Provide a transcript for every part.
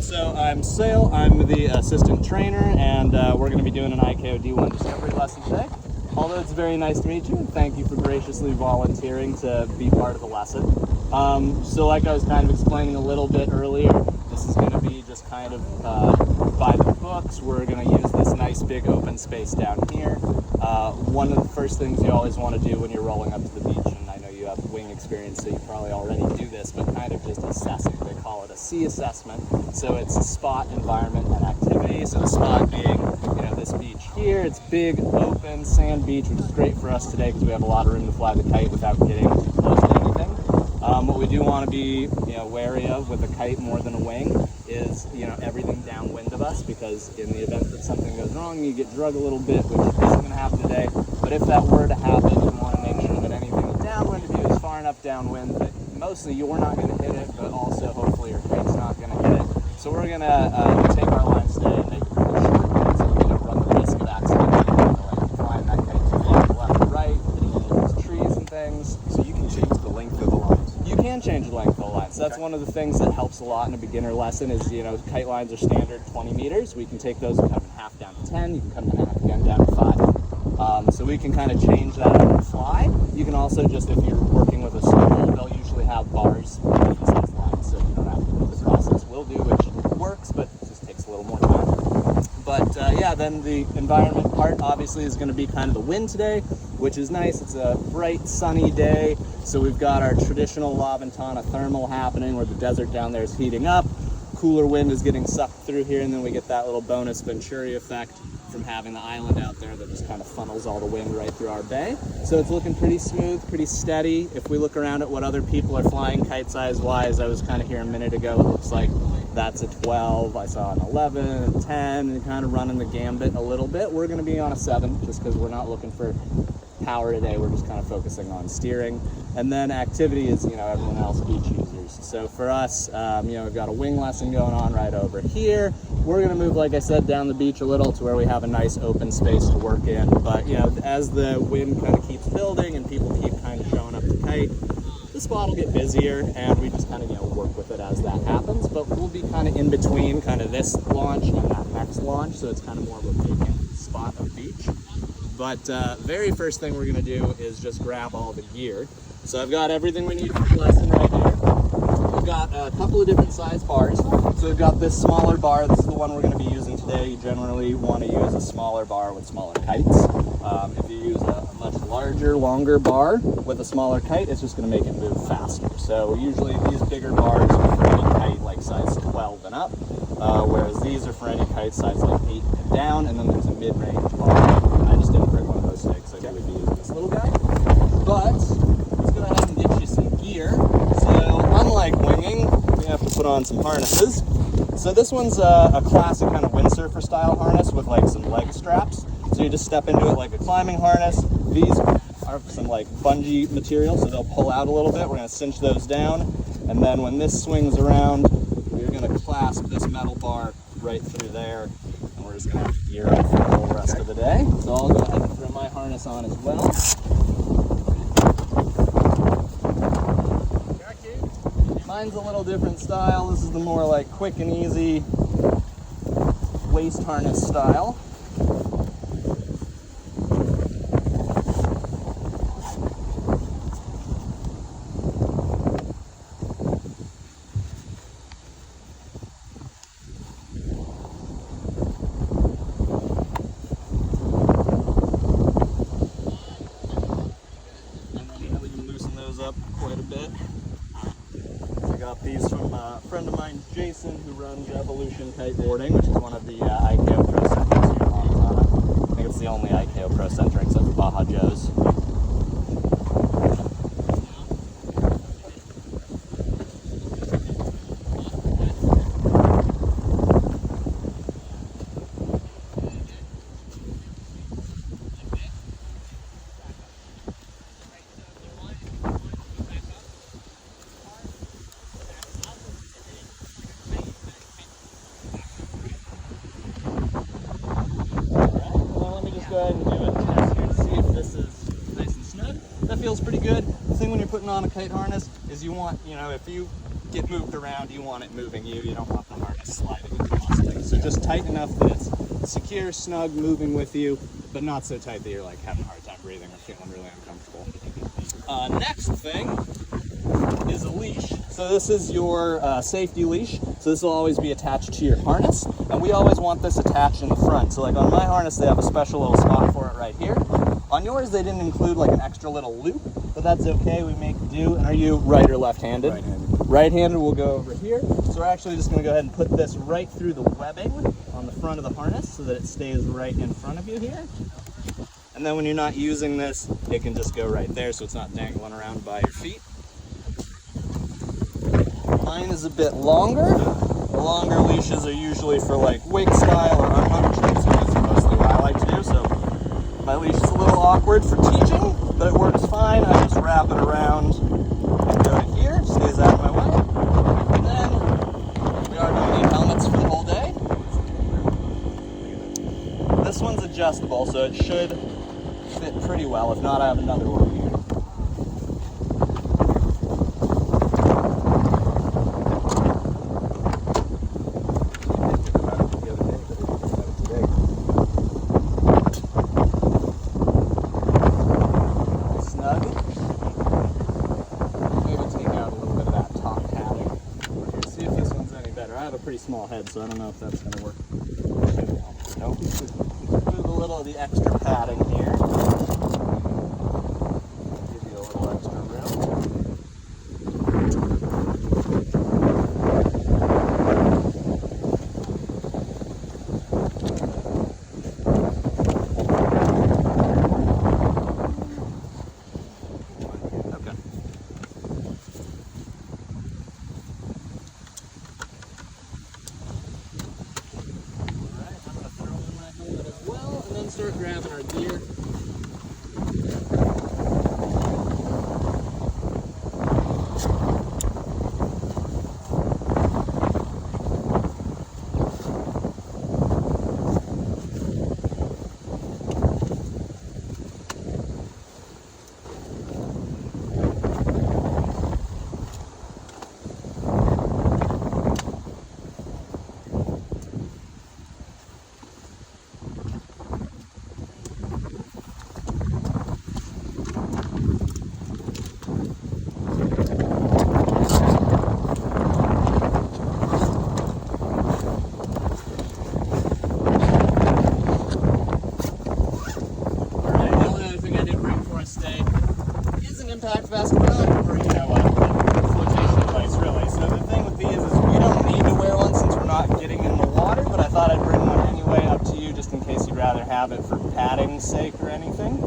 So I'm Sale. I'm the assistant trainer, and we're going to be doing an IKO D1 discovery lesson today. Although it's very nice to meet you, and thank you for graciously volunteering to be part of the lesson. So like I was kind of explaining a little bit earlier, this is going to be just kind of by the books. We're going to use this nice big open space down here. One of the first things you always want to do when you're rolling up to the beach, and I know you have wing experience, so you probably already do this, but kind of just assessing. They call it a C assessment. So it's spot, environment, and activity. So the spot being, this beach here. It's big, open, sand beach, which is great for us today because we have a lot of room to fly the kite without getting too close to anything. What we do want to be, wary of with a kite more than a wing is, everything downwind of us, because in the event that something goes wrong, you get drug a little bit, which isn't going to happen today. But if that were to happen, you want to make sure that anything downwind of you is far enough downwind that mostly you're not going to hit it, but also hopefully your kite's not going to hit it. So we're going to take our lines today and make it pretty short, so we don't run the risk of accidentally flying that kite too far to the left or right, hitting into those trees and things. So you can change the length of the lines? You can change the length of the lines. So that's one of the things that helps a lot in a beginner lesson is, kite lines are standard 20 meters. We can take those and cut them in half down to 10. You can cut them in half again down to 5. So we can kind of change that on the fly. You can also just, if you're working with a school, they'll usually have bars between size lines, so you don't have to do the process we'll do, which works, but it just takes a little more time. But then the environment part obviously is going to be kind of the wind today, which is nice. It's a bright, sunny day, so we've got our traditional Ventana thermal happening where the desert down there is heating up. Cooler wind is getting sucked through here, and then we get that little bonus Venturi effect from having the island out there that just kind of funnels all the wind right through our bay. So it's looking pretty smooth, pretty steady. If we look around at what other people are flying kite size wise, I was kind of here a minute ago, it looks like that's a 12, I saw an 11, a 10, and kind of running the gambit a little bit. We're going to be on a 7 just because we're not looking for power today, we're just kind of focusing on steering. And then activity is, everyone else beach users. So for us, we've got a wing lesson going on right over here. We're going to move, like I said, down the beach a little to where we have a nice open space to work in. But, as the wind kind of keeps building and people keep kind of showing up to kite, the spot will get busier, and we just kind of, work with it as that happens. But we'll be kind of in between kind of this launch and that next launch, so it's kind of more of a vacant spot of beach. But very first thing we're going to do is just grab all the gear. So I've got everything we need for the lesson right here. We've got a couple of different size bars. So we've got this smaller bar. This is the one we're going to be using today. You generally want to use a smaller bar with smaller kites. If you use a much larger, longer bar with a smaller kite, it's just going to make it move faster. So usually these bigger bars are for any kite like size 12 and up, whereas these are for any kite size like 8 and down, and then there's a mid-range bar. I just didn't bring one of those sticks. I knew we'd be using this little guy. But let's go ahead and get you some gear. So unlike winging, we have to put on some harnesses. So this one's a classic kind of windsurfer style harness with like some leg straps. So you just step into it like a climbing harness. These are some like bungee material, so they'll pull out a little bit. We're going to cinch those down. And then when this swings around, we're going to clasp this metal bar right through there. And we're just going to gear up for the whole rest of the day. So I'll go ahead and throw my harness on as well. Mine's a little different style. This is the more like quick and easy waist harness style. Up quite a bit. I got these from a friend of mine, Jason, who runs Evolution Kiteboarding, which is one of the IKO Pro Centrics here in Montana. I think it's the only IKO Pro Centric except for Baja Joe's. Go ahead and do a test here to see if this is feels pretty good. The thing when you're putting on a kite harness is you want, if you get moved around, you want it moving you. You don't want the harness sliding across things. So just tight enough that it's secure, snug, moving with you, but not so tight that you're like having a hard time breathing or feeling really uncomfortable. Next thing is a leash. So this is your safety leash. So this will always be attached to your harness, and we always want this attached in the front. So like on my harness, they have a special little spot for it right here. On yours, they didn't include like an extra little loop, but that's okay, we make do. And are you right or left-handed? Right-handed. Right-handed will go over here. So we're actually just gonna go ahead and put this right through the webbing on the front of the harness so that it stays right in front of you here. And then when you're not using this, it can just go right there so it's not dangling around by your feet. Mine is a bit longer. The longer leashes are usually for like wig style or unhung tricks, and that's mostly what I like to do. So my leash is a little awkward for teaching, but it works fine. I just wrap it around and go in here, stays out of my way. And then we are going to need helmets for the whole day. This one's adjustable, so it should fit pretty well. If not, I have another one here. Small head, so I don't know if that's going to work. Nope. Move a little of the extra padding here. Give you a little extra room. Okay. Start grabbing our gear. Impact vest or flotation device, really. So the thing with these is we don't need to wear one since we're not getting in the water, but I thought I'd bring one anyway, up to you, just in case you'd rather have it for padding's sake or anything.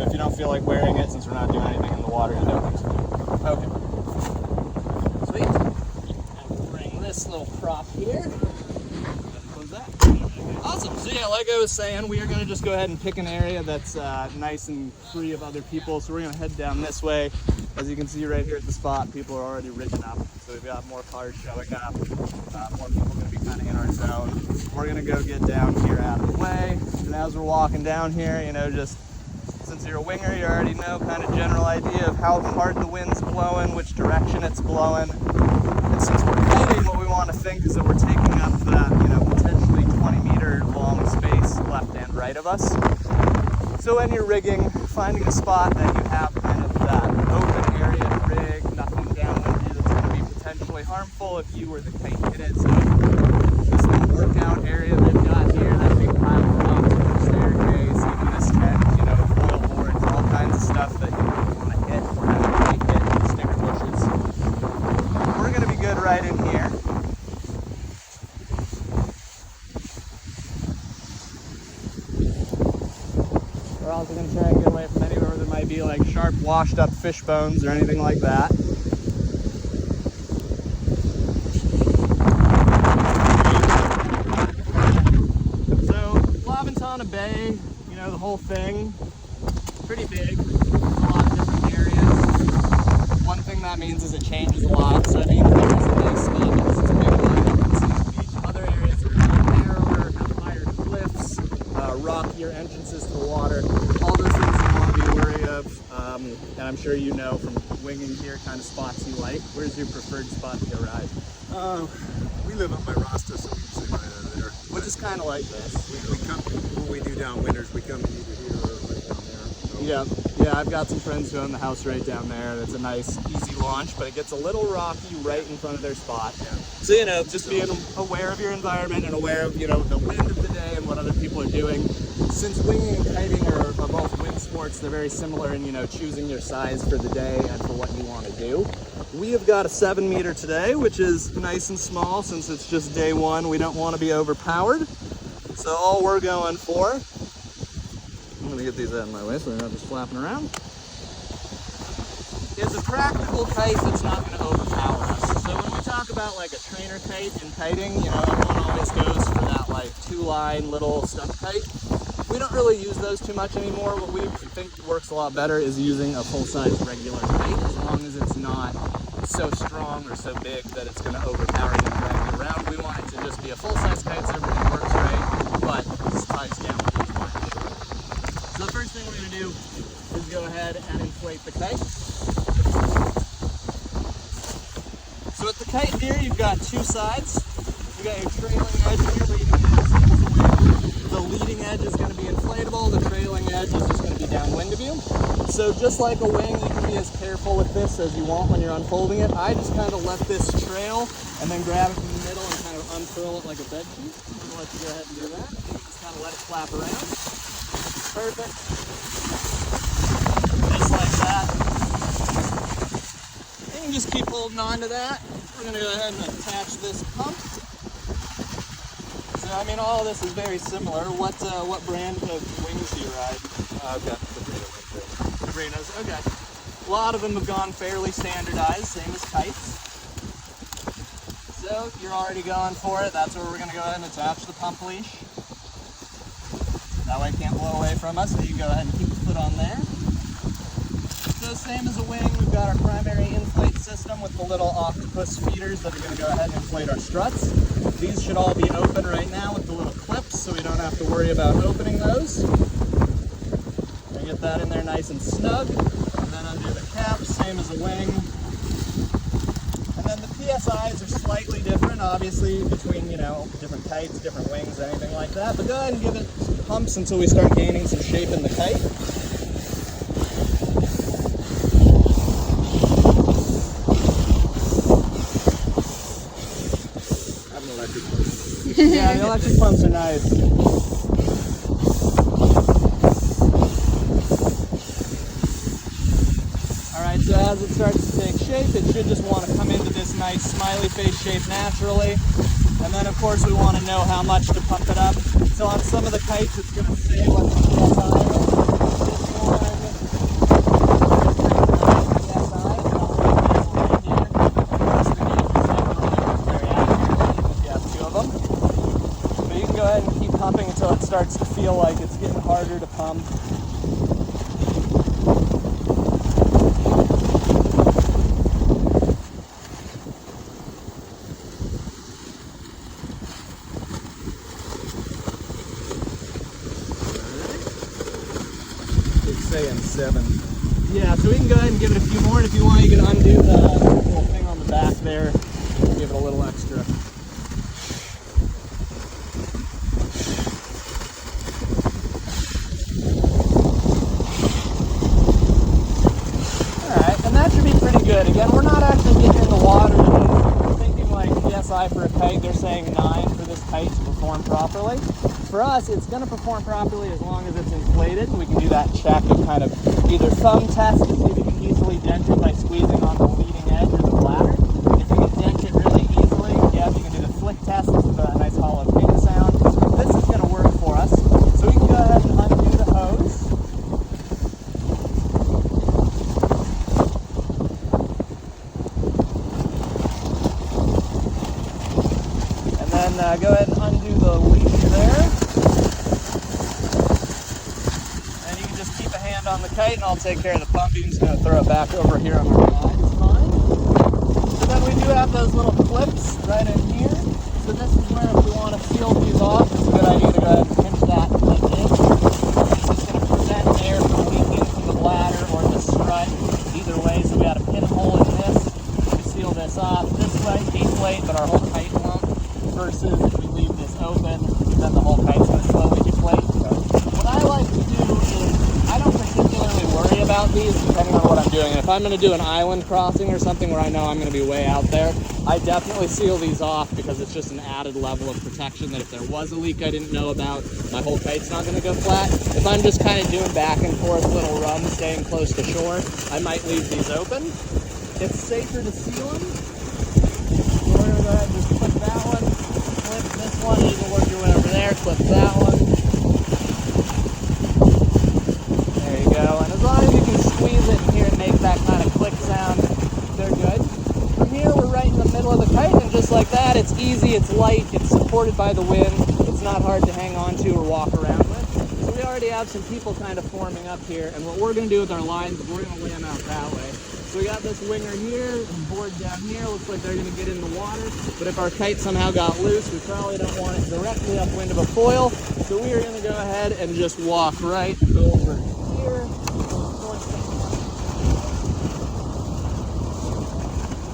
If you don't feel like wearing it, since we're not doing anything in the water, you don't need to. Okay. Sweet. And we'll bring this little prop here. Close that. Awesome. So yeah, like I was saying, we are going to just go ahead and pick an area that's nice and free of other people. So we're going to head down this way. As you can see right here at the spot, people are already rigging up. So we've got more cars showing up. More people going to be kind of in our zone. We're going to go get down here out of the way. And as we're walking down here, you know, just since you're a winger, you already know kind of general idea of how hard the wind's blowing, which direction it's blowing. And since we're kiting, what we want to think is that we're taking up that, you know, potentially 20-meter long space left and right of us. So when you're rigging, finding a spot that you have kind of that open area to rig, nothing downwind you that's going to be potentially harmful if you were the kite hit it. So this little workout area they've got here, that big pile of rocks, staircase, even this tent, you know, foil boards, all kinds of stuff that you want to hit or have a kite hit, sticker bushes. We're going to be good right in here. We're also going to try and get away from anywhere where there might be like sharp washed up fish bones or anything like that. So Ventana Bay, you know, the whole thing, pretty big, a lot of different areas. One thing that means is it changes a lot. So I mean, there's a nice spot because it's a big line up and see the beach. Other areas are a little narrower, have higher cliffs, rockier entrances to the water. All those things you want to be wary of, and I'm sure you know from winging here. here, kind of spots you like. Where's your preferred spot to go ride? We live up by Rasta, so we usually ride out of there. Which is kind of like this. We come, when we do down winters, we come either here or right down there. So. Yeah, I've got some friends who own the house right down there. It's a nice, easy launch, but it gets a little rocky right in front of their spot. Yeah. So, you know, just being aware of your environment and aware of, you know, the wind of the day and what other people are doing. Since winging and kiting are both wind sports, they're very similar in, you know, choosing your size for the day and for what you want to do. We have got a 7 meter today, which is nice and small since it's just day one. We don't want to be overpowered. So all we're going for, I'm going to get these out of my way so they're not just flapping around, is a practical kite that's not going to overpower us. So when we talk about like a trainer kite in kiting, you know, everyone always goes for that like 2-line little stuff kite. We don't really use those too much anymore. What we think works a lot better is using a full-size regular kite, as long as it's not so strong or so big that it's going to overpower you and drag you around. We want it to just be a full-size kite so everything works right, but this ties down with each one. So the first thing we're going to do is go ahead and inflate the kite. So with the kite here, you've got two sides. You've got your trailing edge here, leading edge. The leading edge is going to be inflatable, the trailing edge is just going to be downwind of you. So just like a wing, you can be as careful with this as you want when you're unfolding it. I just kind of let this trail and then grab it from the middle and kind of unfurl it like a bed sheet. I'm going to let you go ahead and do that. Just kind of let it flap around. Perfect. Just like that. And you can just keep holding on to that. We're going to go ahead and attach this pump. So, I mean, all of this is very similar. What brand of wings do you ride? Okay. Cabrinos, okay. A lot of them have gone fairly standardized, same as kites. So, you're already going for it. That's where we're going to go ahead and attach the pump leash. That way it can't blow away from us, so you can go ahead and keep the foot on there. So, same as a wing, we've got our primary inflate system with the little octopus feeders that are going to go ahead and inflate our struts. These should all be open right now with the little clips, so we don't have to worry about opening those. And get that in there nice and snug. And then undo the cap, same as a wing. And then the PSIs are slightly different, obviously, between, you know, different kites, different wings, anything like that. But go ahead and give it pumps until we start gaining some shape in the kite. Yeah, the electric pumps are nice. Alright, so as it starts to take shape, it should just want to come into this nice smiley face shape naturally. And then, of course, we want to know how much to pump it up. So on some of the kites, it's going to say what the PSI is. Go ahead and keep pumping until it starts to feel like it's getting harder to pump. It's saying 7. Yeah, so we can go ahead and give it a few more, and if you want, you can undo the little thing on the back there, give it a little extra. Good. Again, we're not actually getting in the water. We're thinking like PSI for a kite, they're saying 9 for this kite to perform properly. For us, it's going to perform properly as long as it's inflated. We can do that check and kind of either thumb test to see if you can easily dent it by squeezing on the leading edge or the bladder. If you can dent it really easily, yeah, you can do the flick test with a nice hollow ping sound. This is going to work for us. So we can go ahead and undo the hose. Go ahead and undo the leash there. And you can just keep a hand on the kite and I'll take care of the pumping. I'm just going to throw it back over here on our side. It's fine. So then we do have those little clips right in here. So this is where if we want to seal these off, it's a good idea to go ahead and pinch that like this. It's just going to prevent air from leaking from the bladder or the strut. Either way, so we got a pinhole in versus if we leave this open, then the whole kite's going to slowly deflate. What I like to do is, I don't particularly worry about these depending on what I'm doing. And if I'm going to do an island crossing or something where I know I'm going to be way out there, I definitely seal these off because it's just an added level of protection that if there was a leak I didn't know about, my whole kite's not going to go flat. If I'm just kind of doing back and forth little runs, staying close to shore, I might leave these open. It's safer to seal them. So we're going to go ahead and just clip that one, clip this one, you can work your way over there, clip that one. There you go, and as long as you can squeeze it in here and make that kind of click sound, they're good. From here, we're right in the middle of the kite, and just like that, it's easy, it's light, it's supported by the wind, it's not hard to hang on to or walk around with. So we already have some people kind of forming up here, and what we're going to do with our lines is we're going to lay them out that way. So we got this winger here, and board down here, looks like they're going to get in the water, but if our kite somehow got loose, we probably don't want it directly upwind of a foil, so we are going to go ahead and just walk right over here.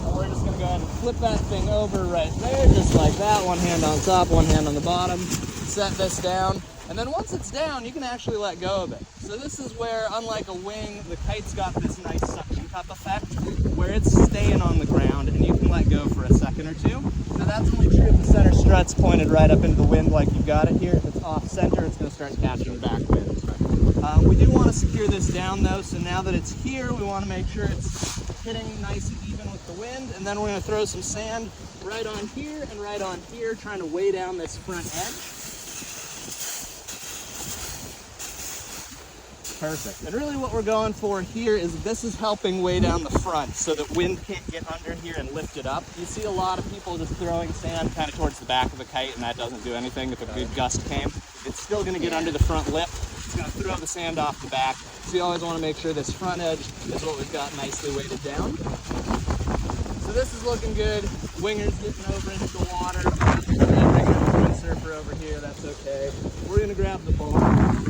And we're just going to go ahead and flip that thing over right there, just like that, one hand on top, one hand on the bottom, set this down. And then once it's down, you can actually let go of it. So this is where, unlike a wing, the kite's got this nice suction cup effect, where it's staying on the ground and you can let go for a second or two. Now that's only true if the center strut's pointed right up into the wind like you've got it here. If it's off center, it's going to start catching back wind. We do want to secure this down though, so now that it's here, we want to make sure it's hitting nice and even with the wind, and then we're going to throw some sand right on here and right on here, trying to weigh down this front edge. Perfect. And really what we're going for here is this is helping weigh down the front so that wind can't get under here and lift it up. You see a lot of people just throwing sand kind of towards the back of the kite, and that doesn't do anything. If a good gust came, it's still going to get under the front lip. It's going to throw the sand off the back. So you always want to make sure this front edge is what we've got nicely weighted down. So this is looking good. Winger's getting over into the water. Surfer over here, that's okay. We're going to grab the bar.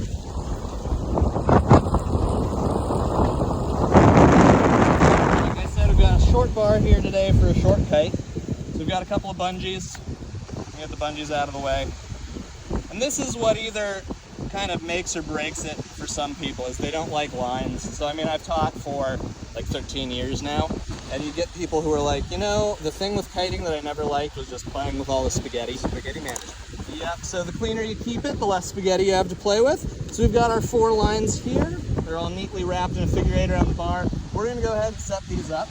Short bar here today for a short kite. So we've got a couple of bungees. Get the bungees out of the way. And this is what either kind of makes or breaks it for some people, is they don't like lines. So I mean, I've taught for like 13 years now, and you get people who are like, you know, the thing with kiting that I never liked was just playing with all the spaghetti. Spaghetti management. Yep, so the cleaner you keep it, the less spaghetti you have to play with. So we've got our 4 lines here. They're all neatly wrapped in a figure 8 around the bar. We're gonna go ahead and set these up.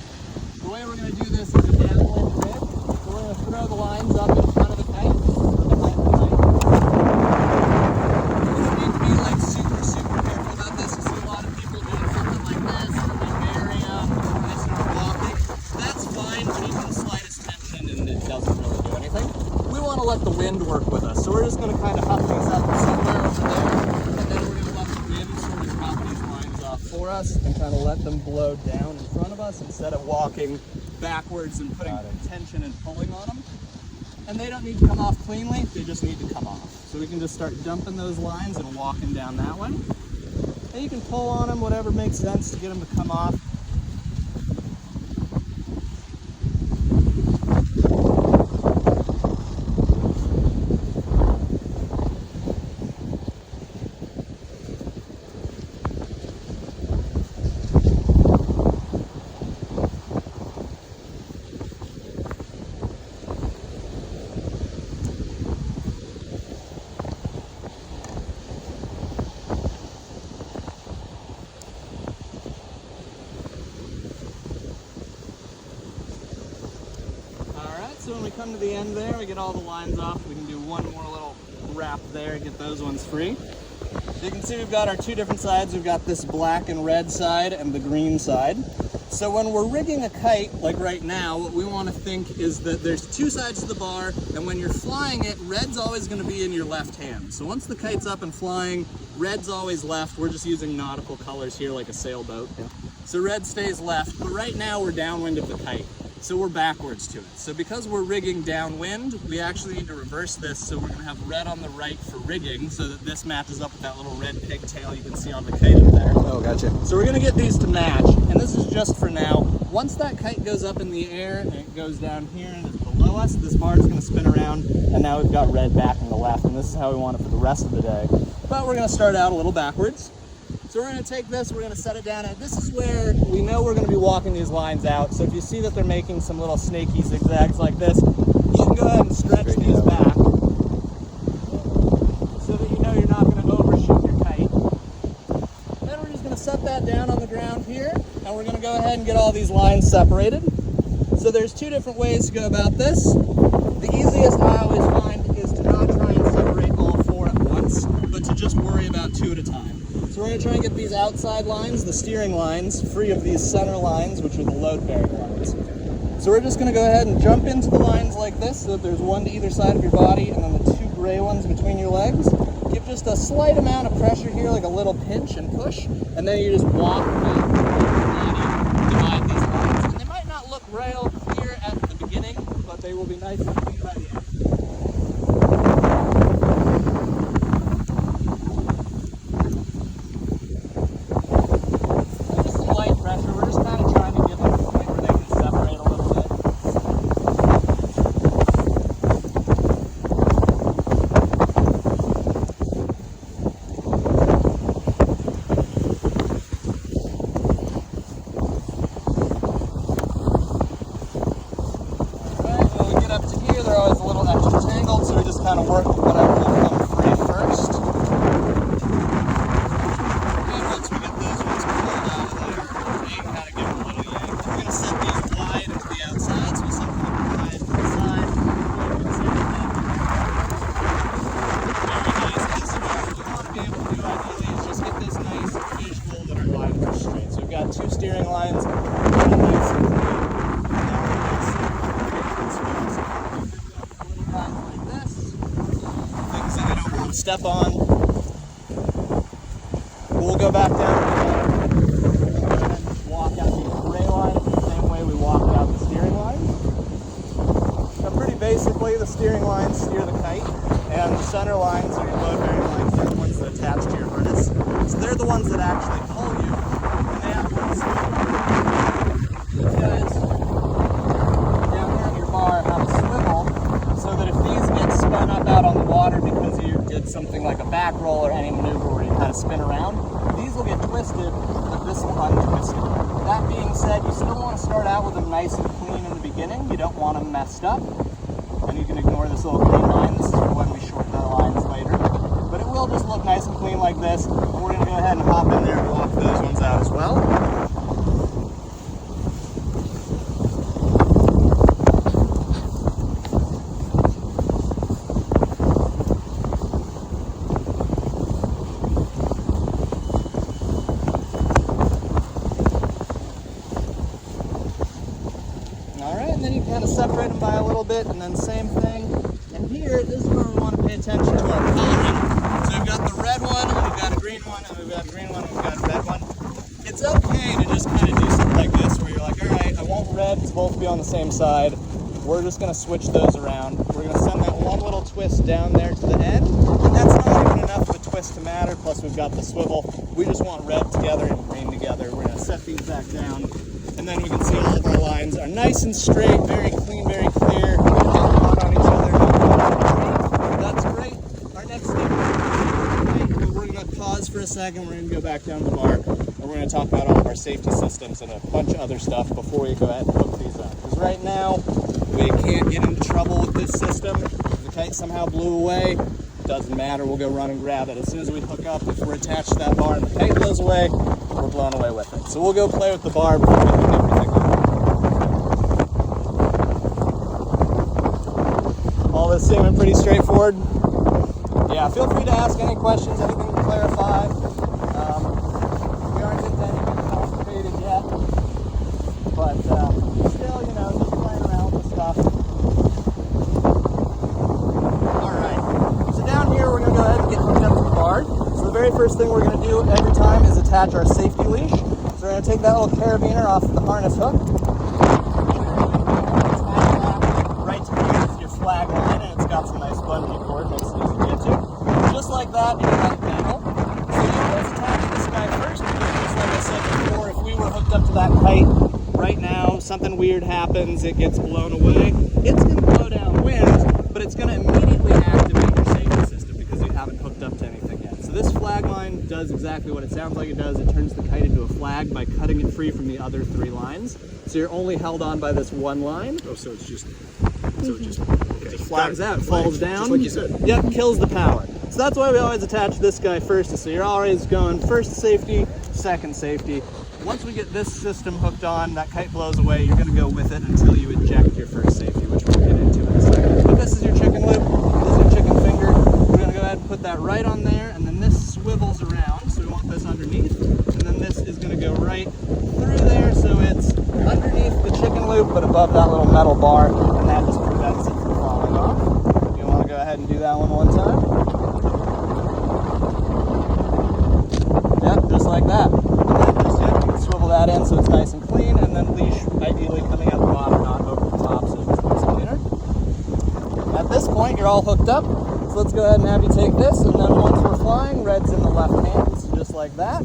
The way we're going to do this is a downwind rig. So we're going to throw the lines up in front of the kite, or behind the kite. You don't need to be like super careful about this. You see a lot of people doing something like this, and they bury them, and they start walking. That's fine, but even the slightest tension and it doesn't really do anything. We want to let the wind work with us. So we're just going to kind of huff these up somewhere over there, and then we're going to let the wind sort of drop these lines off for us and kind of let them blow down in front of us instead of walking backwards and putting tension and pulling on them. And they don't need to come off cleanly, they just need to come off. So we can just start dumping those lines and walking down that way. And you can pull on them, whatever makes sense to get them to come off. So when we come to the end there, we get all the lines off. We can do one more little wrap there and get those ones free. So you can see we've got our 2 different sides. We've got this black and red side and the green side. So when we're rigging a kite, like right now, what we want to think is that there's 2 sides to the bar, and when you're flying it, red's always going to be in your left hand. So once the kite's up and flying, red's always left. We're just using nautical colors here like a sailboat. Yeah. So red stays left, but right now we're downwind of the kite. So we're backwards to it. So because we're rigging downwind, we actually need to reverse this. So we're gonna have red on the right for rigging so that this matches up with that little red pigtail you can see on the kite up there. Oh, gotcha. So we're gonna get these to match, and this is just for now. Once that kite goes up in the air and it goes down here and is below us, this bar is going to spin around, and now we've got red back and the left, and this is how we want it for the rest of the day. But we're going to start out a little backwards. So we're going to take this, we're going to set it down, and this is where we know we're going to be walking these lines out. So if you see that they're making some little snaky zigzags like this, you can go ahead and stretch these back so that you know you're not going to overshoot your kite. Then we're just going to set that down on the ground here, and we're going to go ahead and get all these lines separated. So there's two different ways to go about this. The easiest I always find is to not try and separate all four at once, but to just worry about two at a time. So we're going to try and get these outside lines, the steering lines, free of these center lines, which are the load-bearing lines. So we're just going to go ahead and jump into the lines like this, so that there's one to either side of your body, and then the two gray ones between your legs. Give just a slight amount of pressure here, like a little pinch and push, and then you just walk back to your body, divide these lines. And they might not look real clear at the beginning, but they will be nice and clean by the end. Kind of work with whatever will come free first. And once we get those ones pulled out of there, we can kind of give them a little yank. We're going to set these wide into the outside, so we set them wide to the side. Very nice. This is what we want to be able to do ideally, is just get this nice visual that our lines are straight. So we've got two steering lines, nice and clean. Step on. We'll go back down and walk out these gray lines the same way we walked out the steering lines. Now pretty basically the steering lines steer the kite, and the center lines are your load-bearing lines. They're the ones that attach to your harness. So they're the ones that actually pull you, and they have these guys down here at your bar have a swivel, so that if these get spun up out on the water because you did something like a back roll or any maneuver where you kind of spin around, these will get twisted, but this will untwist it. That being said, you still want to start out with them nice and clean in the beginning. You don't want them messed up. And you can ignore this little clean line. This is for when we shorten the lines later. But it will just look nice and clean like this. And we're going to go ahead and hop in there and walk those ones out as well. And then you kind of separate them by a little bit, and then same thing. And here, this is where we want to pay attention to our coloring. So we've got the red one, we've got a green one, and we've got a green one, and we've got a red one. It's okay to just kind of do something like this, where you're like, all right, I want red to both be on the same side. We're just going to switch those around. We're going to send that one little twist down there to the end, and that's not even enough of a twist to matter. Plus, we've got the swivel. We just want red together and green together. We're going to set these back down. And then we can see all of our lines are nice and straight, very clean, very clear. Not on each other. That's great. Our next step is we're going to pause for a second. We're going to go back down the bar, and we're going to talk about all of our safety systems and a bunch of other stuff before we go ahead and hook these up. Because right now, we can't get into trouble with this system. If the kite somehow blew away, doesn't matter. We'll go run and grab it. As soon as we hook up, if we're attached to that bar and the kite blows away, we're blown away with it. So we'll go play with the bar before we hook everything up. All this seeming pretty straightforward. Yeah, feel free to ask any questions, anything to clarify. We aren't into anything complicated yet, but still, you know, just playing around with stuff. Alright, so down here we're going to go ahead and get hooked up to the bar. So the very first thing we're going to do every time is attach our safety leash. So we're going to take that little carabiner off the harness hook. Right to the your flag line, and it's got some nice bungee cord, makes it easy to get to. Just like that in that panel. So you always attach this guy first, because just like I said before, if we were hooked up to that kite right now, something weird happens, it gets blown away, it's going to blow it's going to immediately activate your safety system because you haven't hooked up to anything yet. So this flag line does exactly what it sounds like it does. It turns the kite into a flag by cutting it free from the other 3 lines. So you're only held on by this one line. Oh, so it just Flags out, falls down. Just like you said. Yep, kills the power. So that's why we always attach this guy first. So you're always going first safety, second safety. Once we get this system hooked on, that kite blows away, you're going to go with it until you eject your first safety, which we'll get into in a second. But this is your chicken loop, this is your chicken finger. We're going to go ahead and put that right on there, and then this swivels around, so we want this underneath, and then this is going to go right through there, so it's underneath the chicken loop, but above that little metal bar, and that just prevents it from falling off. You want to go ahead and do that one time? Yep, just like that. Swivel that in so it's nice and clean, and then leash ideally coming out the bottom, not over the top, so it's nice and cleaner. At this point, you're all hooked up, so let's go ahead and have you take this, and then once we're flying, red's in the left hand, so just like that.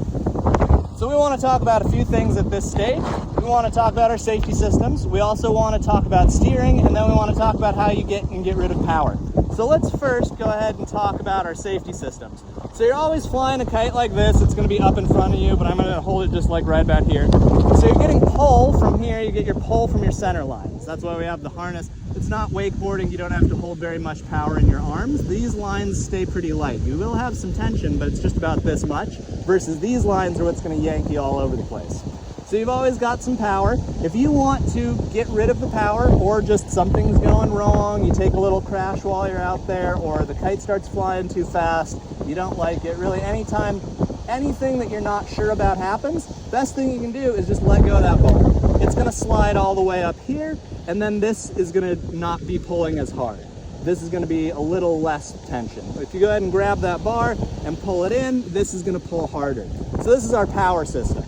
So we want to talk about a few things at this stage. We want to talk about our safety systems. We also want to talk about steering, and then we want to talk about how you get rid of power. So let's first go ahead and talk about our safety systems. So you're always flying a kite like this. It's going to be up in front of you, but I'm going to hold it just like right about here. So you're getting pull from here. You get your pull from your center lines. That's why we have the harness. It's not wakeboarding. You don't have to hold very much power in your arms. These lines stay pretty light. You will have some tension, but it's just about this much, versus these lines are what's going to yank you all over the place. So you've always got some power. If you want to get rid of the power, or just something's going wrong, you take a little crash while you're out there, or the kite starts flying too fast, you don't like it, really anytime anything that you're not sure about happens, best thing you can do is just let go of that bar. It's gonna slide all the way up here, and then this is gonna not be pulling as hard. This is gonna be a little less tension. If you go ahead and grab that bar and pull it in, this is gonna pull harder. So this is our power system.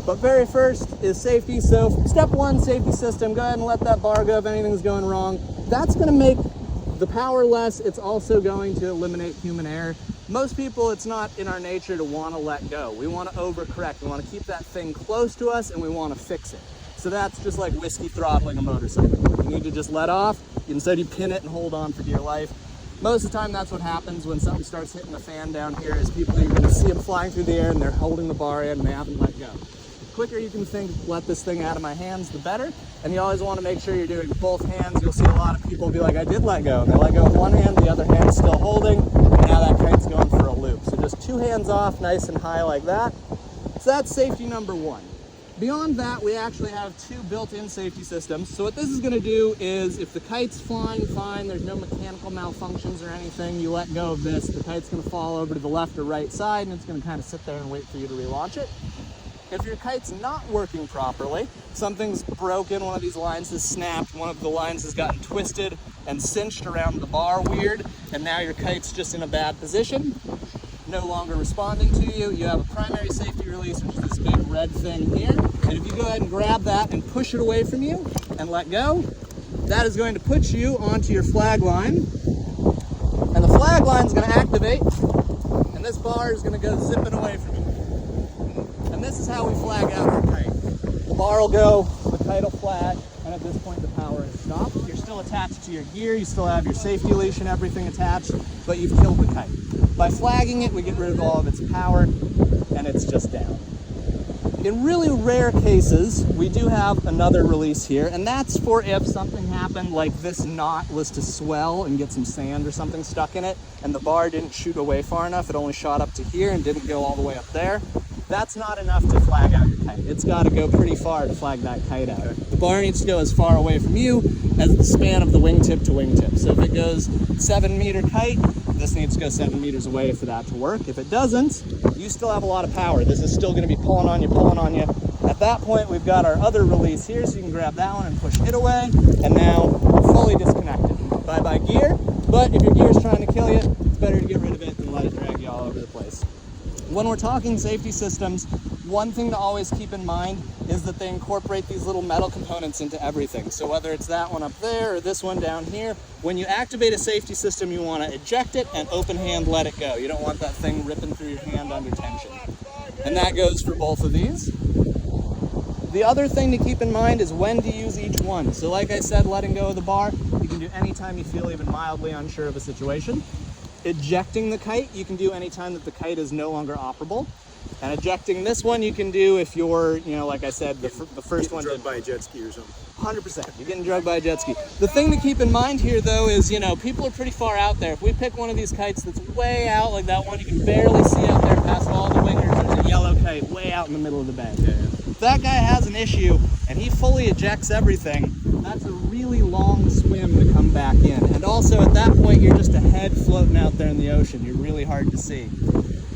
But very first is safety. So step 1, safety system. Go ahead and let that bar go if anything's going wrong. That's going to make the power less. It's also going to eliminate human error. Most people, it's not in our nature to want to let go. We want to overcorrect. We want to keep that thing close to us, and we want to fix it. So that's just like whiskey throttling a motorcycle. You need to just let off. Instead, you pin it and hold on for dear life. Most of the time, that's what happens when something starts hitting the fan down here, is people, you're going to see them flying through the air, and they're holding the bar in, and they haven't let go. The quicker you can think, let this thing out of my hands, the better. And you always want to make sure you're doing both hands. You'll see a lot of people be like, I did let go. And they let go with one hand, the other hand's still holding, and now that kite's going for a loop. So just 2 hands off, nice and high like that. So that's safety number 1. Beyond that, we actually have 2 built-in safety systems. So what this is going to do is, if the kite's flying fine, there's no mechanical malfunctions or anything, you let go of this, the kite's going to fall over to the left or right side, and it's going to kind of sit there and wait for you to relaunch it. If your kite's not working properly, something's broken, one of these lines has snapped, one of the lines has gotten twisted and cinched around the bar weird, and now your kite's just in a bad position, no longer responding to you, you have a primary safety release, which is this big red thing here, and if you go ahead and grab that and push it away from you and let go, that is going to put you onto your flag line, and the flag line is going to activate, and this bar is going to go zipping away from you. And this is how we flag out our kite. The bar will go, the kite will flag, and at this point the power is stopped. You're still attached to your gear, you still have your safety leash and everything attached, but you've killed the kite. By flagging it, we get rid of all of its power, and it's just down. In really rare cases, we do have another release here, and that's for if something happened like this knot was to swell and get some sand or something stuck in it, and the bar didn't shoot away far enough, it only shot up to here and didn't go all the way up there. That's not enough to flag out your kite. It's got to go pretty far to flag that kite out. The bar needs to go as far away from you as the span of the wingtip to wingtip. So if it goes 7-meter kite, this needs to go 7 meters away for that to work. If it doesn't, you still have a lot of power. This is still going to be pulling on you. At that point, we've got our other release here, so you can grab that one and push it away, and now fully disconnected. Bye-bye gear, but if your gear is trying to kill you, it's better to get rid of it than let it drag you all over the place. When we're talking safety systems, one thing to always keep in mind is that they incorporate these little metal components into everything. So whether it's that one up there or this one down here, when you activate a safety system, you want to eject it and open hand let it go. You don't want that thing ripping through your hand under tension. And that goes for both of these. The other thing to keep in mind is when to use each one. So like I said, letting go of the bar, you can do anytime you feel even mildly unsure of a situation. Ejecting the kite, you can do anytime that the kite is no longer operable. And ejecting this one, you can do if you're, like I said, the first one. Drugged by a jet ski or something. 100%. You're getting drugged by a jet ski. The thing to keep in mind here, though, is, people are pretty far out there. If we pick one of these kites that's way out, like that one you can barely see out there past all the wingers, there's a yellow kite way out in the middle of the bay. If that guy has an issue and he fully ejects everything, that's a really long swim to come back in. And also at that point, you're just a head floating out there in the ocean. You're really hard to see.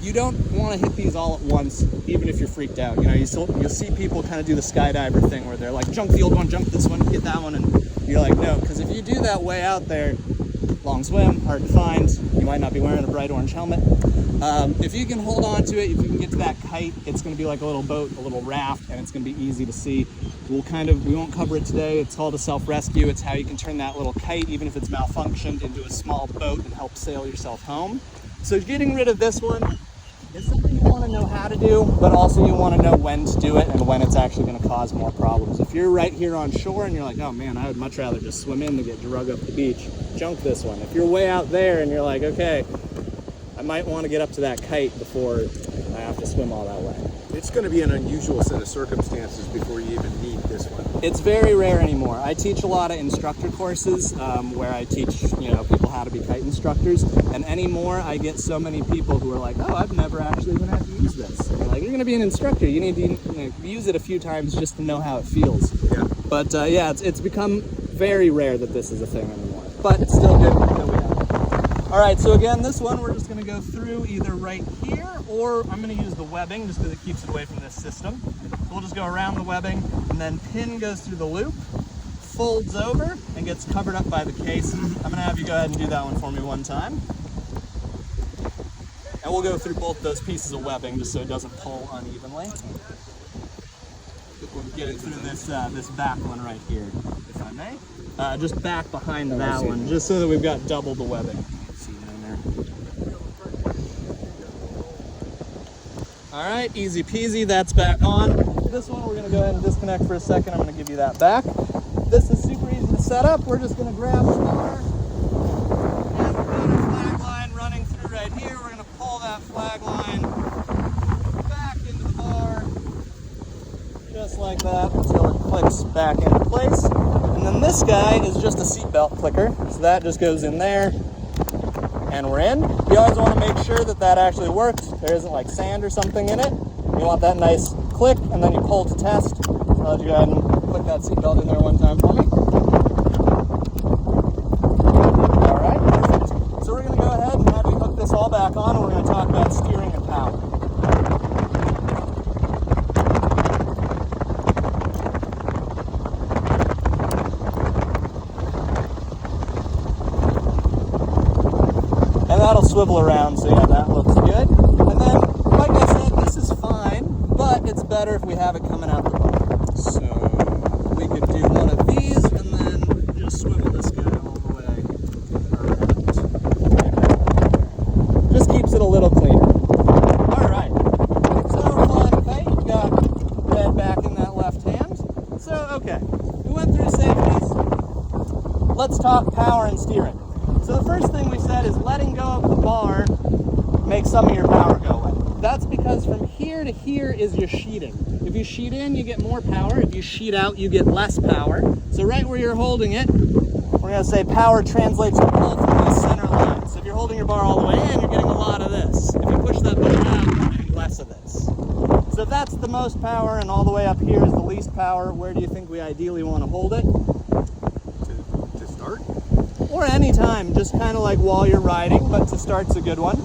You don't want to hit these all at once, even if you're freaked out. You'll see people kind of do the skydiver thing where they're like, jump the old one, jump this one, get that one, and you're like, no, because if you do that way out there, long swim, hard to find, you might not be wearing a bright orange helmet. If you can hold on to it, if you can get to that kite, it's going to be like a little boat, a little raft, and it's going to be easy to see. We won't cover it today. It's called a self-rescue. It's how you can turn that little kite, even if it's malfunctioned, into a small boat and help sail yourself home. So getting rid of this one is something you want to know how to do, but also you want to know when to do it and when it's actually going to cause more problems. If you're right here on shore and you're like, oh man, I would much rather just swim in to get drugged up the beach, junk this one. If you're way out there and you're like, okay, I might want to get up to that kite before I have to swim all that way. It's going to be an unusual set of circumstances before you even need this one. It's very rare anymore. I teach a lot of instructor courses where I teach people how to be kite instructors, and anymore I get so many people who are like, oh, I've never actually even had to use this. And you're going to be an instructor. You need to use it a few times just to know how it feels. Yeah. But it's become very rare that this is a thing anymore. But it's still good that we have it. All right, so again, this one we're just going to go through either right here, or I'm going to use the webbing just because it keeps it away from this system. So we'll just go around the webbing, and then pin goes through the loop, folds over, and gets covered up by the case. I'm going to have you go ahead and do that one for me one time. And we'll go through both those pieces of webbing just so it doesn't pull unevenly. We'll get it through this back one right here, if I may. Just back behind that one, just so that we've got double the webbing. All right, easy peasy, that's back on. This one we're gonna go ahead and disconnect for a second. I'm gonna give you that back. This is super easy to set up. We're just gonna grab the bar, and we've got a flag line running through right here. We're gonna pull that flag line back into the bar, just like that, until it clicks back into place. And then this guy is just a seatbelt clicker, so that just goes in there. And we're in. You always want to make sure that that actually works. There isn't like sand or something in it. You want that nice click, and then you pull to test. So I'll let you go ahead and put that seatbelt in there one time for me. All right. So we're going to go ahead and have you hook this all back on, and we're going to talk about steering and power. That'll swivel around, so yeah, that looks good. And then, like I said, this is fine, but it's better if we have it coming out the bar. So we could do one of these and then just swivel this guy all the way around. Just keeps it a little cleaner. All right. So flying the kite, you've got red back in that left hand. So, okay, we went through safeties. Let's talk power and steering. So the first thing we said is letting go of the bar makes some of your power go away. That's because from here to here is your sheeting. If you sheet in, you get more power. If you sheet out, you get less power. So right where you're holding it, we're going to say power translates to pull from this center line. So if you're holding your bar all the way in, you're getting a lot of this. If you push that bar out, you're getting less of this. So if that's the most power and all the way up here is the least power, where do you think we ideally want to hold it? To start? Or any time, just kind of like while you're riding, but to start's a good one.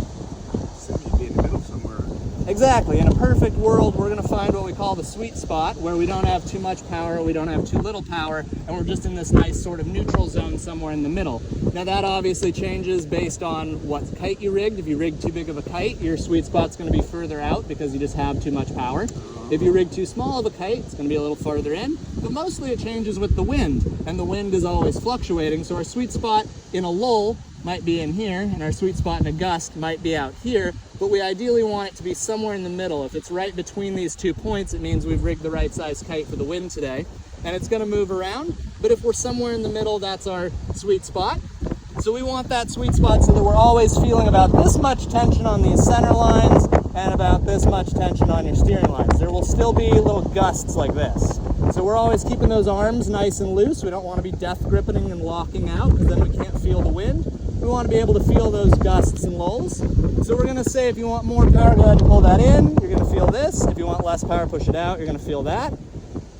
Seems to be in the middle somewhere. Exactly. In a perfect world, we're going to find what we call the sweet spot, where we don't have too much power, we don't have too little power, and we're just in this nice sort of neutral zone somewhere in the middle. Now that obviously changes based on what kite you rigged. If you rig too big of a kite, your sweet spot's going to be further out because you just have too much power. If you rig too small of a kite, it's going to be a little farther in, but mostly it changes with the wind, and the wind is always fluctuating, so our sweet spot in a lull might be in here, and our sweet spot in a gust might be out here, but we ideally want it to be somewhere in the middle. If it's right between these 2 points, it means we've rigged the right size kite for the wind today, and it's gonna move around. But if we're somewhere in the middle, that's our sweet spot. So we want that sweet spot so that we're always feeling about this much tension on these center lines and about this much tension on your steering lines. There will still be little gusts like this. So we're always keeping those arms nice and loose. We don't want to be death gripping and locking out, because then we can't feel the wind. We want to be able to feel those gusts and lulls. So we're going to say if you want more power, go ahead and pull that in. You're going to feel this. If you want less power, push it out. You're going to feel that.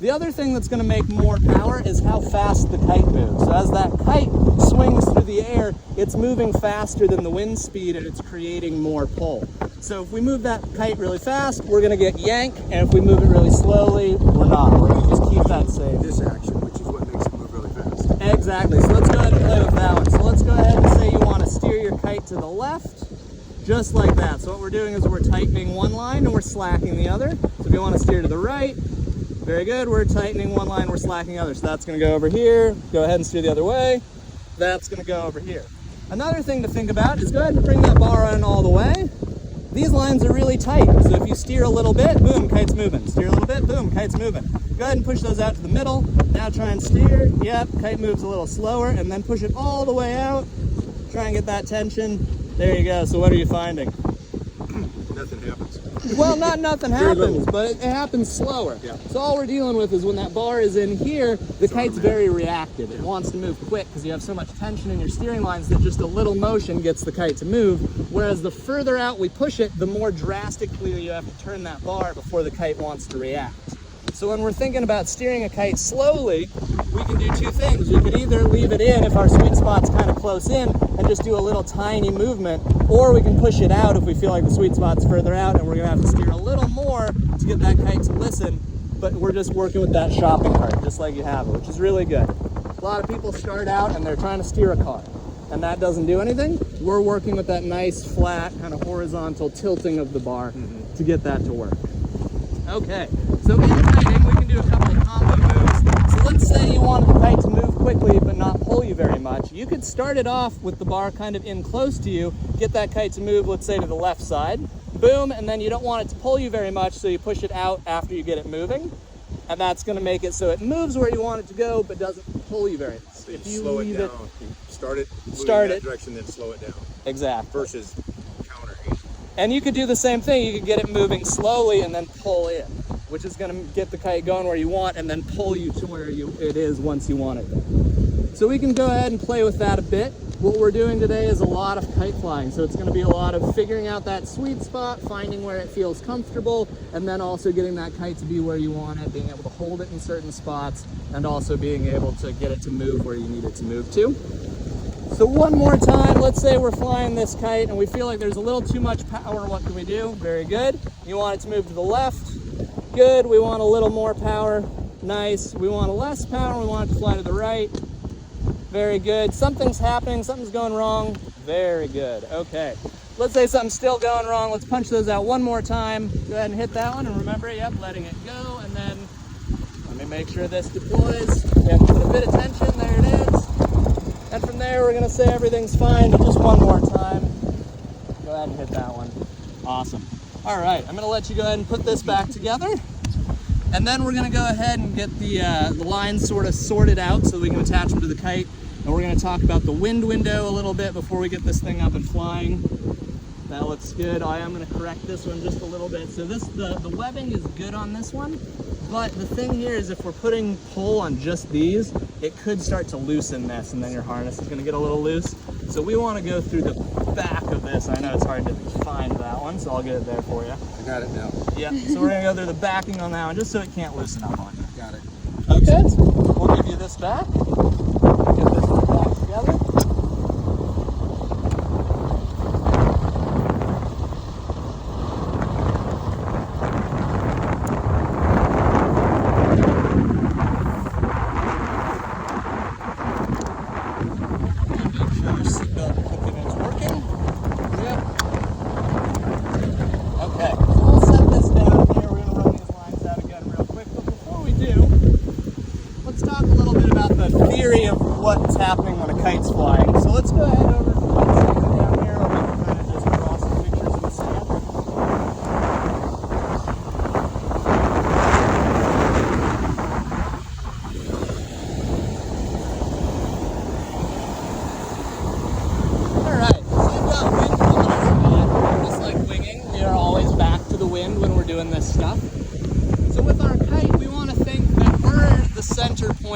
The other thing that's going to make more power is how fast the kite moves. So as that kite swings through the air, it's moving faster than the wind speed, and it's creating more pull. So if we move that kite really fast, we're going to get yank, and if we move it really slowly, we're not. We're going to just keep that same. This action, which is what makes it move really fast. Exactly. So let's go ahead and play with that one. So let's go ahead and say you want to steer your kite to the left, just like that. So what we're doing is we're tightening one line and we're slacking the other. So if you want to steer to the right, very good, we're tightening one line, we're slacking the other. So that's going to go over here. Go ahead and steer the other way. That's going to go over here. Another thing to think about is go ahead and bring that bar in all the way. These lines are really tight, so if you steer a little bit, boom, kite's moving. Steer a little bit, boom, kite's moving. Go ahead and push those out to the middle. Now try and steer. Yep, kite moves a little slower, and then push it all the way out. Try and get that tension. There you go. So what are you finding? Nothing happens. Well, not nothing happens, but it happens slower. Yeah. So all we're dealing with is when that bar is in here, the kite's very reactive. It wants to move quick because you have so much tension in your steering lines that just a little motion gets the kite to move. Whereas the further out we push it, the more drastically you have to turn that bar before the kite wants to react. So when we're thinking about steering a kite slowly, we can do two things. We could either leave it in if our sweet spot's kind of close in and just do a little tiny movement, or we can push it out if we feel like the sweet spot's further out and we're gonna have to steer a little more to get that kite to listen, but we're just working with that shopping cart, just like you have it, which is really good. A lot of people start out and they're trying to steer a car, and that doesn't do anything. We're working with that nice, flat, kind of horizontal tilting of the bar to get that to work. Okay, so in kiting, we can do a couple of combo moves. So let's say you wanted the kite to move quickly but not pull you very much. You could start it off with the bar kind of in close to you, get that kite to move, let's say to the left side, boom, and then you don't want it to pull you very much, so you push it out after you get it moving, and that's going to make it so it moves where you want it to go but doesn't pull you very much. So you slow it down. You start it moving in that direction, then slow it down. Exactly. Versus counter. And you could do the same thing. You could get it moving slowly and then pull in, which is going to get the kite going where you want and then pull you to where it is once you want it there. So we can go ahead and play with that a bit. What we're doing today is a lot of kite flying. So it's going to be a lot of figuring out that sweet spot, finding where it feels comfortable, and then also getting that kite to be where you want it, being able to hold it in certain spots, and also being able to get it to move where you need it to move to. So one more time, let's say we're flying this kite and we feel like there's a little too much power. What can we do? Very good. You want it to move to the left. Good. We want a little more power. Nice. We want a less power. We want it to fly to the right. Very good. Something's happening. Something's going wrong. Very good. Okay. Let's say something's still going wrong. Let's punch those out one more time. Go ahead and hit that one. And remember, yep, letting it go. And then let me make sure this deploys. You have to put a bit of tension. There it is. And from there, we're going to say everything's fine, but just one more time. Go ahead and hit that one. Awesome. All right, I'm going to let you go ahead and put this back together. And then we're going to go ahead and get the lines sort of sorted out so we can attach them to the kite. And we're going to talk about the wind window a little bit before we get this thing up and flying. That looks good. I am going to correct this one just a little bit. So the webbing is good on this one. But the thing here is if we're putting pull on just these, it could start to loosen this, and then your harness is going to get a little loose. So we want to go through the back of this. I know it's hard to find that one, so I'll get it there for you. I got it now. Yep, so we're going to go through the backing on that one, just so it can't loosen up on you. Got it. Okay, we'll give you this back. Get this one back together.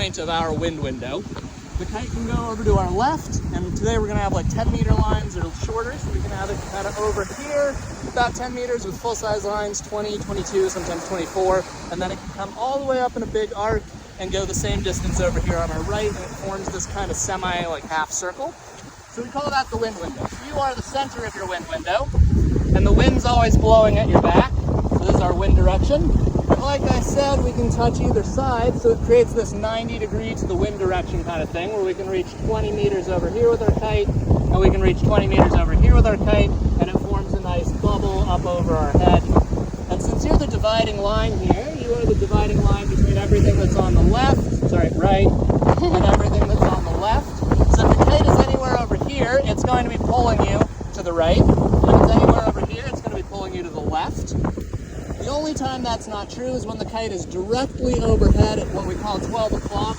point of our wind window. The kite can go over to our left, and today we're gonna have like 10-meter lines that are shorter, so we can have it kind of over here, about 10 meters with full-size lines, 20, 22, sometimes 24, and then it can come all the way up in a big arc and go the same distance over here on our right, and it forms this kind of semi, like half circle. So we call that the wind window. So you are the center of your wind window, and the wind's always blowing at your back. So this is our wind direction. And like I said, we can touch either side, so it creates this 90-degree to the wind direction kind of thing, where we can reach 20 meters over here with our kite, and we can reach 20 meters over here with our kite, and it forms a nice bubble up over our head. And since you're the dividing line here, you are the dividing line between everything that's on the left, right, and everything that's on the left. So if the kite is anywhere over here, it's going to be pulling you to the right. And if it's anywhere over here, it's going to be pulling you to the left. The only time that's not true is when the kite is directly overhead at what we call 12 o'clock,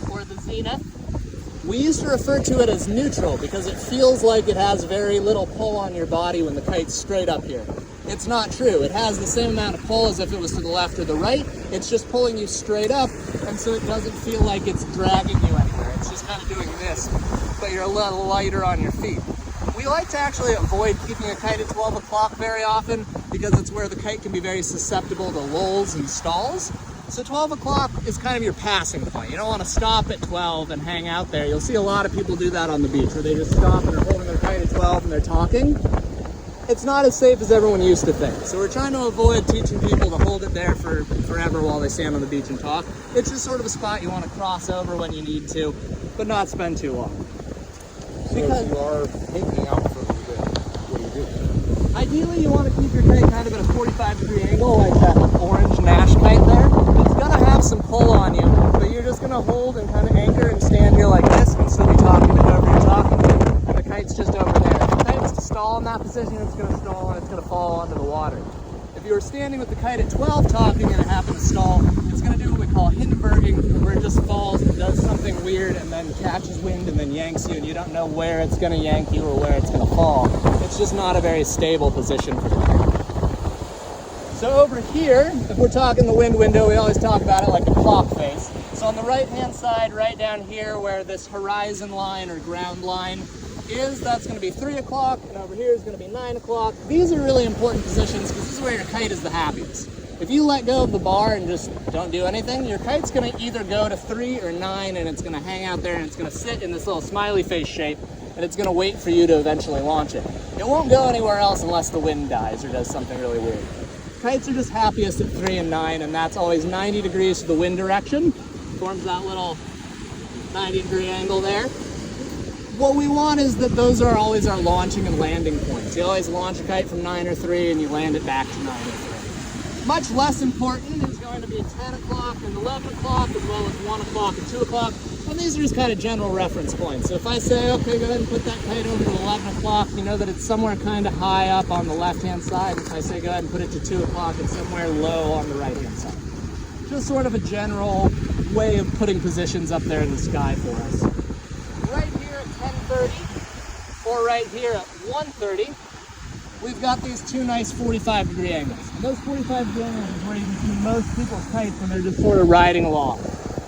or the zenith. We used to refer to it as neutral because it feels like it has very little pull on your body when the kite's straight up here. It's not true. It has the same amount of pull as if it was to the left or the right. It's just pulling you straight up, and so it doesn't feel like it's dragging you anywhere. It's just kind of doing this, but you're a little lighter on your feet. We like to actually avoid keeping a kite at 12 o'clock very often because it's where the kite can be very susceptible to lulls and stalls. So 12 o'clock is kind of your passing point. You don't want to stop at 12 and hang out there. You'll see a lot of people do that on the beach where they just stop and are holding their kite at 12 and they're talking. It's not as safe as everyone used to think. So we're trying to avoid teaching people to hold it there for forever while they stand on the beach and talk. It's just sort of a spot you want to cross over when you need to, but not spend too long. So because if you are hanging out for a little bit, what do you do? Ideally, you want to keep your kite kind of at a 45-degree angle, like that orange Nash kite there. It's going to have some pull on you, but you're just going to hold and kind of anchor and stand here like this and still be talking to whoever you're talking to, and the kite's just over there. If the kite's to stall in that position, it's going to stall and it's going to fall onto the water. If you were standing with the kite at 12 talking and it happened to stall, it's going to do what we call Hindenburging, where it just falls and does something weird and then catches wind and then yanks you, and you don't know where it's going to yank you or where it's going to fall. It's just not a very stable position for the kite. So over here, if we're talking the wind window, we always talk about it like a clock face. So on the right-hand side, right down here where this horizon line or ground line is, that's going to be 3 o'clock, and over here is going to be 9 o'clock. These are really important positions because this is where your kite is the happiest. If you let go of the bar and just don't do anything, your kite's going to either go to 3 or 9, and it's going to hang out there and it's going to sit in this little smiley face shape, and it's going to wait for you to eventually launch it. It won't go anywhere else unless the wind dies or does something really weird. Kites are just happiest at 3 and 9, and that's always 90 degrees to the wind direction. Forms that little 90-degree angle there. What we want is that those are always our launching and landing points. You always launch a kite from 9 or 3 and you land it back to 9 or 3. Much less important is going to be 10 o'clock and 11 o'clock, as well as 1 o'clock and 2 o'clock. And these are just kind of general reference points. So if I say, okay, go ahead and put that kite over to 11 o'clock, you know that it's somewhere kind of high up on the left-hand side. If I say go ahead and put it to 2 o'clock, it's somewhere low on the right-hand side. Just sort of a general way of putting positions up there in the sky for us. Right here at 10:30, or right here at 1:30, we've got these two nice 45-degree angles. And those 45-degree angles is where you can see most people's kites when they're just sort of riding along.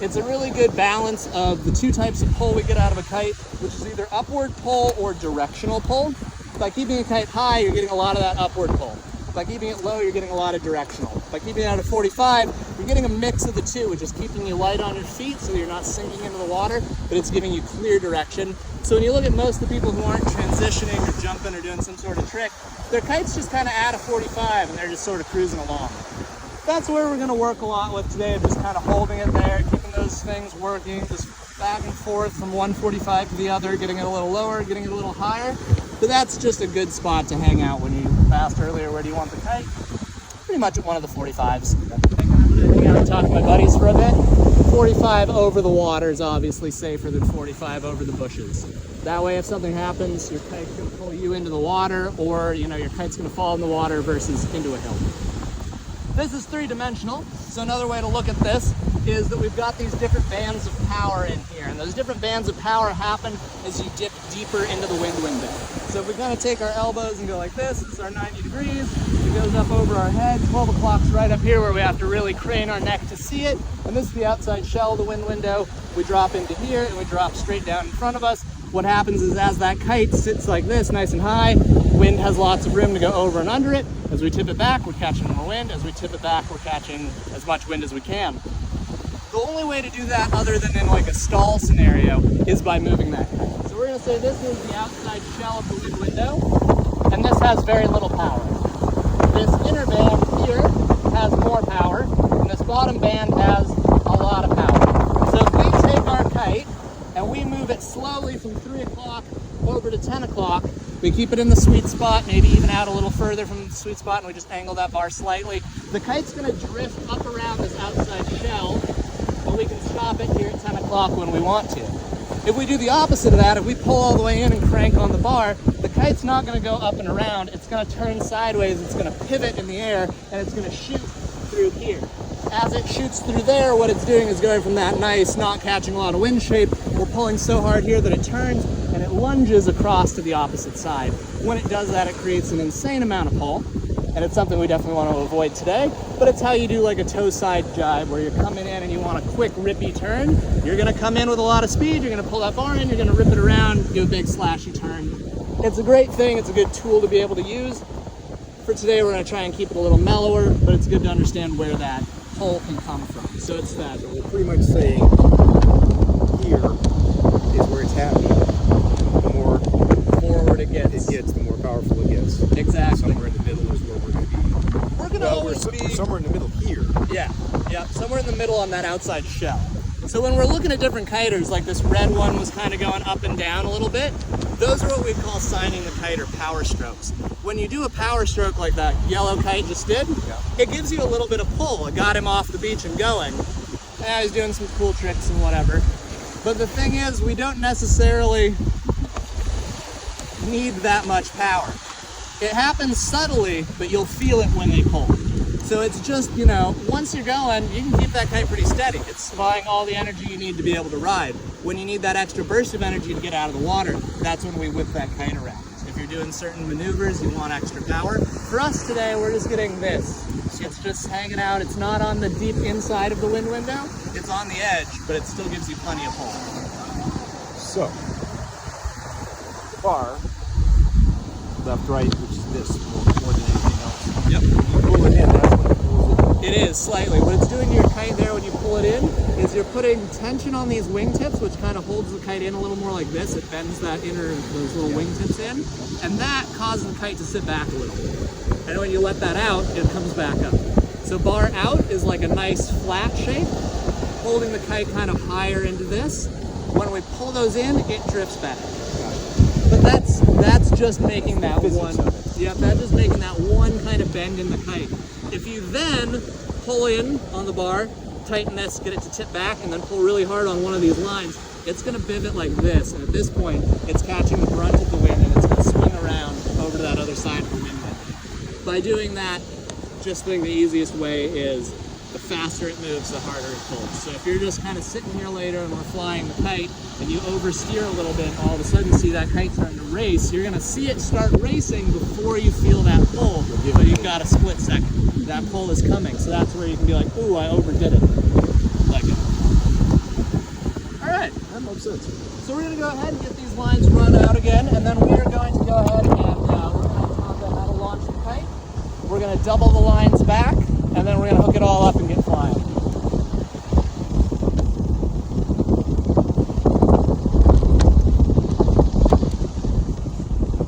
It's a really good balance of the two types of pull we get out of a kite, which is either upward pull or directional pull. By keeping a kite high, you're getting a lot of that upward pull. By keeping it low, you're getting a lot of directional. By keeping it at a 45, you're getting a mix of the two, which is keeping you light on your feet so you're not sinking into the water, but it's giving you clear direction. So when you look at most of the people who aren't transitioning or jumping or doing some sort of trick, their kite's just kind of at a 45 and they're just sort of cruising along. That's where we're going to work a lot with today, just kind of holding it there, keeping those things working, just back and forth from one 45 to the other, getting it a little lower, getting it a little higher. But that's just a good spot to hang out when you asked earlier, where do you want the kite? Pretty much at one of the 45s. I'm going to hang out and talk to my buddies for a bit. 45 over the water is obviously safer than 45 over the bushes. That way, if something happens, your kite's going to pull you into the water, or your kite's going to fall in the water versus into a hill. This is three-dimensional, so another way to look at this is that we've got these different bands of power in here, and those different bands of power happen as you dip deeper into the wind window. So if we kind of take our elbows and go like this is our 90 degrees, it goes up over our head, 12 o'clock's right up here where we have to really crane our neck to see it, and this is the outside shell of the wind window. We drop into here and we drop straight down in front of us. What happens is as that kite sits like this, nice and high, wind has lots of room to go over and under it. As we tip it back, we're catching more wind. As we tip it back, we're catching as much wind as we can. The only way to do that other than in like a stall scenario is by moving that kite. So we're gonna say this is the outside shell of the wind window, and this has very little power. This inner band here has more power, and this bottom band has a lot of power. So if we take our kite and we move it slowly from 3 o'clock over to 10 o'clock, we keep it in the sweet spot, maybe even out a little further from the sweet spot, and we just angle that bar slightly. The kite's gonna drift up around this outside shell, but we can stop it here at 10 o'clock when we want to. If we do the opposite of that, if we pull all the way in and crank on the bar, the kite's not gonna go up and around, it's gonna turn sideways, it's gonna pivot in the air, and it's gonna shoot through here. As it shoots through there, what it's doing is going from that nice, not catching a lot of wind shape, we're pulling so hard here that it turns and it lunges across to the opposite side. When it does that, it creates an insane amount of pull, and it's something we definitely want to avoid today, but it's how you do like a toe side jibe where you're coming in and you want a quick rippy turn. You're gonna come in with a lot of speed, you're gonna pull that bar in, you're gonna rip it around, do a big slashy turn. It's a great thing, it's a good tool to be able to use. For today, we're gonna try and keep it a little mellower, but it's good to understand where that pull can come from. So it's that. So we're pretty much saying here is where it's happening. The more forward it gets, the more powerful it gets. Exactly. Somewhere in the middle is where we're going to be. We're gonna always be somewhere in the middle here. Yeah, somewhere in the middle on that outside shell. So when we're looking at different kiters, like this red one was kind of going up and down a little bit, those are what we call signing the kite or power strokes. When you do a power stroke like that yellow kite just did, it gives you a little bit of pull. It got him off the beach and going. Yeah, he's doing some cool tricks and whatever. But the thing is, we don't necessarily need that much power. It happens subtly, but you'll feel it when they pull. So it's just, you know, once you're going, you can keep that kite pretty steady. It's supplying all the energy you need to be able to ride. When you need that extra burst of energy to get out of the water, that's when we whip that kite around. If you're doing certain maneuvers, you want extra power. For us today, we're just getting this. It's just hanging out. It's not on the deep inside of the wind window. It's on the edge, but it still gives you plenty of pull. So, the bar, left, right, which is this, more than anything else. Yep. You pull it in, that's when it pulls it. It is, slightly. What it's doing to your kite there when you pull it in is you're putting tension on these wingtips, which kind of holds the kite in a little more like this. It bends that those little wingtips in, and that causes the kite to sit back a little bit. And when you let that out, it comes back up. So bar out is like a nice flat shape, holding the kite kind of higher into this. When we pull those in, it drifts back. But that's just making that one. Yeah, that's just making that one kind of bend in the kite. If you then pull in on the bar, tighten this, get it to tip back, and then pull really hard on one of these lines, it's going to pivot like this. And at this point, it's catching the brunt of the wind, and it's going to swing around over to that other side of the wind. By doing that, just think the easiest way is the faster it moves, the harder it pulls. So if you're just kind of sitting here later and we're flying the kite and you oversteer a little bit and all of a sudden see that kite starting to race, you're going to see it start racing before you feel that pull, but you've got a split second. That pull is coming, so that's where you can be like, ooh, I overdid it. Let go. All right. That makes sense. So we're going to go ahead and get these lines run out again, and then we are going to go ahead and we're going to talk about how to launch the kite. We're going to double the lines back, and then we're going to hook it all up and get flying.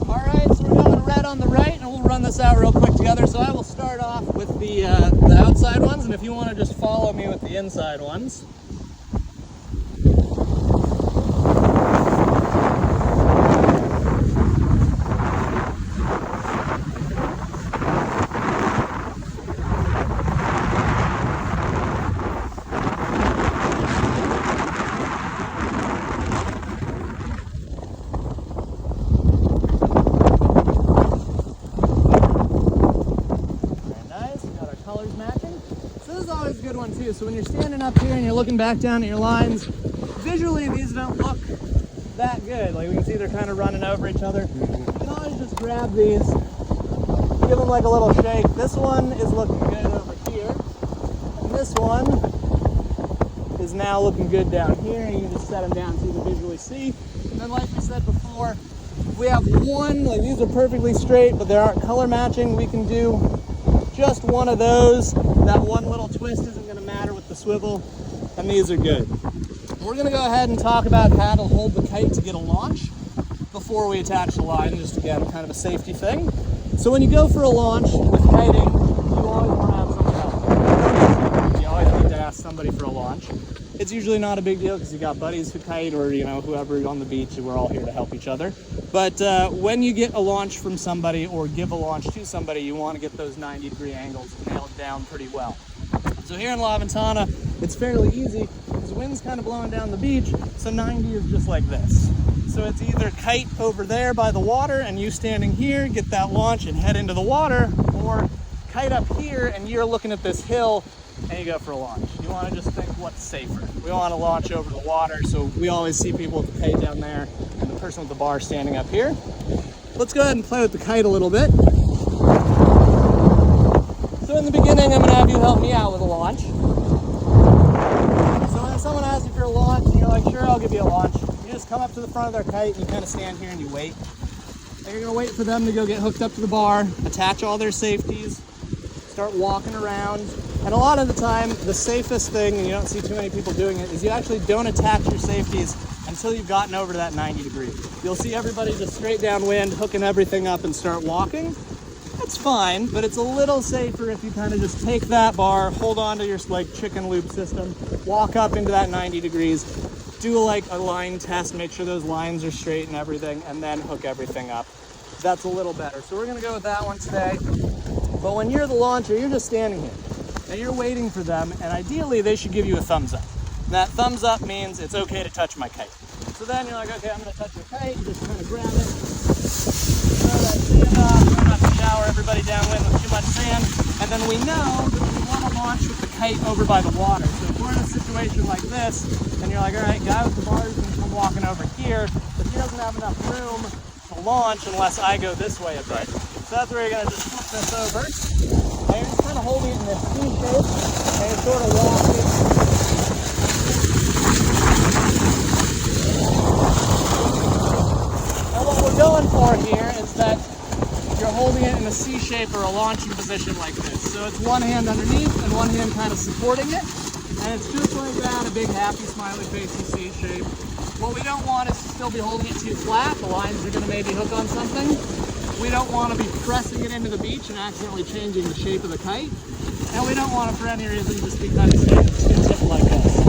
All right, so we're going red on the right, and we'll run this out real quick together. So I will start off with the outside ones, and if you want to just follow me with the inside ones. too. So when you're standing up here and you're looking back down at your lines, visually these don't look that good. Like we can see they're kind of running over each other. You can always just grab these, give them like a little shake. This one is looking good over here. And this one is now looking good down here. You can just set them down so you can visually see. And then like we said before, if we have one, like these are perfectly straight, but they aren't color matching, we can do just one of those. That one little twist isn't going to matter with the swivel, and these are good. We're going to go ahead and talk about how to hold the kite to get a launch before we attach the line, just again, kind of a safety thing. So when you go for a launch with kiting, you always want to have somebody else. You always need to ask somebody for a launch. It's usually not a big deal because you got buddies who kite, or whoever on the beach, and we're all here to help each other. But when you get a launch from somebody or give a launch to somebody, you want to get those 90-degree angles nailed down pretty well. So here in La Ventana, it's fairly easy because the wind's kind of blowing down the beach, so 90 is just like this. So it's either kite over there by the water and you standing here, get that launch and head into the water, or kite up here and you're looking at this hill and you go for a launch. You want to just think what's safer. We want to launch over the water, so we always see people with the kite down there and the person with the bar standing up here. Let's go ahead and play with the kite a little bit. So in the beginning, I'm going to have you help me out with a launch. So when someone asks you for a launch and you're like, sure, I'll give you a launch, you just come up to the front of their kite and you kind of stand here and you wait. And you're going to wait for them to go get hooked up to the bar, attach all their safeties, start walking around. And a lot of the time, the safest thing, and you don't see too many people doing it, is you actually don't attach your safeties until you've gotten over to that 90 degree. You'll see everybody just straight downwind, hooking everything up and start walking. That's fine, but it's a little safer if you kind of just take that bar, hold on to your like chicken loop system, walk up into that 90 degrees, do like a line test, make sure those lines are straight and everything, and then hook everything up. That's a little better. So we're gonna go with that one today. But when you're the launcher, you're just standing here and you're waiting for them, and ideally they should give you a thumbs up. And that thumbs up means it's okay to touch my kite. So then you're like, okay, I'm gonna touch your kite, you just kind of grab it, throw that sand off, try not to shower everybody downwind with too much sand, and then we know that we want to launch with the kite over by the water. So if we're in a situation like this, and you're like, all right, guy with the bar is gonna come walking over here, but he doesn't have enough room to launch unless I go this way a bit. So that's where you're gonna just flip this over, and you're just kind of holding it in this C shape, and you're sort of walking. And what we're going for here is that you're holding it in a C shape or a launching position like this. So it's one hand underneath and one hand kind of supporting it. And it's just like that, a big happy smiley face in C shape. What we don't want is to still be holding it too flat. The lines are going to maybe hook on something. We don't want to be pressing it into the beach and accidentally changing the shape of the kite. And we don't want to, for any reason, just be kind of tip like this.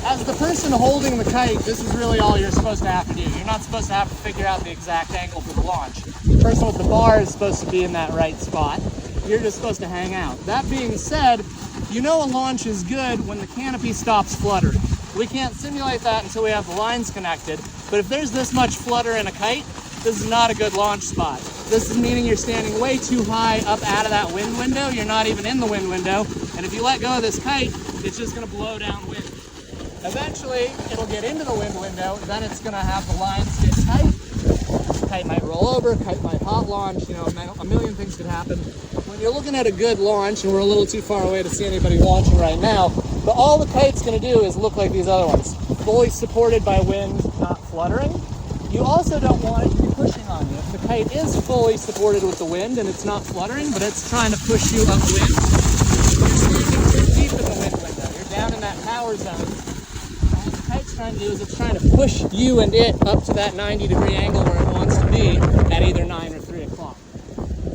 As the person holding the kite, this is really all you're supposed to have to do. You're not supposed to have to figure out the exact angle for the launch. The person with the bar is supposed to be in that right spot. You're just supposed to hang out. That being said, you know a launch is good when the canopy stops fluttering. We can't simulate that until we have the lines connected, but if there's this much flutter in a kite, this is not a good launch spot. This is meaning you're standing way too high up out of that wind window. You're not even in the wind window, and if you let go of this kite, it's just going to blow downwind. Eventually, it'll get into the wind window, then it's going to have the lines get tight. Kite might roll over, kite might hot launch, a million things could happen. When you're looking at a good launch, and we're a little too far away to see anybody launching right now, but all the kite's going to do is look like these other ones. Fully supported by wind, not fluttering. You also don't want it to be pushing on you. If the kite is fully supported with the wind and it's not fluttering, but it's trying to push you upwind, you're standing too deep in the wind window. You're down in that power zone. All the kite's trying to do is it's trying to push you and it up to that 90-degree angle where it wants to be at either 9 or 3 o'clock.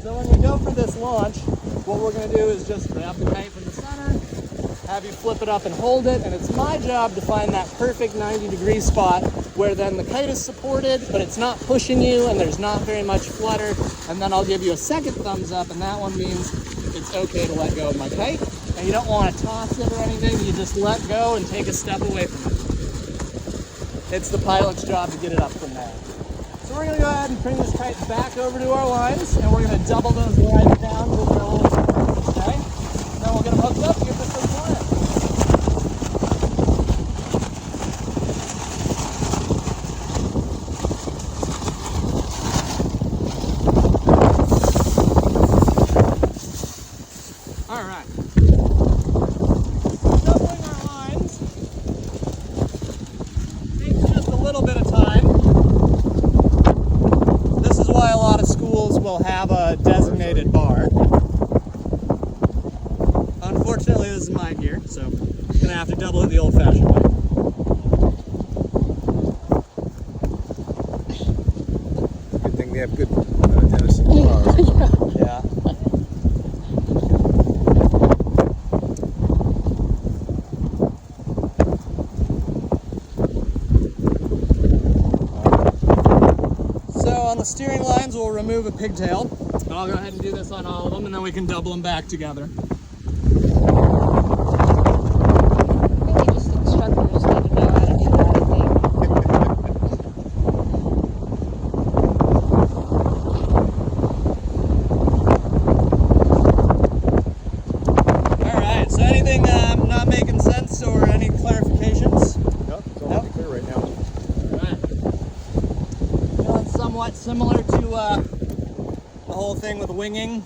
So when we go for this launch, what we're going to do is just grab the kite from the center, have you flip it up and hold it, and it's my job to find that perfect 90-degree spot where then the kite is supported, but it's not pushing you and there's not very much flutter, and then I'll give you a second thumbs up, and that one means it's okay to let go of my kite. And you don't want to toss it or anything, you just let go and take a step away from it. It's the pilot's job to get it up from there. So we're going to go ahead and bring this kite back over to our lines, and we're going to double those lines down with our little, okay? Then we'll get them hooked up and get this thing flying. All right. Doubling our lines takes just a little bit of time. This is why a lot of schools will have a designated bar. Unfortunately, this is my gear, so I'm gonna have to double it the old-fashioned way. Good thing they have good Tennessee bars. Yeah. So on the steering lines, we'll remove a pigtail. But I'll go ahead and do this on all of them, and then we can double them back together. Really just instructors need to know how to do that, I think. All right, so anything not making sense or any clarifications? No, it's all pretty clear right now. All right. Feeling somewhat similar to the whole thing with winging.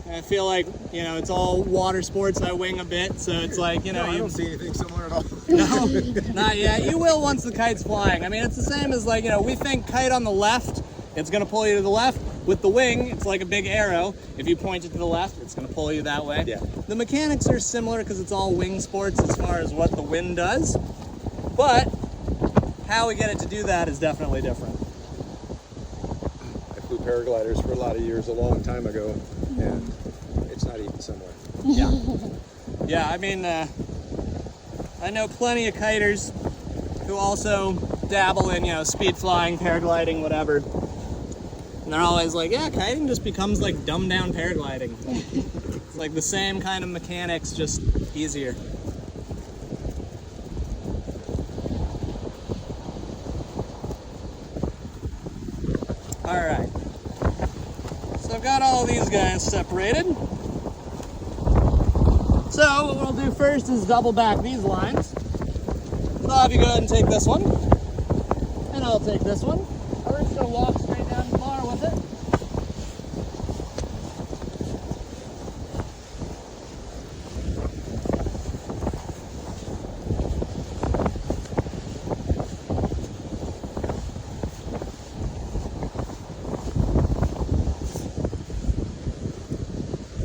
I feel like, you know, it's all water sports. I wing a bit, so it's like, you know, No, I you don't see anything similar at all. no, not yet. You will once the kite's flying. I mean, it's the same as like, you know, we think kite on the left, it's gonna pull you to the left. With the wing, it's like a big arrow. If you point it to the left, it's gonna pull you that way. Yeah. The mechanics are similar because it's all wing sports as far as what the wind does, but how we get it to do that is definitely different. I flew paragliders for a lot of years, a long time ago, and it's not even similar. Yeah. Yeah, I mean, I know plenty of kiters who also dabble in, you know, speed flying, paragliding, whatever. And they're always like, yeah, kiting just becomes like dumbed down paragliding. It's like the same kind of mechanics, just easier. All right. So I've got all of these guys separated. So what we'll do first is double back these lines. So I'll have you go ahead and take this one. And I'll take this one. We're just gonna walk straight down the bar with it.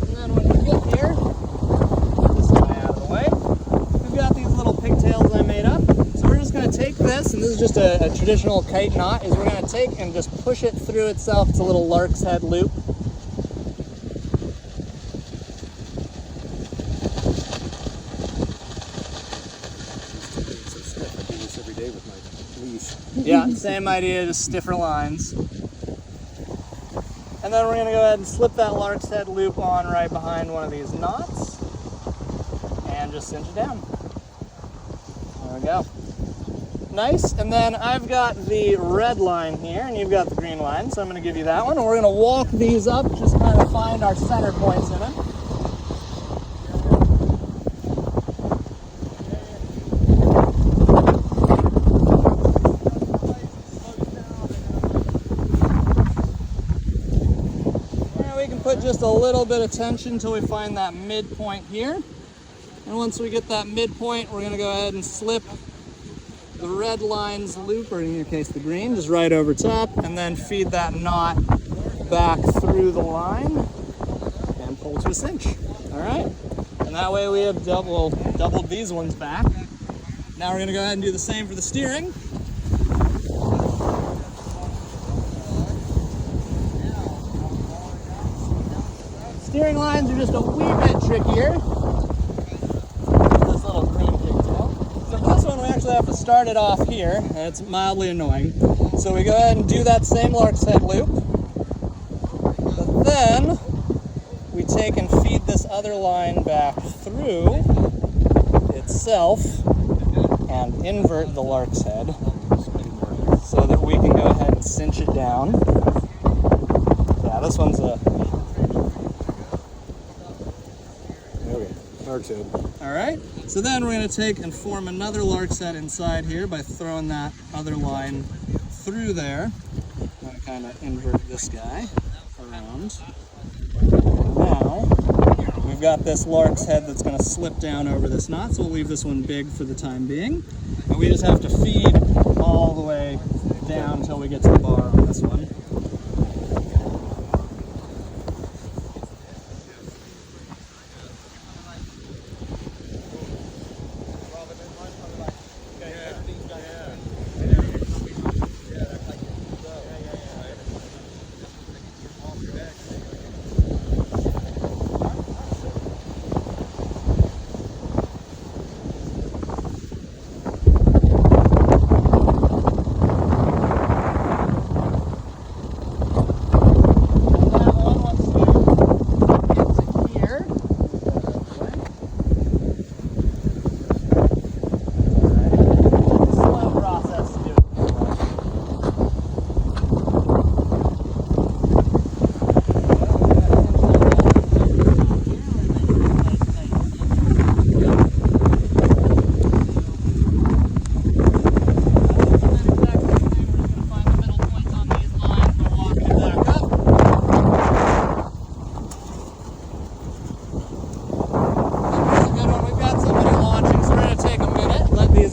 And then when we get here, this guy out of the way, we've got these little pigtails I made up. So we're just going to take this, and this is just a traditional kite knot, is we're going to take and just push it through itself. It's a little lark's head loop. It's so stiff. I do this every day with my leash. Yeah, same idea, just different lines. And then we're going to go ahead and slip that lark's head loop on right behind one of these knots and just cinch it down. There we go. Nice. And then I've got the red line here and you've got the green line, so I'm going to give you that one. And we're going to walk these up, just kind of find our center points in it. Put just a little bit of tension until we find that midpoint here. And once we get that midpoint, we're gonna go ahead and slip the red line's loop, or in your case the green, just right over top, and then feed that knot back through the line and pull to a cinch. All right? And that way we have doubled these ones back. Now we're gonna go ahead and do the same for the steering. Steering lines are just a wee bit trickier. This little green pigtail. So for this one, we actually have to start it off here, and it's mildly annoying. So we go ahead and do that same lark's head loop, but then we take and feed this other line back through itself and invert the lark's head so that we can go ahead and cinch it down. Yeah, this one's a Lark's head. all right, so then we're going to take and form another lark's head inside here by throwing that other line through there. I'm going to kind of invert this guy around. Now we we've got this lark's head that's going to slip down over this knot, so we'll leave this one big for the time being. And we just have to feed all the way down until we get to the bar on this one.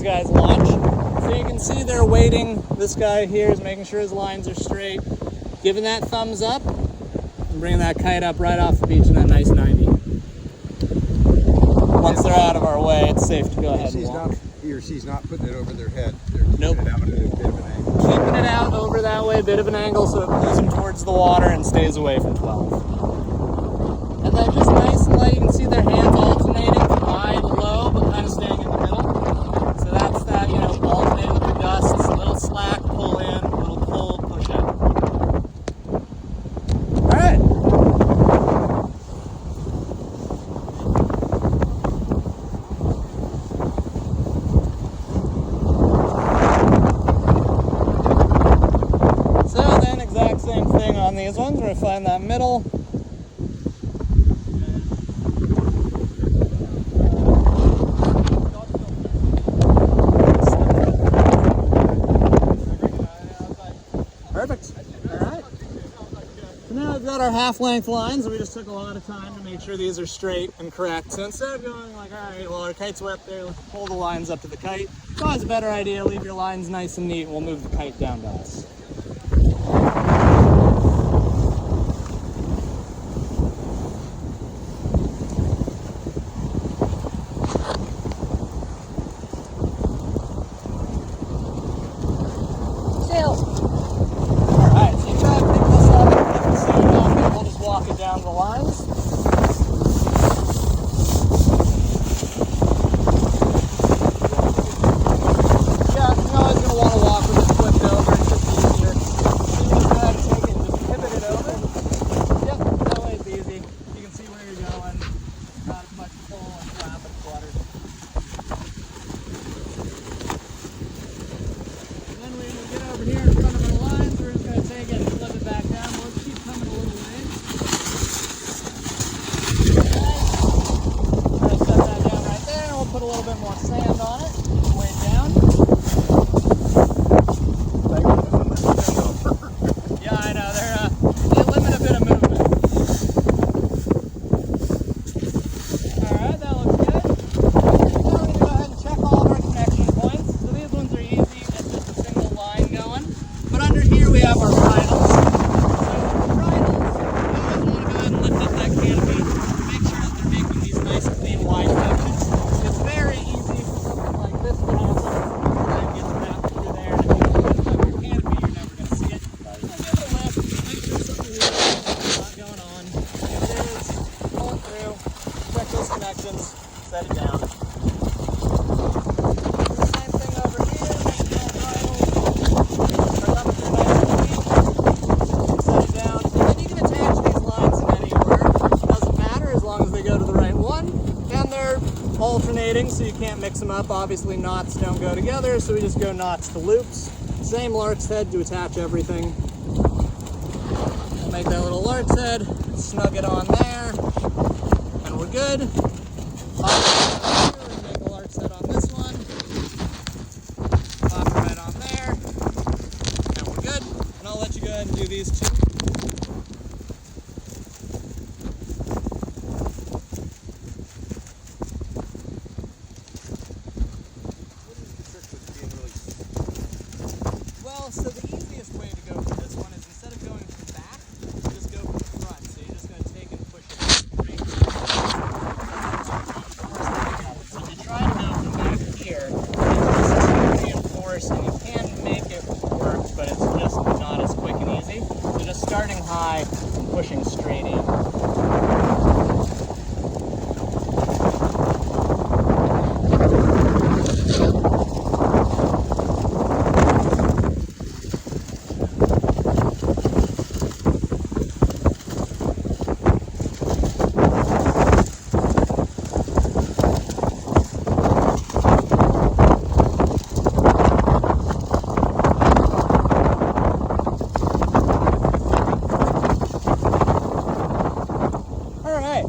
Guys launch. So you can see they're waiting. This guy here is making sure his lines are straight, giving that thumbs up, and bringing that kite up right off the beach in that nice 90. Once they're out of our way, it's safe to go ahead and walk. He or she's not putting it over their head. They're Nope. keeping it out at a bit of an angle. Keeping it out over that way, a bit of an angle, so it pulls them towards the water and stays away from 12. And then just nice and light, you can see their hands alternating from high to low, but kind of staying in the middle. So that's that, you know, alternate with your gusts, a little slack, pull in, a little pull, push out. All right. So then, exact same thing on these ones. We're gonna find that middle. Perfect. All right. So now we've got our half-length lines. We just took a lot of time to make sure these are straight and correct. So instead of going like, all right, well, our kite's wet there, let's pull the lines up to the kite. It's always a better idea. Leave your lines nice and neat. We'll move the kite down to us. Down the lines. Yeah, you're always going to want to walk with it flipped over. It's just easier. So you can go ahead and take it and just pivot it over. Yep, that way it's easy. You can see where you're going. Not as much pull and flap and flutter. And then when we get over here in front of our lines, we're just going to take it and flip it back down. We'll just keep coming a little ways. Put a little bit more sand on it, way down. Yeah, I know, they limit a bit of movement. Alright, that looks good. Now we're going to go ahead and check all of our connection points. So these ones are easy, it's just a single line going. But under here we have our bridles. So for bridles, you always want to go ahead and lift up that canopy. Make sure that they're making these nice, clean, wide connections. Very easy, like this one also, and gets wrapped through there, and if you lift up your canopy, you're never going to see it. So give it a lift, make sure something weird is not going on. If it is, pull it through, check those connections, set it down. Do the same thing over here, make it all bridle, start up through nice and neat, set it down, and then you can attach these lines in any order. It doesn't matter as long as they go to the right one, and they're alternating, so you can't mix them up. Obviously knots don't go together, so we just go knots to loops. Same lark's head to attach everything. We'll make that little lark's head, snug it on there, and we're good. Make a lark's head on this one, pop it right on there, and we're good. And I'll let you go ahead and do these two. straight aim.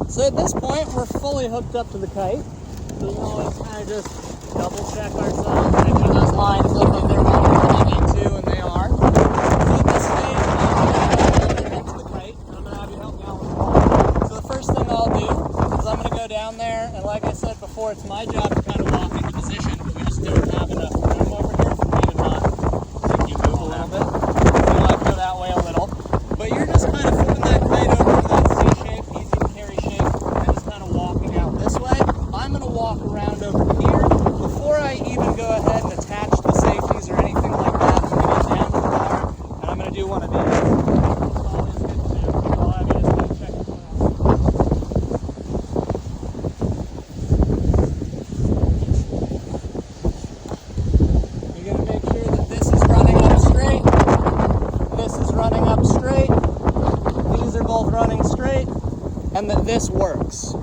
So at this point, we're fully hooked up to the kite. So we can always kind of just double check ourselves, make sure those lines look like they're where we need to, and they are. So at this stage, I'm going to get to the kite, and I'm going to have you help me out with the ball. So the first thing I'll do is I'm going to go down there, and like I said before, it's my job to kind of walk into position, but we just don't have enough room over here for me to not make you move a little bit. So I might go that way a little. But you're just kind of flipping that kite over to that C-shape, easy to carry shape, and just kind of walking out this way. I'm going to walk around over here. Before I even go ahead and attach the safeties or anything like that, I'm going to get down to the bar, and I'm going to do one of these. It's always good to do. I'll have you just kind of check it out. You're going to make sure that this is running up straight. This is running up straight. These are both running straight. And that this works.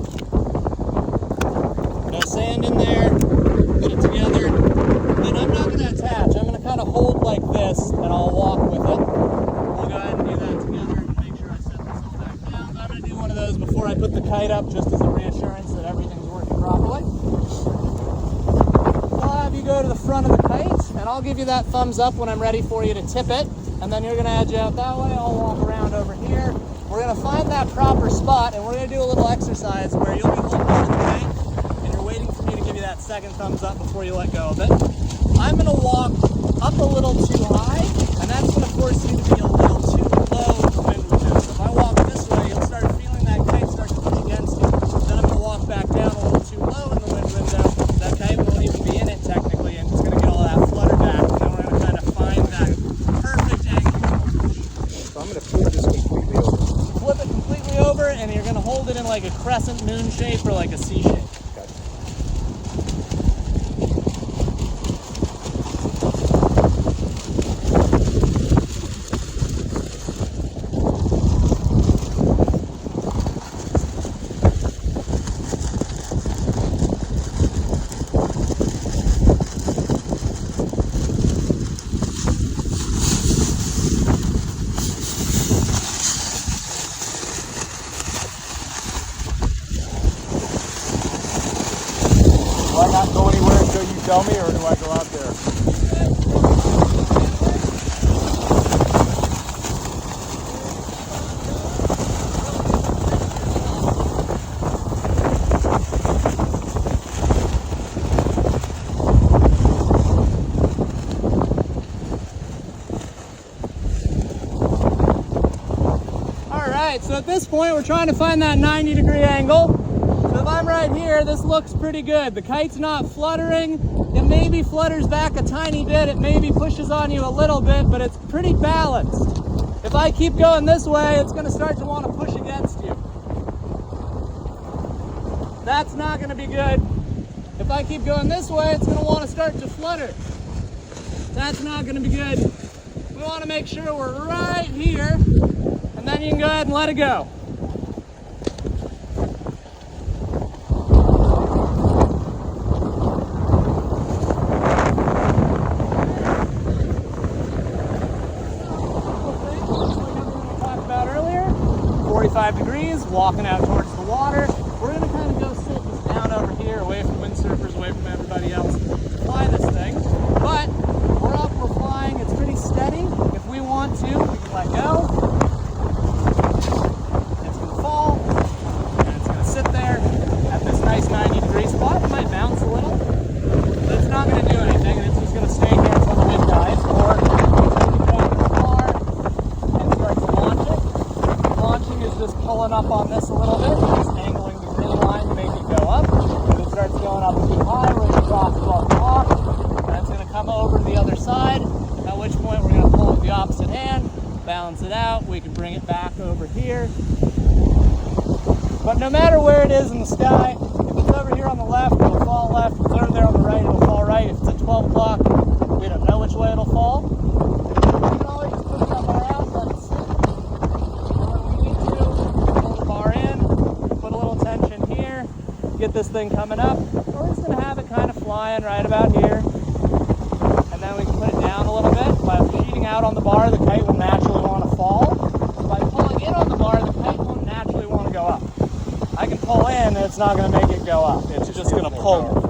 No sand in there. Put it together. Then I'm not going to attach. I'm going to kind of hold like this, and I'll walk with it. We'll go ahead and do that together. Make sure I set this all back down. I'm going to do one of those before I put the kite up, just as a reassurance that everything's working properly. I'll have you go to the front of the kite, and I'll give you that thumbs up when I'm ready for you to tip it. And then you're going to edge out that way. I'll walk around over here. We're going to find that proper spot, and we're going to do a little exercise where you'll be holding on to the kite, and you're waiting for me to give you that second thumbs up before you let go of it. I'm going to walk up a little too high, and that's going to force you to be a little too low with the wind window. So if I walk this way, you'll start feeling that kite start to push against you. Then I'm going to walk back down a little too low in the wind window. That kite won't even be in it technically, and it's going to get all that flutter back, and then we're going to kind of find that perfect angle. So I'm going to flip this completely over. Flip it completely over, and you're going to hold it in like a crescent moon shape or like a C shape. Okay. Do I not go anywhere until you tell me, or do I go out there? Alright, so at this point we're trying to find that 90-degree angle. So if I'm right here, this looks pretty good. The kite's not fluttering. It maybe flutters back a tiny bit. It maybe pushes on you a little bit, but it's pretty balanced. If I keep going this way, it's going to start to want to push against you. That's not going to be good. If I keep going this way, it's going to want to start to flutter. That's not going to be good. We want to make sure we're right here, and then you can go ahead and let it go. Talked about earlier, 45 degrees, walking out towards the water. We're going to kind of go sit this down over here, away from windsurfers, away from everybody else. Fly this thing, but we're up, we're flying, it's pretty steady. If we want to, we can let go. It's going to fall, and it's going to sit there at this nice 90-degree spot. It might bounce a little, but it's not going to do anything, and it's just going to stay here until the wind dies, or you can go into the car and start to launch it. Launching is just pulling up on this a little bit, just angling the green line to make it go up. If it starts going up too high, we're going to drop it off the block, and it's going to come over to the other side, at which point we're going to pull with the opposite hand, balance it out. We can bring it back over here, But no matter where it is in the sky, if it's over here on the left, it'll fall left. If it's over there on the right, it'll fall right. If it's at 12 o'clock, we don't know which way it'll fall. We can always just put that bar out, let it sit. Or when we need to, pull the bar in, put a little tension here, get this thing coming up. We're just going to have it kind of flying right about here. And then we can put it down a little bit. By sheeting out on the bar, the kite will naturally want to fall. By pulling in on the bar, the kite won't naturally want to go up. I can pull in and it's not going to make it go up. It's just going to pull.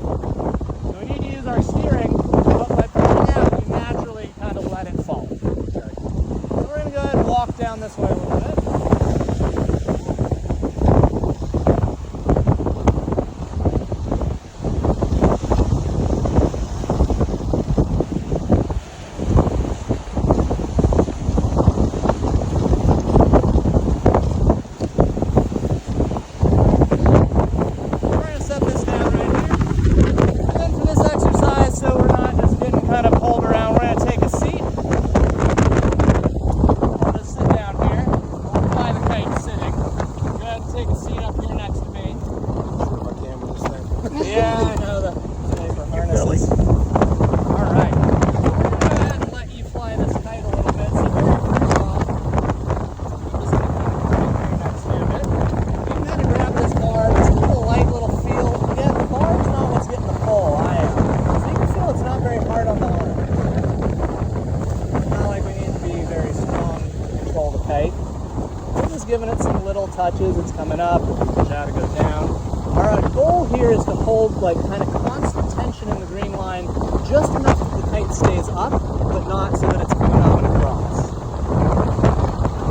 So we need to use our steering, but by pulling out, we naturally kind of let it fall. So we're going to go ahead and walk down this way a little bit. Giving it some little touches. It's coming up, push out, it goes down. Our goal here is to hold like kind of constant tension in the green line, just enough that the kite stays up, but not so that it's coming up and across. There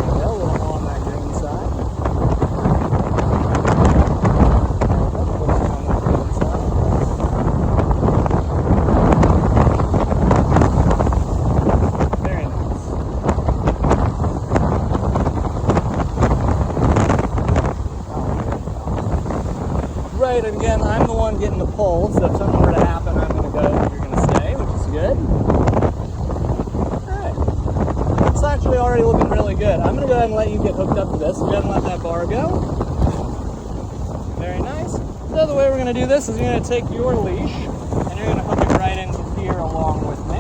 we go, a little more on that green side. Very nice. Right, and again, I'm the one getting the pull, so if something were to happen, I'm going to go, you're going to stay, which is good. Alright. It's actually already looking really good. I'm going to go ahead and let you get hooked up to this. Go ahead and let that bar go. Very nice. So the way we're going to do this is you're going to take your leash, and you're going to hook it right into here along with me.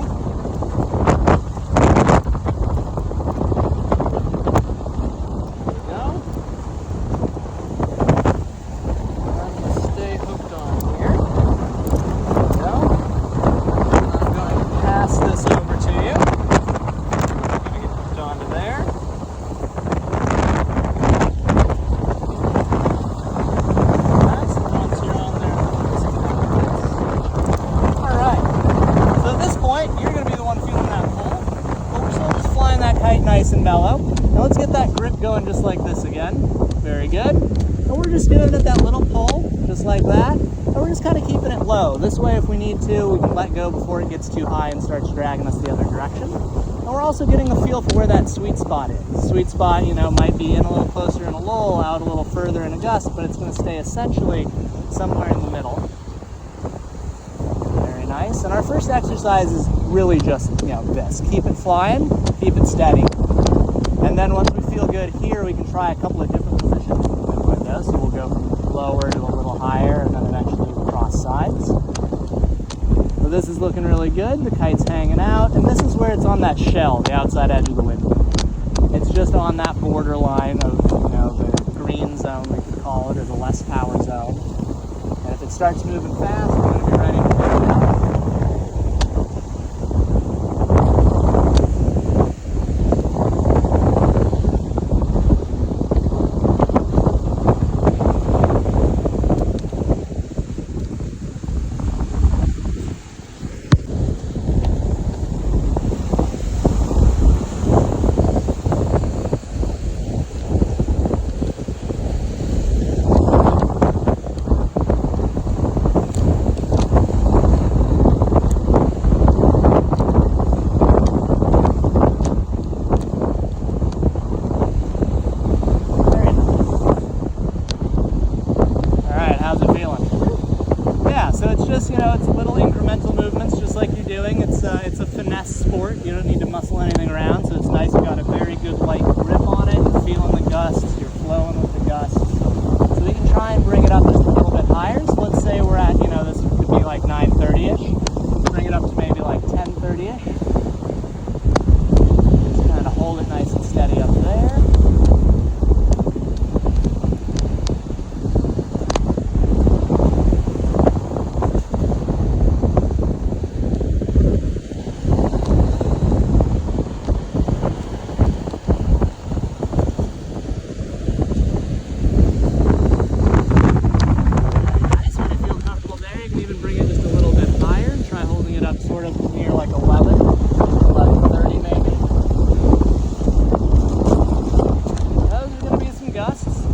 Nice and mellow. Now let's get that grip going just like this again. Very good. And we're just giving it that little pull, just like that. And we're just kind of keeping it low. This way, if we need to, we can let go before it gets too high and starts dragging us the other direction. And we're also getting a feel for where that sweet spot is. The sweet spot, you know, might be in a little closer in a lull, out a little further in a gust, but it's going to stay essentially somewhere in the middle. Very nice. And our first exercise is really just, you know, this. Keep it flying, keep it steady. And then once we feel good here, we can try a couple of different positions with the window. So we'll go from lower to a little higher and then eventually cross sides. So this is looking really good. The kite's hanging out. And this is where it's on that shell, the outside edge of the window. It's just on that borderline of, you know, the green zone, we could call it, or the less power zone. And if it starts moving fast, we're going to be ready to pick it up.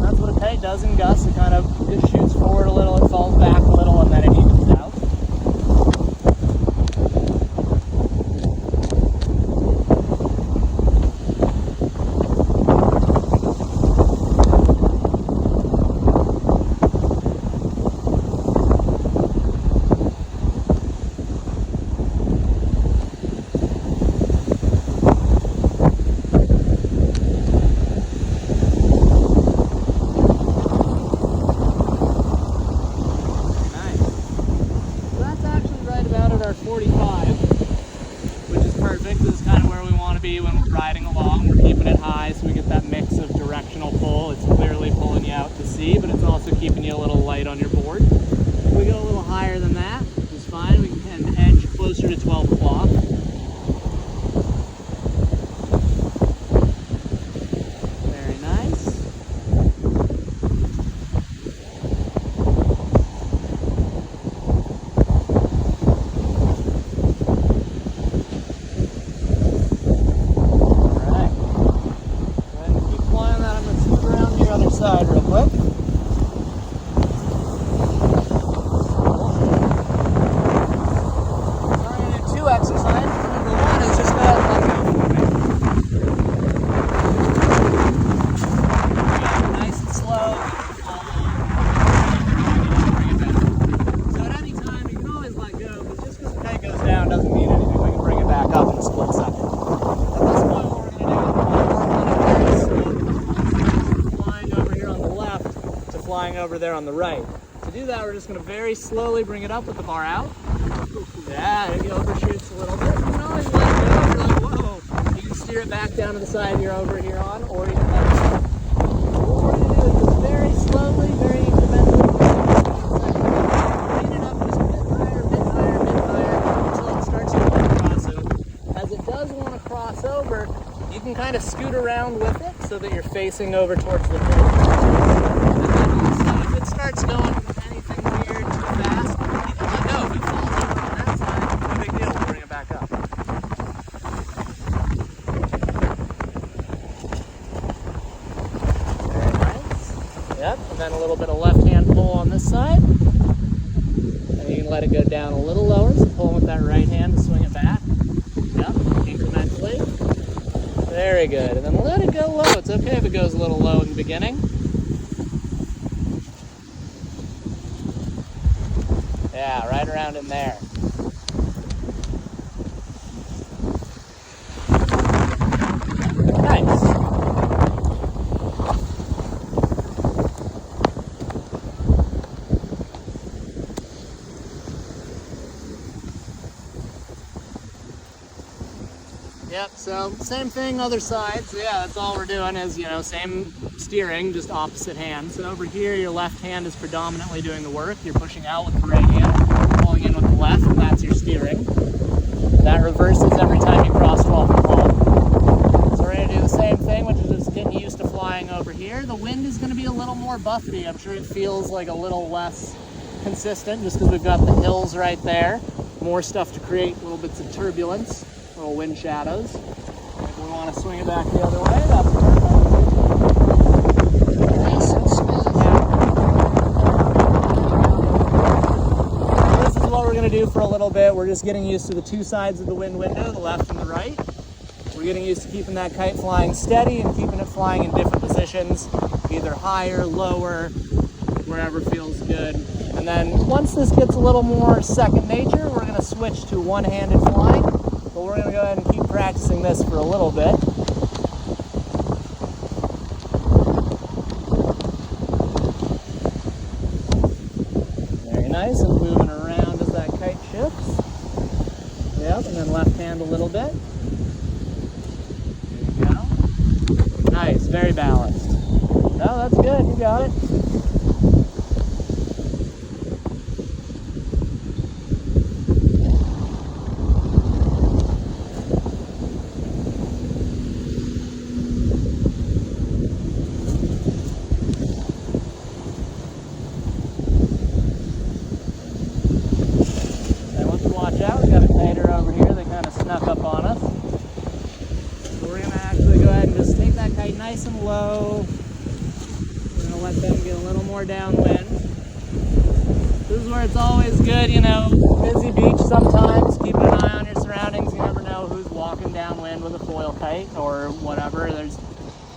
That's what a kite does in gusts. It kind of just shoots forward a little, it falls back a little, and then it evens out. Our 45, which is perfect. This is kind of where we want to be when we're riding along. We're keeping it high so we get that mix of directional pull. It's clearly pulling you out to sea, but it's also keeping you a little light on your board. If we go a little higher than that, it's fine. We can edge closer to 12 o'clock. Very nice. Side real quick. We're going to do 2 exercises. Number 1 is just go ahead and let go for a minute. Nice and slow. Bring it back. So at any time, you can always let go, because just because the kite goes down doesn't mean anything. We can bring it back up in a split second. At this point, what we're going to do is flying over there on the right. To do that, we're just going to very slowly bring it up with the bar out. Yeah, if you overshoots a little bit, you can always let it go. You're like, whoa. You can steer it back down to the side you're over here on, or you can let it go. What we're going to do is just very slowly, very incrementally, bring it up just a bit higher, until it starts to cross over. As it does want to cross over, you can kind of scoot around with it so that you're facing over towards the hill. Starts going anything weird too fast, you can let go. If it falls over on that side, no big deal, we'll bring it back up. Very nice. Yep, and then a little bit of left-hand pull on this side. And you can let it go down a little lower, so pull with that right hand to swing it back. Yep, incrementally. Very good. And then let it go low. It's okay if it goes a little low in the beginning. Yeah, right around in there. Nice. Yep, so same thing, other side. So yeah, that's all we're doing is, same steering, just opposite hand. So over here, your left hand is predominantly doing the work. You're pushing out with the right hand, pulling in with the left, and that's your steering. That reverses every time you cross 12 o'clock. So we're going to do the same thing, which is just getting used to flying over here. The wind is going to be a little more buffety. I'm sure it feels like a little less consistent just because we've got the hills right there. More stuff to create little bits of turbulence, little wind shadows. If we want to swing it back the other way, that's perfect. Nice and smooth. This is what we're going to do for a little bit. We're just getting used to the 2 sides of the wind window, the left and the right. We're getting used to keeping that kite flying steady and keeping it flying in different positions, either higher, lower, wherever feels good. And then once this gets a little more second nature, we're going to switch to one-handed flying. But we're going to go ahead and keep practicing this for a little bit. Very nice, and moving around as that kite shifts. Yep, and then left hand a little bit. There you go. Nice, very balanced. No, that's good, you got it. Watch out, we got a tater over here that kind of snuck up on us. So we're going to actually go ahead and just take that kite nice and low. We're going to let them get a little more downwind. This is where it's always good, you know, busy beach sometimes, keeping an eye on your surroundings. You never know who's walking downwind with a foil kite or whatever. There's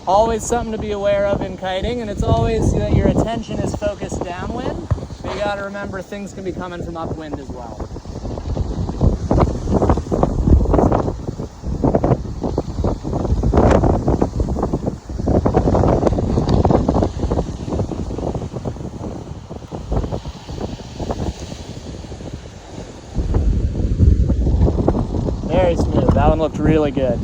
always something to be aware of in kiting, and it's always that your attention is focused downwind, but you gotta remember things can be coming from upwind as well. Very smooth. That one looked really good.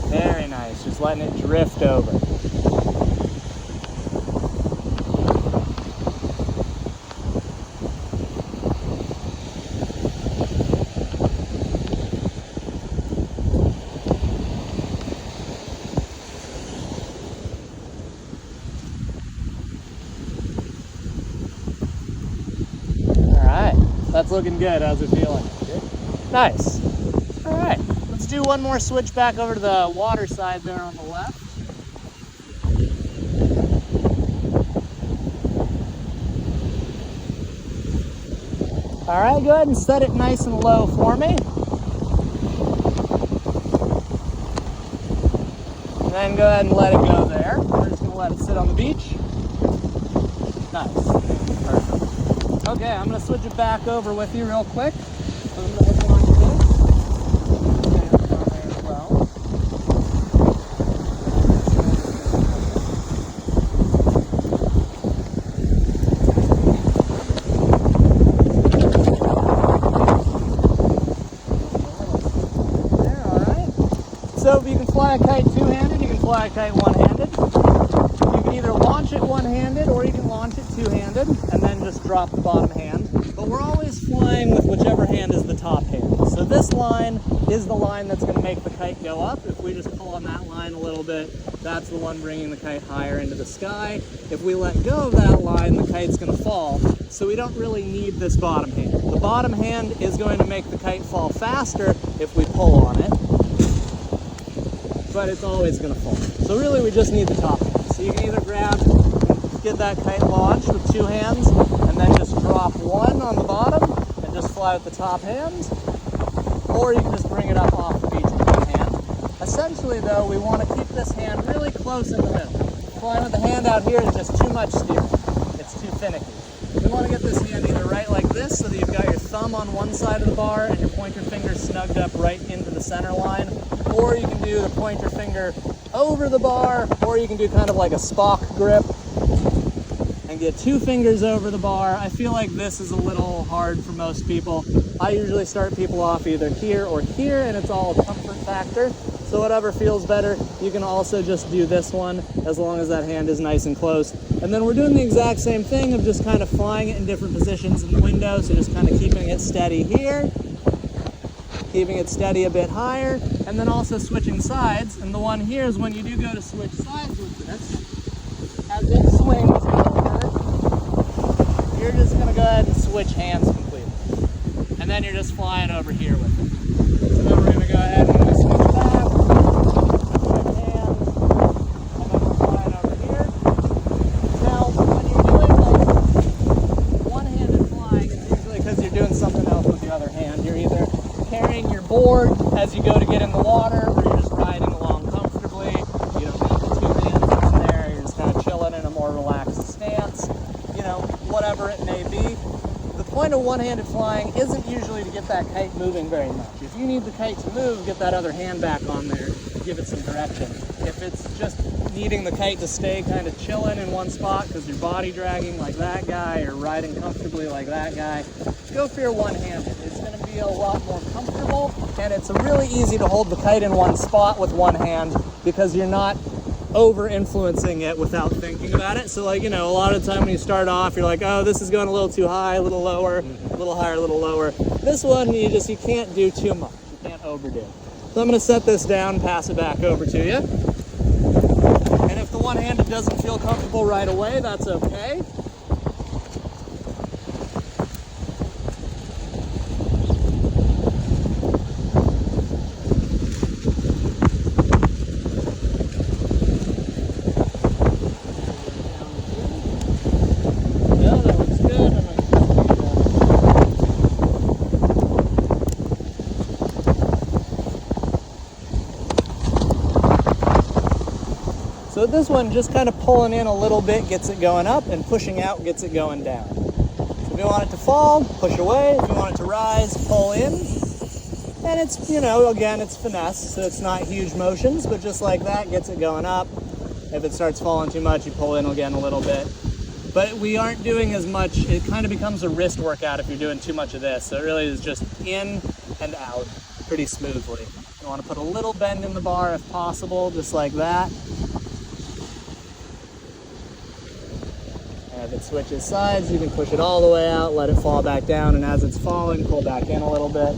Very nice. Just letting it drift over. That's looking good. How's it feeling? Good. Nice. All right. Let's do one more switch back over to the water side there on the left. All right, go ahead and set it nice and low for me. And then go ahead and let it go there. We're just gonna let it sit on the beach. Nice. Perfect. Okay, I'm going to switch it back over with you real quick. I'm going to hook on to this. Okay, hook on there as well. There, alright. So if you can fly a kite two-handed, you can fly a kite one-handed. You can either launch it one-handed or you can launch it two-handed and then just drop the bottom hand. But we're always flying with whichever hand is the top hand. So this line is the line that's going to make the kite go up. If we just pull on that line a little bit, that's the one bringing the kite higher into the sky. If we let go of that line, the kite's going to fall. So we don't really need this bottom hand. The bottom hand is going to make the kite fall faster if we pull on it, but it's always going to fall. So really we just need the top hand. So you can either get that kite launched with two hands and then just drop one on the bottom and just fly with the top hand, or you can just bring it up off the beach with one hand. Essentially though, we want to keep this hand really close in the middle. Flying with the hand out here is just too much steering. It's too finicky. We want to get this hand either right like this so that you've got your thumb on one side of the bar and your pointer finger snugged up right into the center line, or you can do the pointer finger over the bar, or you can do kind of like a Spock grip and get two fingers over the bar. I feel like this is a little hard for most people. I usually start people off either here or here, and it's all a comfort factor. So whatever feels better. You can also just do this one as long as that hand is nice and close. And then we're doing the exact same thing of just kind of flying it in different positions in the window. So just kind of keeping it steady here, keeping it steady a bit higher, and then also switching sides. And the one here is when you do go to switch sides with this, as it swings over, you're just gonna go ahead and switch hands completely. And then you're just flying over here with it. So then we're gonna go ahead and switch back, switch hands, and then we're flying over here. Now, when you're doing like one-handed flying, it's usually because you're doing something else with the other hand. You're either carrying your board as you go to get in the water, or you're just riding along comfortably. You don't need the two hands in there. You're just kind of chilling in a more relaxed stance. You know, whatever it may be. The point of one-handed flying isn't usually to get that kite moving very much. If you need the kite to move, get that other hand back on there, give it some direction. If it's just needing the kite to stay kind of chilling in one spot because you're body dragging like that guy or riding comfortably like that guy, go for your one-handed. It's going to be a lot more comfortable, and it's really easy to hold the kite in one spot with one hand because you're not over influencing it without thinking about it. So like, you know, a lot of the time when you start off, you're like, oh, this is going a little too high, a little lower, a little higher, a little lower. This one, you can't do too much. You can't overdo it. So I'm going to set this down, pass it back over to you. And if the one-handed doesn't feel comfortable right away, that's okay. So this one, just kind of pulling in a little bit gets it going up, and pushing out gets it going down. So if you want it to fall, push away. If you want it to rise, pull in. And it's, you know, again, it's finesse, so it's not huge motions, but just like that gets it going up. If it starts falling too much, you pull in again a little bit. But we aren't doing as much. It kind of becomes a wrist workout if you're doing too much of this. So it really is just in and out pretty smoothly. You want to put a little bend in the bar if possible, just like that. And if it switches sides, you can push it all the way out, let it fall back down, and as it's falling, pull back in a little bit.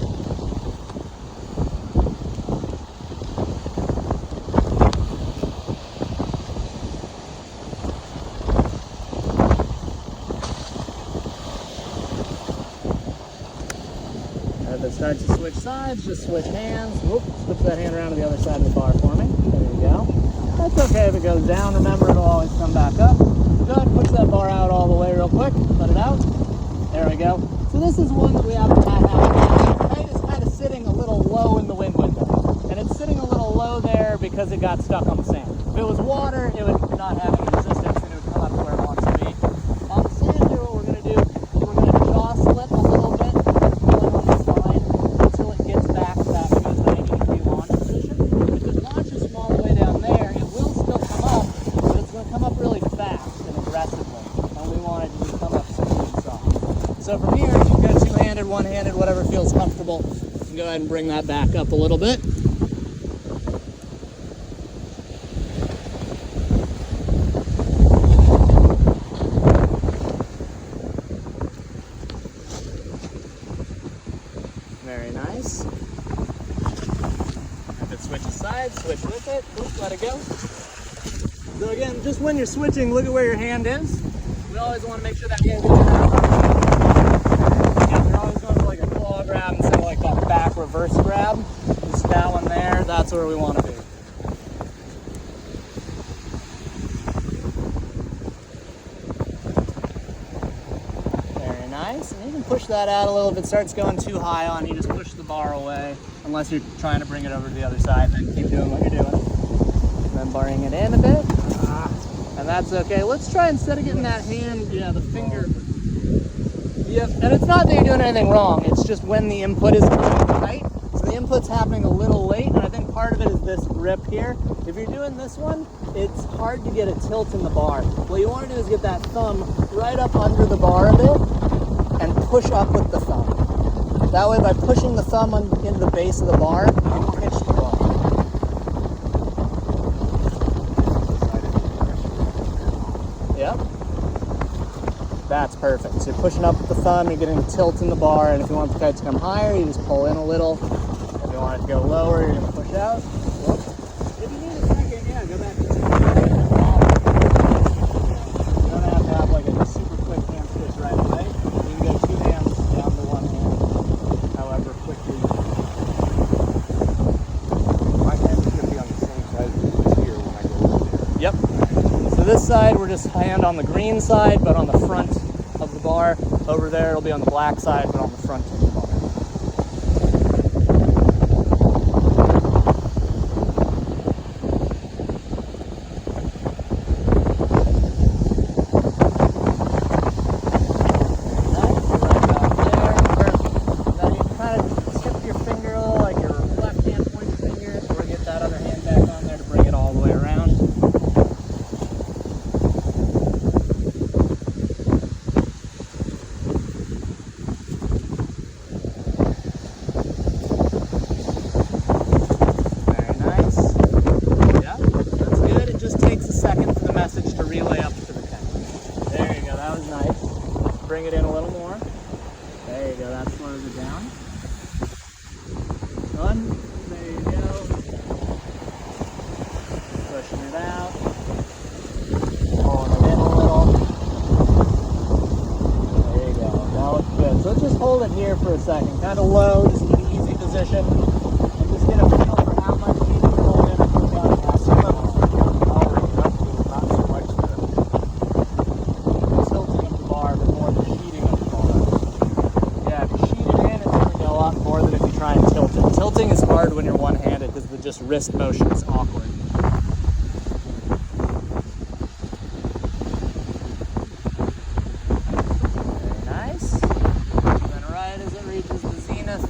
If it starts to switch sides, just switch hands. Whoop, switch that hand around to the other side of the bar for me. There you go. That's okay if it goes down. Remember, it'll always come back up. Go ahead and push that bar out all the way real quick. Let it out. There we go. So this is one that we have to have out. The kite is kind of sitting a little low in the wind window. And it's sitting a little low there because it got stuck on the sand. If it was water, it would not have any resistance and it would come up to where it wants to be. On the sand here, what we're going to do is we're going to jaw slip a little bit. So from here, you can go two-handed, one-handed, whatever feels comfortable. You can go ahead and bring that back up a little bit. Very nice. If it switches sides, switch with it. Oops, let it go. So again, just when you're switching, look at where your hand is. We always want to make sure that hand is grab instead of like that back reverse grab. Just that one there, that's where we want to be. Very nice. And you can push that out a little. If it starts going too high on you, just push the bar away. Unless you're trying to bring it over to the other side, then keep doing what you're doing. And then barring it in a bit. And that's okay. Let's try, instead of getting that hand, the finger. Yep, and it's not that you're doing anything wrong, it's just when the input is coming tight. So the input's happening a little late, and I think part of it is this grip here. If you're doing this one, it's hard to get a tilt in the bar. What you want to do is get that thumb right up under the bar a bit, and push up with the thumb. That way, by pushing the thumb into the base of the bar, you pitch the bar. Yep. That's perfect. So you're pushing up with the thumb, you're getting a tilt in the bar, and if you want the kite to come higher, you just pull in a little. If you want it to go lower, you're going to push out. Whoop. If you need a second, go back to the You don't have to have like a super quick hand switch right away. You can go two hands down to one hand, however quickly. My hand is going to be on the same side as here when I go over there. Yep. So this side, we're just hand on the green side, but on the front of the bar. Over there, it'll be on the black side, but on the front of the bar. Bring it in a little more. There you go, that slows it down. Done. There you go. Pushing it out. Pulling it in a little. There you go, that looks good. So let's just hold it here for a second. Kind of low, just in an easy position. And just get a feel for how much you need to hold it. Tilting is hard when you're one-handed because the just wrist motion is awkward.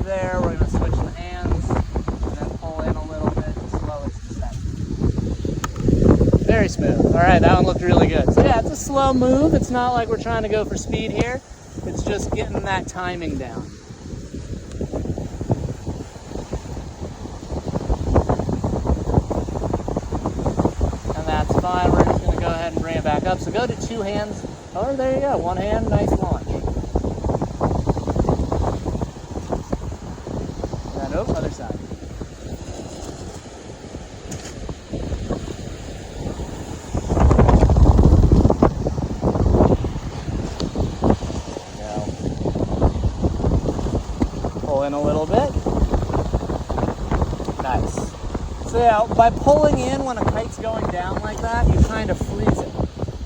there. We're going to switch the hands and then pull in a little bit and slow it to 7. Very smooth. All right, that one looked really good. So yeah, it's a slow move. It's not like we're trying to go for speed here. It's just getting that timing down. And that's fine. We're just going to go ahead and bring it back up. So go to 2 hands. Oh, there you go. 1 hand, nice launch. And oh, other side. In a little bit. Nice. So yeah, by pulling in when a kite's going down like that, you kind of freeze it.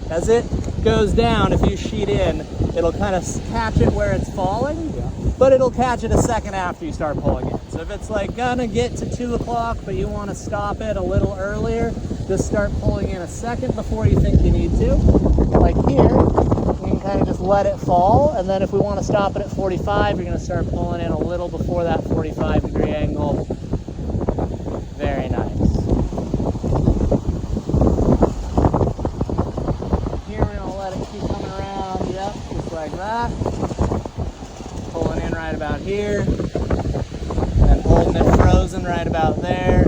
As it goes down, if you sheet in, it'll kind of catch it where it's falling, but it'll catch it a second after you start pulling in. So if it's like gonna get to 2 o'clock, but you want to stop it a little earlier, just start pulling in a second before you think you need to. Like here, you can kind of just let it fall, and then if we want to stop it at 45, you're going to start pulling in a little before that 45-degree angle. Very nice. Here we're going to let it keep coming around, yep, just like that. Pulling in right about here, and holding it frozen right about there.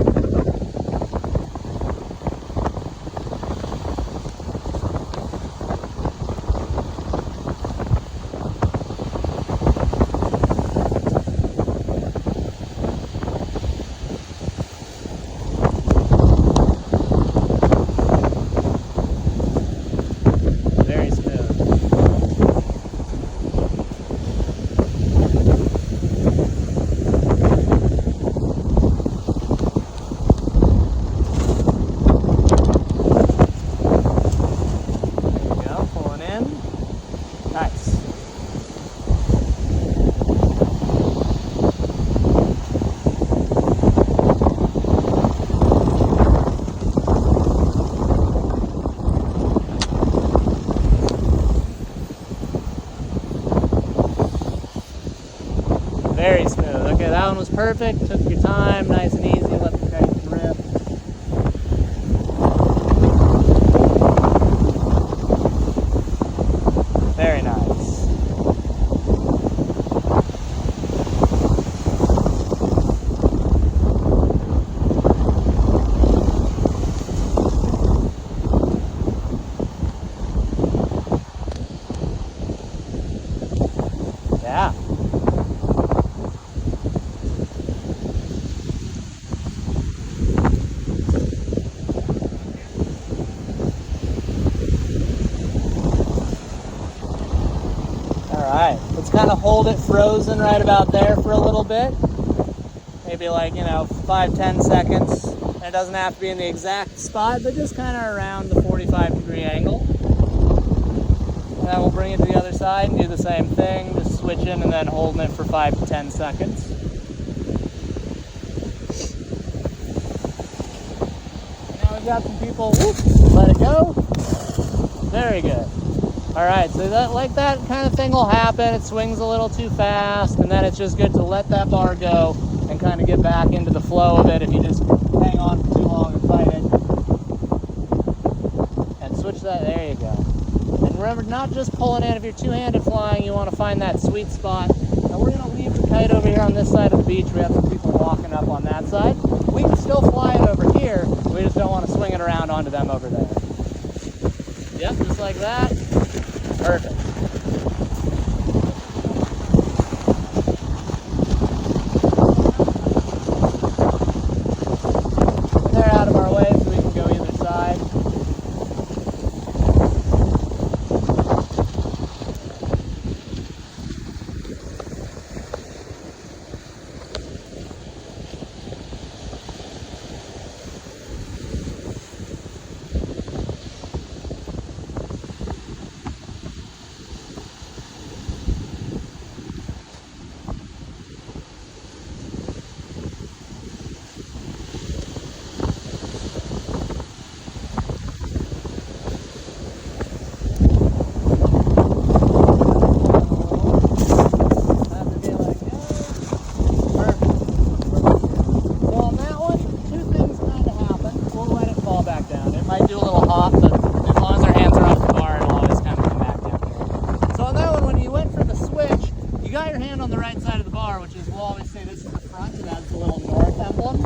Very smooth. Okay, that one was perfect. Took your time, nice and easy. Let the kite drip. Very nice. Yeah. Alright, let's kind of hold it frozen right about there for a little bit. Maybe like, 5-10 seconds. And it doesn't have to be in the exact spot, but just kind of around the 45-degree angle. And then we'll bring it to the other side and do the same thing. Just switching and then holding it for 5 to 10 seconds. Now we've got some people, let it go. Very good. All right, so that kind of thing will happen. It swings a little too fast, and then it's just good to let that bar go and kind of get back into the flow of it if you just hang on for too long and fight it. And switch that, there you go. And remember, not just pulling in. If you're two-handed flying, you want to find that sweet spot. Now we're going to leave the kite over here on this side of the beach. We have some people walking up on that side. We can still fly it over here. We just don't want to swing it around onto them over there. Yep, just like that. Perfect. They're out of our way so we can go either side. you got your hand on the right side of the bar, which is, we'll always say this is the front, and that's the little north emblem.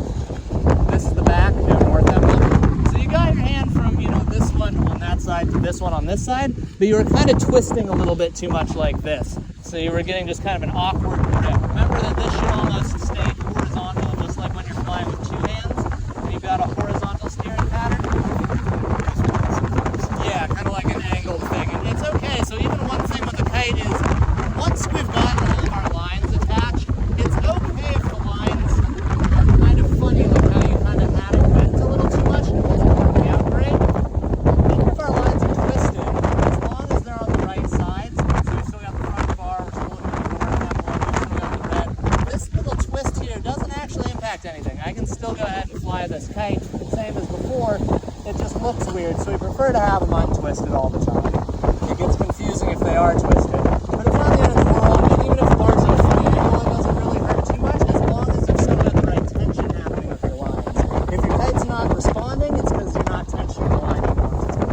This is the back, north emblem. So you got your hand from, this one on that side to this one on this side, but you were kind of twisting a little bit too much like this. So you were getting just kind of an awkward grip. Remember that this should almost stay horizontal, just like when you're flying with two hands, and you've got a horizontal steering pattern. Yeah, kind of like an angled thing. And it's okay. So even one thing with the kite is, once we've gotten all of our lines attached, it's okay if the lines are kind of funny, like how you kind of had it bent a little too much, and it's part of the upgrade. Even if our lines are twisted, as long as they're on the right sides, so we still got the front bar, we're still looking at the north emblem, we still got the red. This little twist here doesn't actually impact anything. I can still go ahead and fly this kite, same as before. It just looks weird, so we prefer to have them untwisted all the time. It gets confusing if they are twisted. But it's not the end of the world, and even if the bar's at a funny angle, it doesn't really hurt too much, as long as you've still got the right tension happening with your lines. If your kite's not responding, it's because you're not tensioning the line you want it to.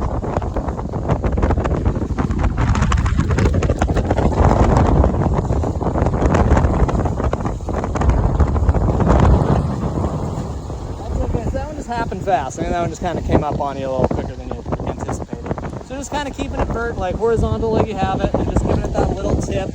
Happened fast. I mean, that one just kind of came up on you a little quicker than you anticipated. So just kind of keeping it like horizontal like you have it, and just giving it that little tip.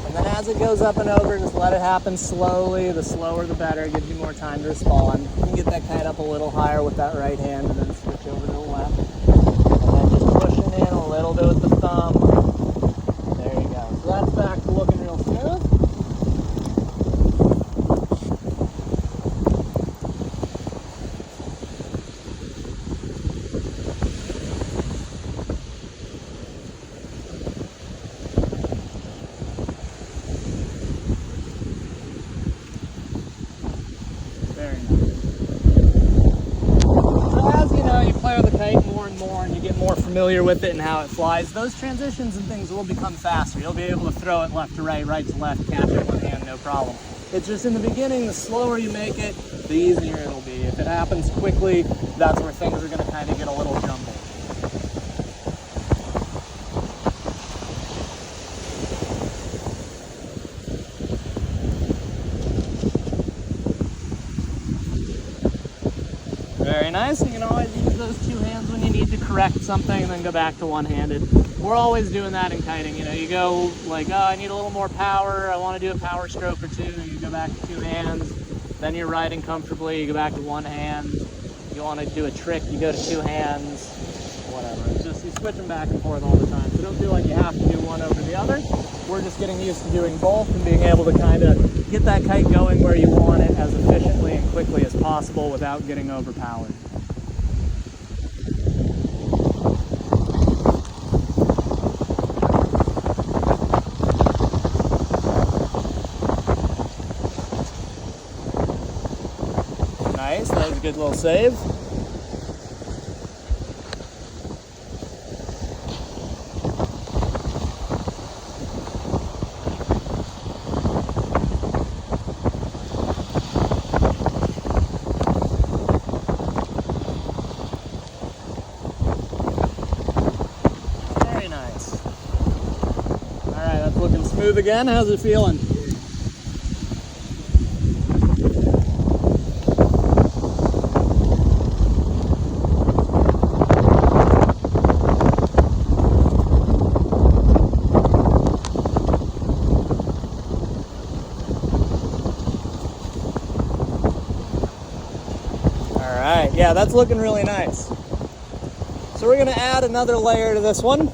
And then as it goes up and over, just let it happen slowly. The slower the better. It gives you more time to respond. You can get that kite up a little higher with that right hand, and then switch over to the left. And then just pushing in a little bit with the thumb. There you go. So that's back to looking real smooth. And you get more familiar with it and how it flies, those transitions and things will become faster. You'll be able to throw it left to right, right to left, catch it one hand, no problem. It's just in the beginning, the slower you make it, the easier it'll be. If it happens quickly, that's where things are going to kind of get a little jumbled. Very nice. You can always use those two hands when you need to correct something and then go back to one-handed. We're always doing that in kiting. You go like, oh, I need a little more power. I want to do a power stroke or two. You go back to two hands. Then you're riding comfortably. You go back to one hand. You want to do a trick. You go to two hands. Whatever. It's just you switch them back and forth all the time. So don't feel like you have to do one over the other. We're just getting used to doing both and being able to kind of get that kite going where you want it as efficiently and quickly as possible without getting overpowered. Nice, that was a good little save. Looking smooth again. How's it feeling? All right, yeah, that's looking really nice. So we're gonna add another layer to this one.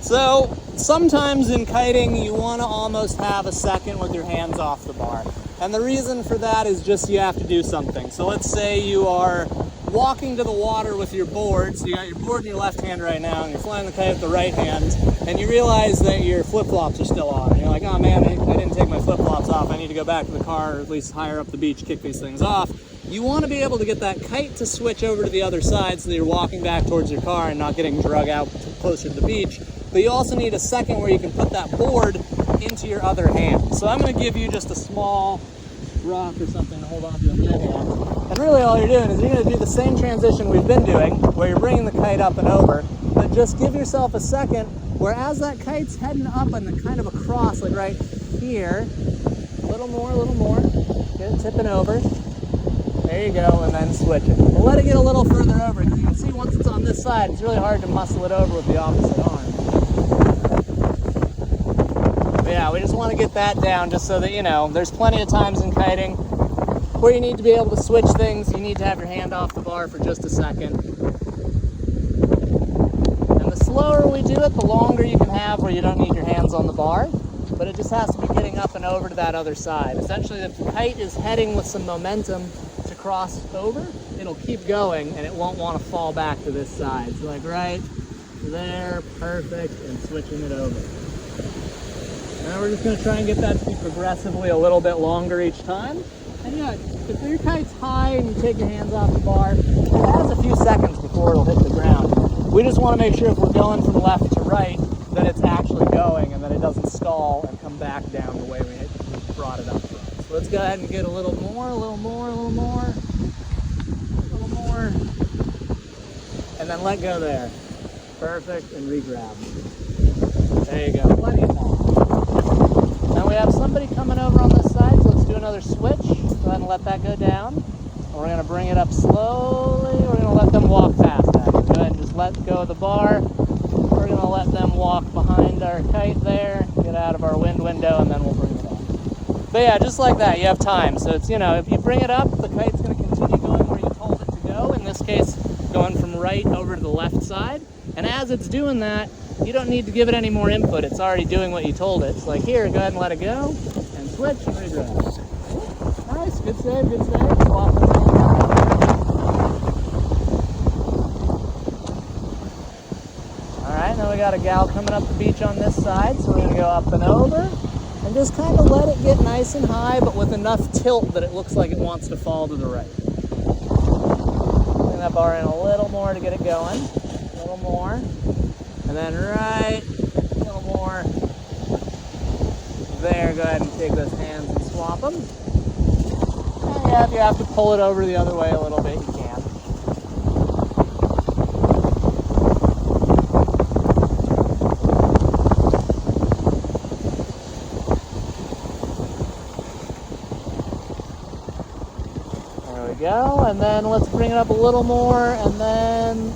So sometimes in kiting, you want to almost have a second with your hands off the bar. And the reason for that is just you have to do something. So let's say you are walking to the water with your board. So you got your board in your left hand right now, and you're flying the kite with the right hand, and you realize that your flip-flops are still on. And you're like, oh man, I didn't take my flip-flops off. I need to go back to the car, or at least higher up the beach, kick these things off. You want to be able to get that kite to switch over to the other side so that you're walking back towards your car and not getting drug out closer to the beach. But you also need a second where you can put that board into your other hand. So I'm going to give you just a small rock or something to hold on to in your hand. And really all you're doing is you're going to do the same transition we've been doing, where you're bringing the kite up and over, but just give yourself a second where as that kite's heading up and kind of across, like right here, a little more, get it tipping over. There you go, and then switch it. But let it get a little further over, because you can see once it's on this side, it's really hard to muscle it over with the opposite arm. But yeah, we just want to get that down just so that, you know, there's plenty of times in kiting where you need to be able to switch things. You need to have your hand off the bar for just a second. And the slower we do it, the longer you can have where you don't need your hands on the bar. But it just has to be getting up and over to that other side. Essentially, if the kite is heading with some momentum to cross over, it'll keep going and it won't want to fall back to this side. So like right there, perfect, and switching it over. Now we're just going to try and get that to be progressively a little bit longer each time. And yeah, if your kite's high and you take your hands off the bar, it has a few seconds before it'll hit the ground. We just want to make sure if we're going from left to right, that it's actually going and that it doesn't stall and come back down the way we brought it up from. So let's go ahead and get a little more, and then let go there. Perfect, and re-grab. There you go, plenty of time. Now we have somebody coming over on this side, so let's do another switch. Go ahead and let that go down. And we're gonna bring it up slowly. We're gonna let them walk past that. Go ahead and just let go of the bar. We're gonna let them walk behind our kite there, get out of our wind window, and then we'll bring it up. But yeah, just like that, you have time. So it's, you know, if you bring it up, the kite's gonna continue going where you told it to go. In this case, going from right over to the left side. And as it's doing that, you don't need to give it any more input. It's already doing what you told it. It's like, here, go ahead and let it go, and switch, and regrab. Nice, good save, good save. Swap the hand. Alright, now we got a gal coming up the beach on this side, so we're going to go up and over, and just kind of let it get nice and high, but with enough tilt that it looks like it wants to fall to the right. Bring that bar in a little more to get it going. A little more. And then right, a little more. There, go ahead and take those hands and swap them. And yeah, if you have to pull it over the other way a little bit, you can. There we go, and then let's bring it up a little more, and then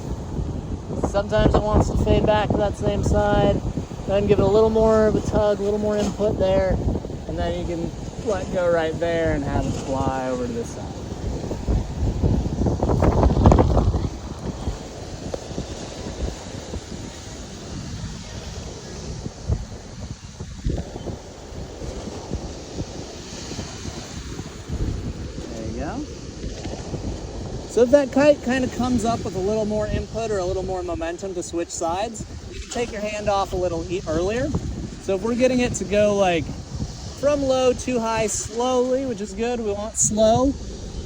sometimes it wants to fade back to that same side. Go ahead and give it a little more of a tug, a little more input there, and then you can let go right there and have it fly over to this side. There you go. So if that kite kind of comes up with a little more input or a little more momentum to switch sides, you can take your hand off a little earlier. So if we're getting it to go like from low to high slowly, which is good, we want slow,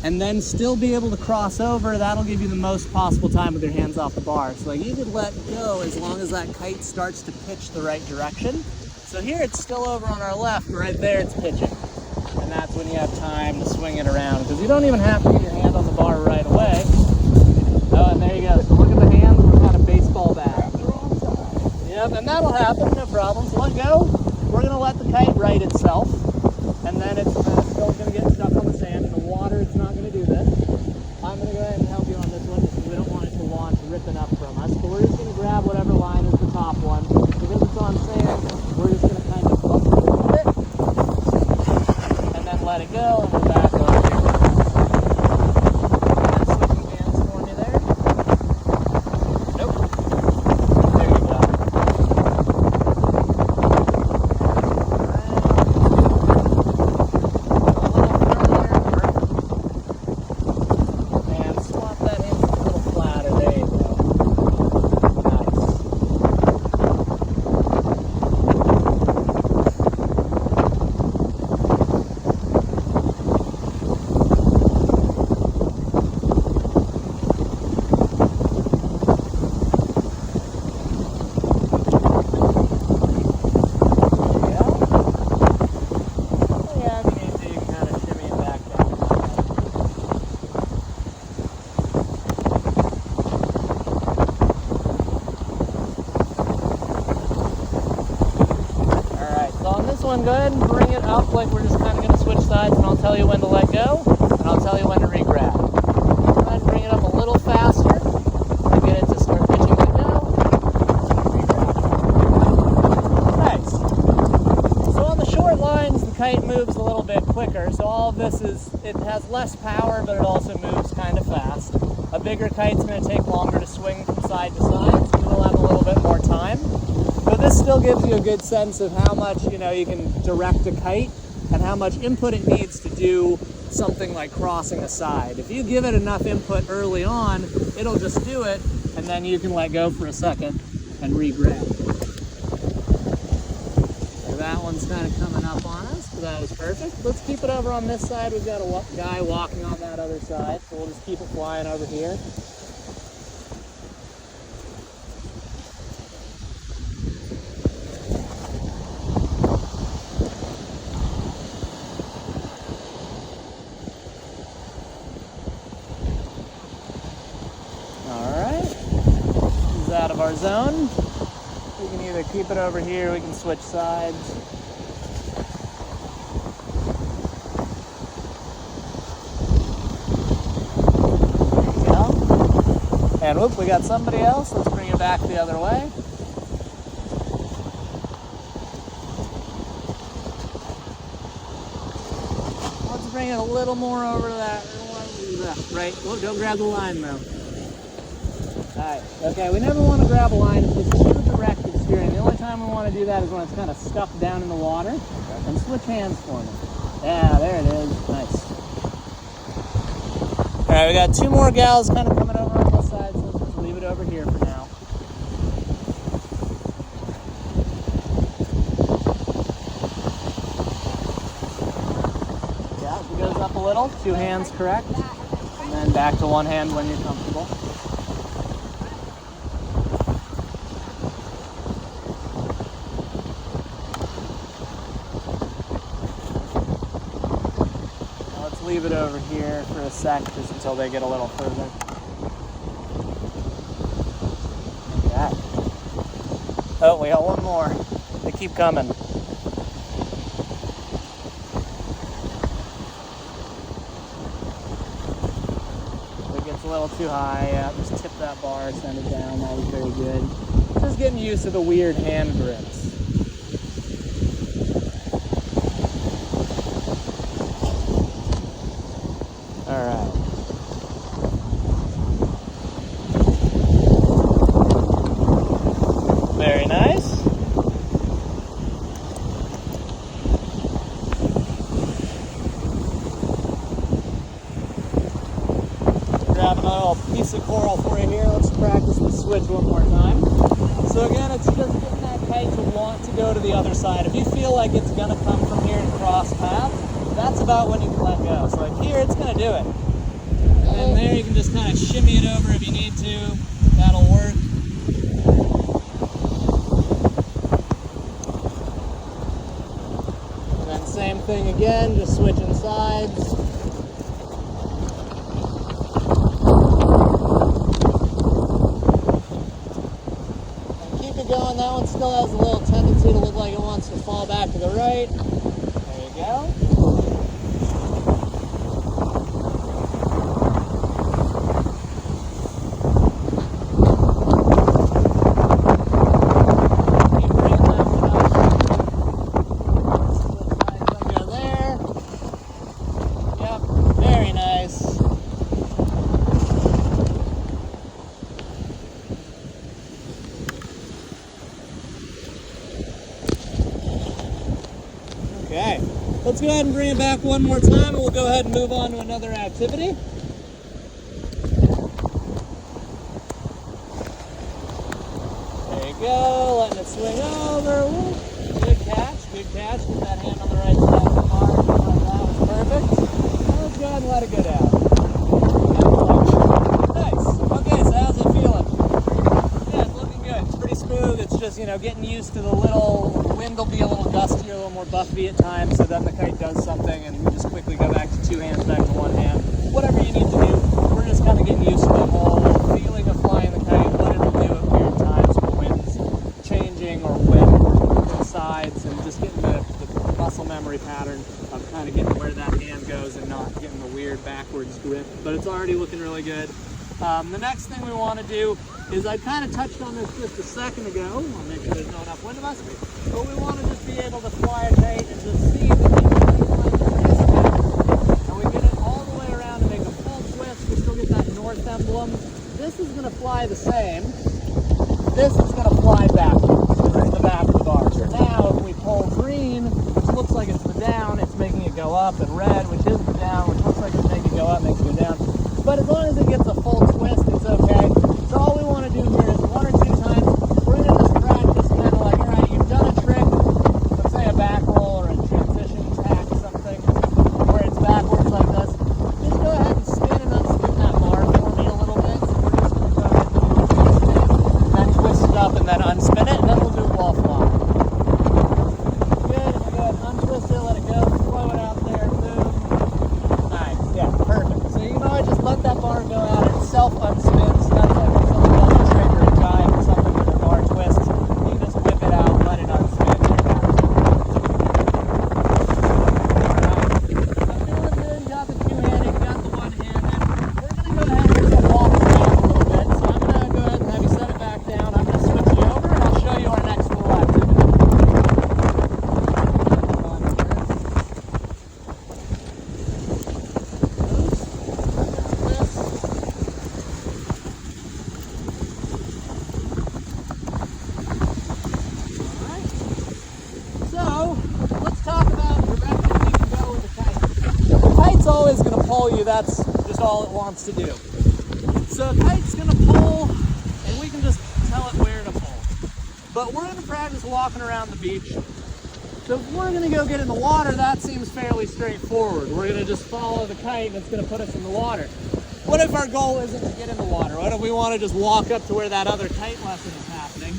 and then still be able to cross over, that'll give you the most possible time with your hands off the bar. So like you could let go as long as that kite starts to pitch the right direction. So here it's still over on our left, right there it's pitching. And that's when you have time to swing it around, because you don't even have to get your hand on the bar right away. Oh, and there you go. So look at the hands, we're kind of baseball bat. Yep, and that'll happen, no problem. So let go. We're going to let the kite right itself, and then it's still going to get stuck on the sand. In the water, it's not going to do this. I'm going to go ahead and help you on this one, because we don't want it to launch ripping up from us. So we're just going to grab whatever line is the top one. Because it's on sand, we're just going to kind of bump it a little bit. Let it go, and we're back over here. Switching hands for me there. Nope. There you go. And swap that in a little flatter. There you go. Nice. one, go ahead and bring it up like we're just kind of going to switch sides, and I'll tell you when to let go, and I'll tell you when to re-grab. Go ahead and bring it up a little faster. And get it to start pitching to go. Nice. So on the short lines, the kite moves a little bit quicker. So all of this it has less power, but it also moves kind of fast. A bigger kite's going to take longer to swing from side to side, so you'll have a little bit more time. But this still gives you a good sense of how much, you can direct a kite and how much input it needs to do something like crossing a side. If you give it enough input early on, it'll just do it, and then you can let go for a second and re-grab. So that one's kind of coming up on us, so that was perfect. Let's keep it over on this side. We've got a guy walking on that other side, so we'll just keep it flying over here. Out of our zone. We can either keep it over here, we can switch sides. There you go. And whoop, we got somebody else. Let's bring it back the other way. Let's bring it a little more over to that right. Whoa, don't grab the line though. Alright, okay, we never want to grab a line if it's too directed steering. The only time we want to do that is when it's kind of stuck down in the water. And switch hands for me. Yeah, there it is. Nice. Alright, we got two more gals kind of coming over on this side, so let's just leave it over here for now. Yeah, it goes up a little. Two hands correct. And then back to one hand when you're comfortable. Leave it over here for a sec, just until they get a little further. Okay. Oh, we got one more. They keep coming. If it gets a little too high, yeah, just tip that bar, send it down. That was very good. Just getting used to the weird hand grips. Alright. Very nice. Grabbing a little piece of coral for you here. Let's practice the switch one more time. So again, it's just getting that kite to want to go to the other side. If you feel like it's going to come from here and cross path, that's about when you can let go. So like here, it's going to do it. And then there you can just kind of shimmy it over if you need to. That'll work. And then same thing again, just switching sides. And keep it going. That one still has a little tendency to look like it wants to fall back to the right. There you go. Okay, let's go ahead and bring it back one more time, and we'll go ahead and move on to another activity. There you go, letting it swing over. Woo. Good catch, good catch. Get that hand on the right side of the bar. That was perfect. Now let's go ahead and let it go down. Nice. Okay, so how's it feeling? Yeah, it's looking good. It's pretty smooth. It's just, getting used to the little wind will be a little gustier, a little more buffy at times, so then the kite does something and we just quickly go back to two hands, back to one hand. Whatever you need to do, we're just kind of getting used to the whole feeling of flying the kite, what it'll do at weird times when the wind's changing or when we're moving sides, and just getting the memory pattern of kind of getting where that hand goes and not getting the weird backwards grip, but it's already looking really good. The next thing we want to do is, I kind of touched on this just a second ago. I'll make sure there's no enough wind of us, but we want to just be able to fly a kite and just see that and we get it all the way around and make a full twist. We still get that north emblem. This is going to fly the same. This is going to fly back to the back of the bar. So now if we pull green, which looks like it's the down, it's making it go up, and red, which is the down, which looks like it's making it go up, makes it go down. But as long as it gets a full twist, it's okay. So all we want to do here is 1 or 2 times, we're going to just practice kind of like, all right, you've done a trick, let's say a back roll or a transition tack or something, where it's backwards like this. Just go ahead and spin and unspin that bar for me a little bit. So we're just going to go ahead and then twist it up and then unspin it, and then we'll do wall fly. Good, go ahead and untwist it, let it go, throw it out there, boom. Nice, yeah, perfect. So you can always just let that bar go out and self-unspin. So that's like when someone does a trick or a dive or something with a bar twist. You can just whip it out, let it unspin. Alright, so feeling good, got the two-handed, got the one-handed. We're going to go ahead and just walk around a little bit. So I'm going to go ahead and have you set it back down. I'm going to switch you over and I'll show you our next little activity. Always going to pull you, that's just all it wants to do. So a kite's going to pull, and we can just tell it where to pull. But we're going to practice walking around the beach. So if we're going to go get in the water, that seems fairly straightforward. We're going to just follow the kite, and it's going to put us in the water. What if our goal isn't to get in the water? What if we want to just walk up to where that other kite lesson is happening?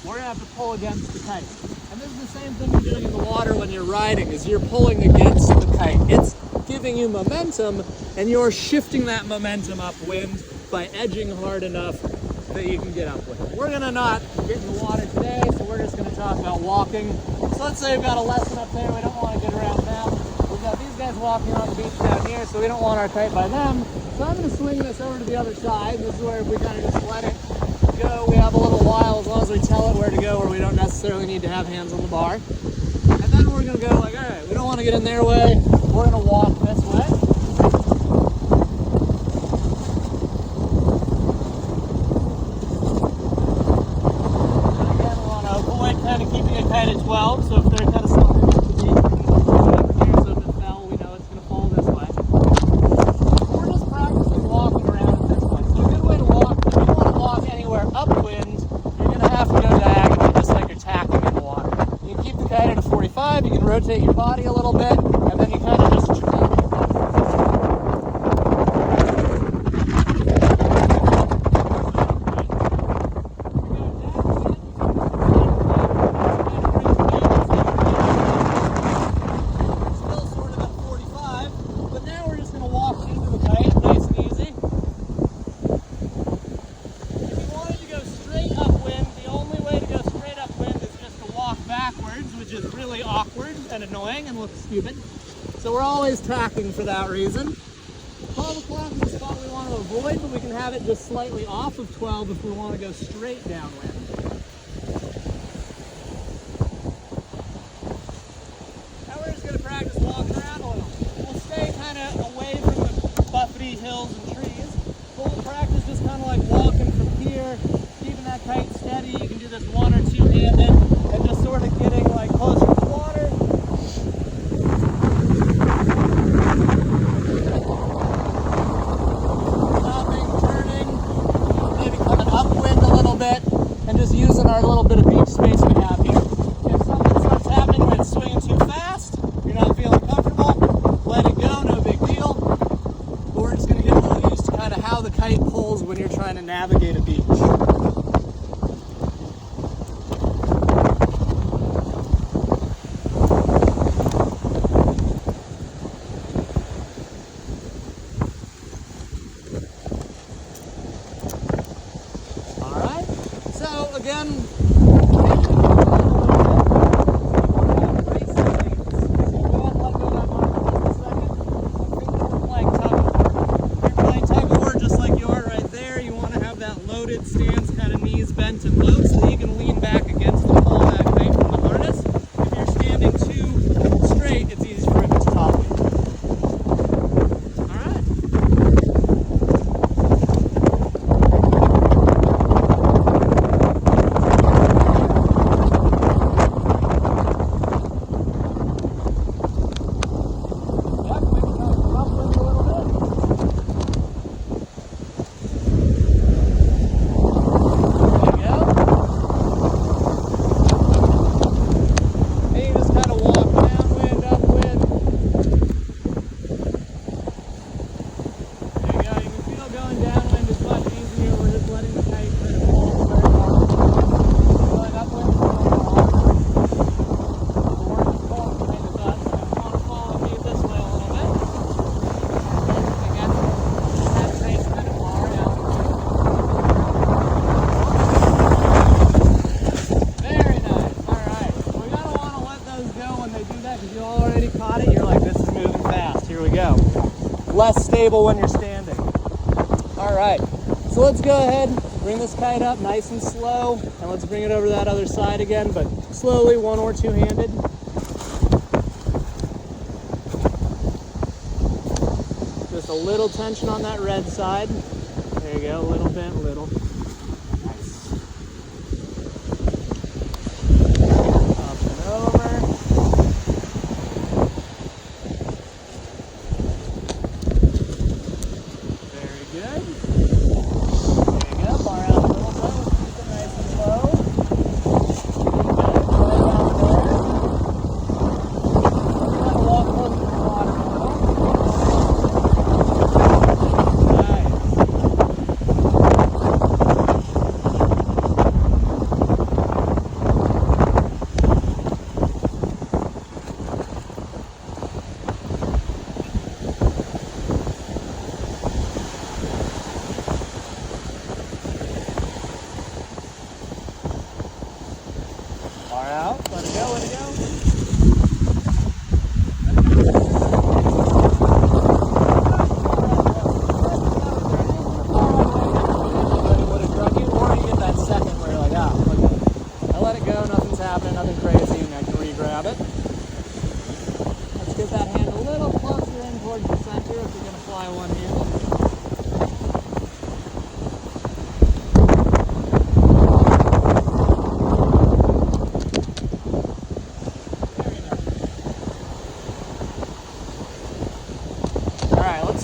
We're going to have to pull against the kite. And this is the same thing you're doing in the water when you're riding, is you're pulling against the kite. It's giving you momentum, and you're shifting that momentum upwind by edging hard enough that you can get upwind. We're going to not get in the water today, so we're just going to talk about walking. So let's say we've got a lesson up there, we don't want to get around them. We've got these guys walking on the beach down here, so we don't want our kite by them. So I'm going to swing this over to the other side. This is where if we kind of just let it go, we have a little while, as long as we tell it where to go, where we don't necessarily need to have hands on the bar. And then we're going to go like, all right, we don't want to get in their way. We're going to walk this way. And again, we want to avoid kind of keeping it kite at 12, so if they're kind of sliding up the beach, we're going to go over here, so if it fell, we know it's going to fall this way. We're just practicing walking around at this point. So a good way to walk, if you want to walk anywhere upwind, you're going to have to go diagonally, just like you're tacking in the water. You can keep the kite at a 45, you can rotate your body a little bit, and then you kind of just annoying and looks stupid. So we're always tacking for that reason. 12 o'clock is the spot we want to avoid, but we can have it just slightly off of 12 if we want to go straight downwind. Now we're just going to practice walking around a little. We'll stay kind of away from the buffety hills and trees. But we'll practice just kind of like walking from here, keeping that kite steady. You can do this one or two-handed and just sort of getting like closer to the water. And just using our little bit of beach space we have here. If something starts happening when it's swinging too fast, you're not feeling comfortable, let it go, no big deal. But we're just going to get a little used to kind of how the kite pulls when you're trying to navigate a beach. Again, stable when you're standing. All right, so let's go ahead, bring this kite up nice and slow, and let's bring it over to that other side again, but slowly, one or two-handed. Just a little tension on that red side. There you go, a little bit, little. Nice. Up and over. Very good. There you go, bar out a little bit. Keep it nice and slow. Good, right out there. We're going to walk close to the water a little. Far out, let it go, let it go. Would have drug you, or you get that second where you're like, ah, okay. I let it go, nothing's happening, nothing crazy, and I can re-grab it. Let's get that hand a little closer in towards the center if you're going to fly one-handed.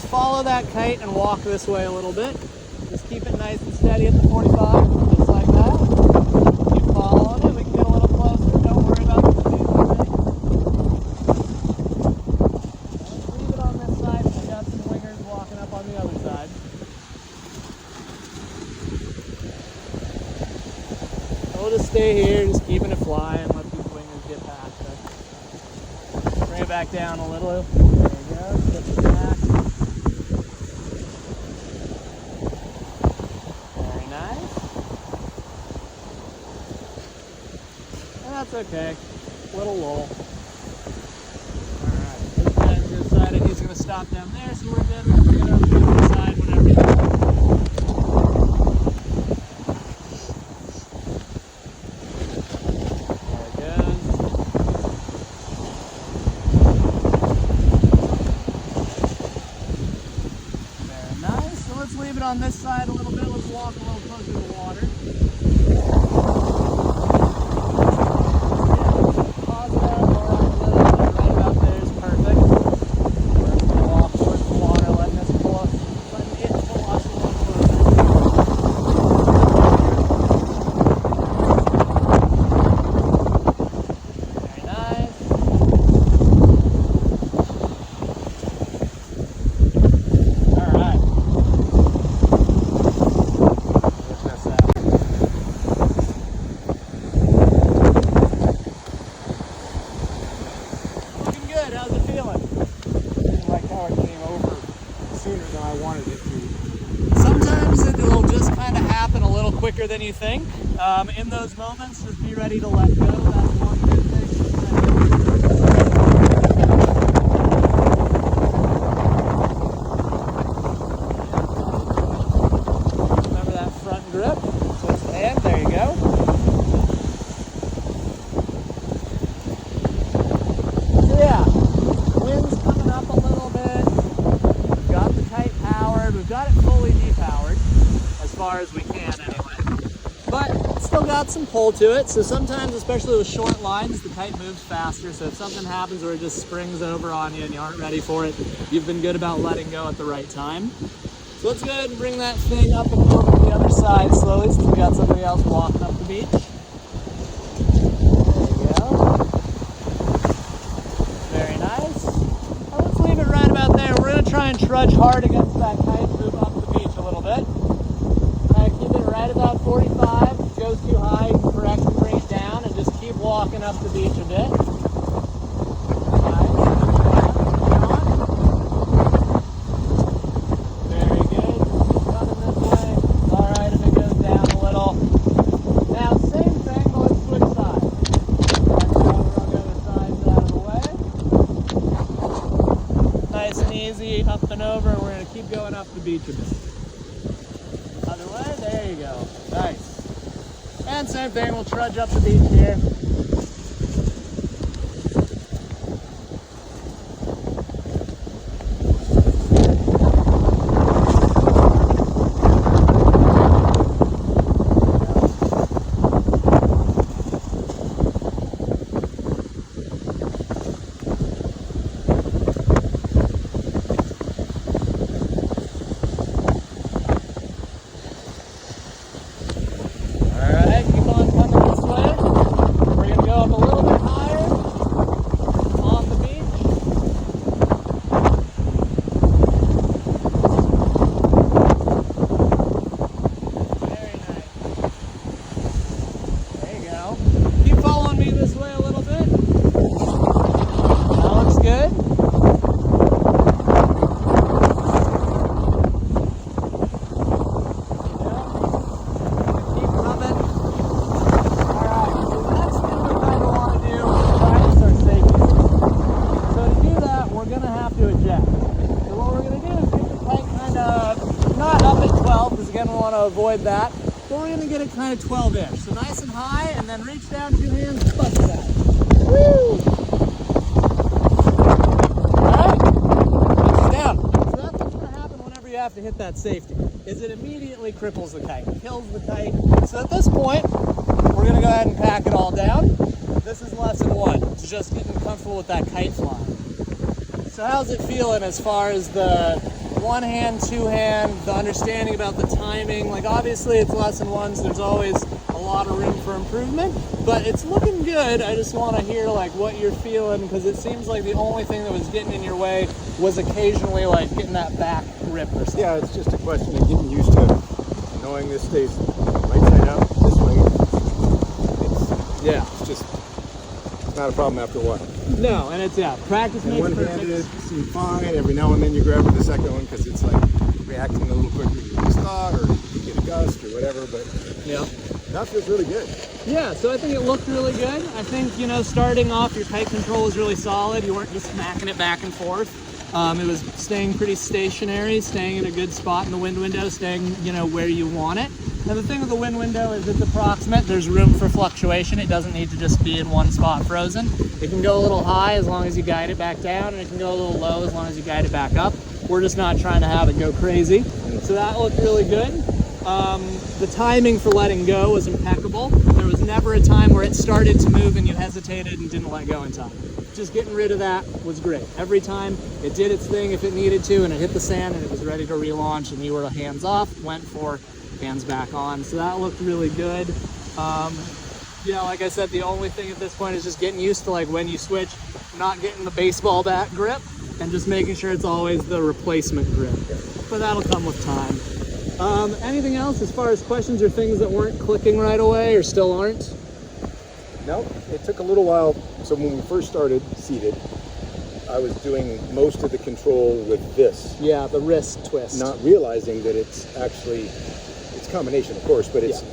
Follow that kite and walk this way a little bit. Just keep it nice and steady at the 45, just like that. Keep following it. We can get a little closer. Don't worry about the speed limit. Let's leave it on this side. We got some wingers walking up on the other side. So we'll just stay here, just keeping it flying. Let these wingers get past us. Bring it back down a little. There you go. Flip it back. That's okay. Little lull. Alright, this guy's decided he's going to stop down there, so we're good. We'll bring it up to the other side whenever you want. There it goes. Very nice. So let's leave it on this side a little bit. Let's walk a little closer to the water. Quicker than you think. In those moments, just be ready to let go. That's one good thing. Remember that front grip. Twist the hand. There you go. So yeah, wind's coming up a little bit. We've got the kite powered. We've got it fully depowered as far as we can anyway. But it's still got some pull to it, so sometimes, especially with short lines, the kite moves faster, so if something happens where it just springs over on you and you aren't ready for it, you've been good about letting go at the right time. So let's go ahead and bring that thing up and over to the other side slowly, since we got somebody else walking up the beach. There you go. Very nice. Now let's leave it right about there. We're going to try and trudge hard against that kite, move up the beach a little bit. Keep it right about 45. If it goes too high, correct and bring it down, and just keep walking up the beach a bit. Nice. Very good. Coming this way. Alright, if it goes down a little. Now, same thing, but let's switch sides. That's how we're on the other side out of the way. Nice and easy, up and over. We're going to beach a bit. Other way, there you go. Nice. And same thing, we'll trudge up the beach here. Avoid that, but we're gonna get it kind of 12-ish. So nice and high, and then reach down 2 hands, bust it out. Woo! Alright, reach down. So that's what's gonna happen whenever you have to hit that safety, is it immediately cripples the kite, kills the kite. So at this point, we're gonna go ahead and pack it all down. This is lesson 1. It's just getting comfortable with that kite flying. So how's it feeling as far as the 1 hand, 2 hand, the understanding about the timing? Like obviously it's lesson 1, so there's always a lot of room for improvement, but it's looking good. I just want to hear like what you're feeling, because it seems like the only thing that was getting in your way was occasionally like getting that back grip or something. Yeah, it's just a question of getting used to knowing this stays right side out this way. It's just not a problem after a while. No, and it's, practice makes perfect. One-handed seems fine. Every now and then you grab with the second one because it's like reacting a little quicker than you thought, or you get a gust or whatever, but yeah, that feels really good. Yeah, so I think it looked really good. I think, you know, starting off, your kite control was really solid. You weren't just smacking it back and forth. It was staying pretty stationary, staying in a good spot in the wind window, staying, you know, where you want it. Now the thing with the wind window is it's approximate. There's room for fluctuation. It doesn't need to just be in one spot frozen. It can go a little high as long as you guide it back down, and it can go a little low as long as you guide it back up. We're just not trying to have it go crazy. So that looked really good. The timing for letting go was impeccable. There was never a time where it started to move and you hesitated and didn't let go in time. Just getting rid of that was great. Every time it did its thing if it needed to, and it hit the sand and it was ready to relaunch, and you were hands off, went for hands back on. So that looked really good. You know, like I said, the only thing at this point is just getting used to, like, when you switch, not getting the baseball bat grip and just making sure it's always the replacement grip. But that'll come with time. Anything else as far as questions or things that weren't clicking right away or still aren't? No, it took a little while. So when we first started seated, I was doing most of the control with this. Yeah, the wrist twist. Not realizing that it's actually, it's a combination, of course, but it's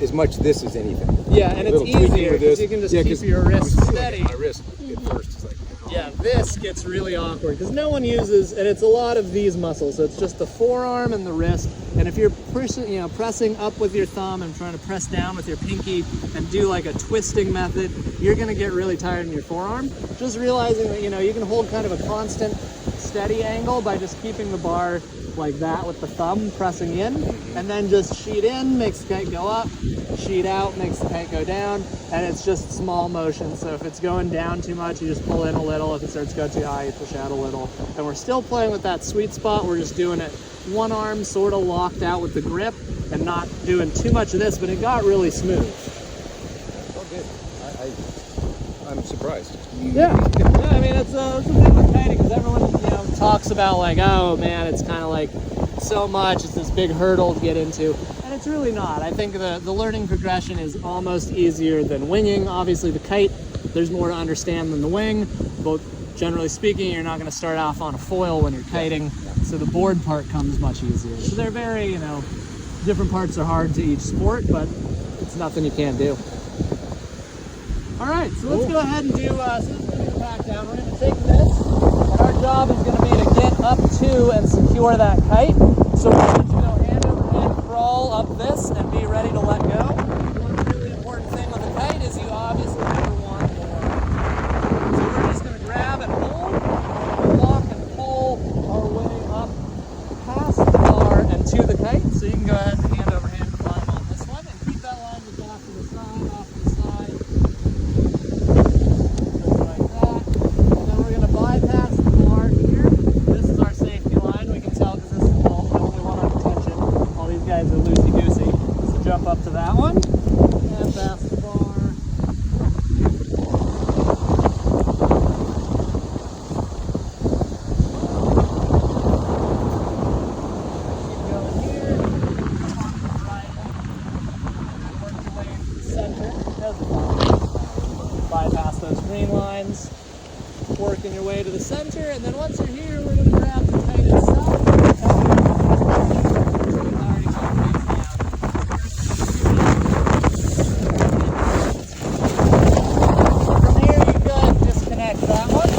as much this as anything. Yeah, and it's easier because you can just keep your wrist steady. My wrist at first is like, yeah, this gets really awkward because no one uses, and it's a lot of these muscles. So it's just the forearm and the wrist. And if you're pressing up with your thumb and trying to press down with your pinky and do like a twisting method, you're gonna get really tired in your forearm. Just realizing that, you know, you can hold kind of a constant steady angle by just keeping the bar like that with the thumb pressing in, and then just sheet in makes the kite go up, sheet out makes the kite go down, and it's just small motion. So if it's going down too much, you just pull in a little. If it starts going too high, you push out a little. And we're still playing with that sweet spot. We're just doing it one arm sort of locked out with the grip and not doing too much of this, but it got really smooth. oh good. I'm surprised. Yeah, I mean, it's the thing with kiting, because everyone, you know, talks about like, oh man, it's kind of like so much, it's this big hurdle to get into, and it's really not. I think the learning progression is almost easier than winging. Obviously the kite, there's more to understand than the wing, but generally speaking, you're not going to start off on a foil when you're kiting, so the board part comes much easier. So they're very, you know, different parts are hard to each sport, but it's nothing you can't do. All right, so let's go ahead and do, so this is going to be the pack down. We're going to take this, and our job is going to be to get up to and secure that kite. So we're going to go hand over hand crawl up this and be ready to let go. One really important thing with the kite is you obviously never want more. So we're just going to grab and hold, walk and pull our way up past the bar and to the kite. So you can go ahead and hand over hand climb on this one and keep that line just off to the side, off to the side. Just like that. And then we're going to bypass the bar here. This is our safety line. We can tell because this is the only one on tension. All these guys are loosey-goosey. So jump up to that one and pass the bar. Keep going here. Come on to the right. And then work your way into the center. Bypass those green lines. Working your way to the center, and then once you're here, we're going to grab the kite itself. From here, you can disconnect that one.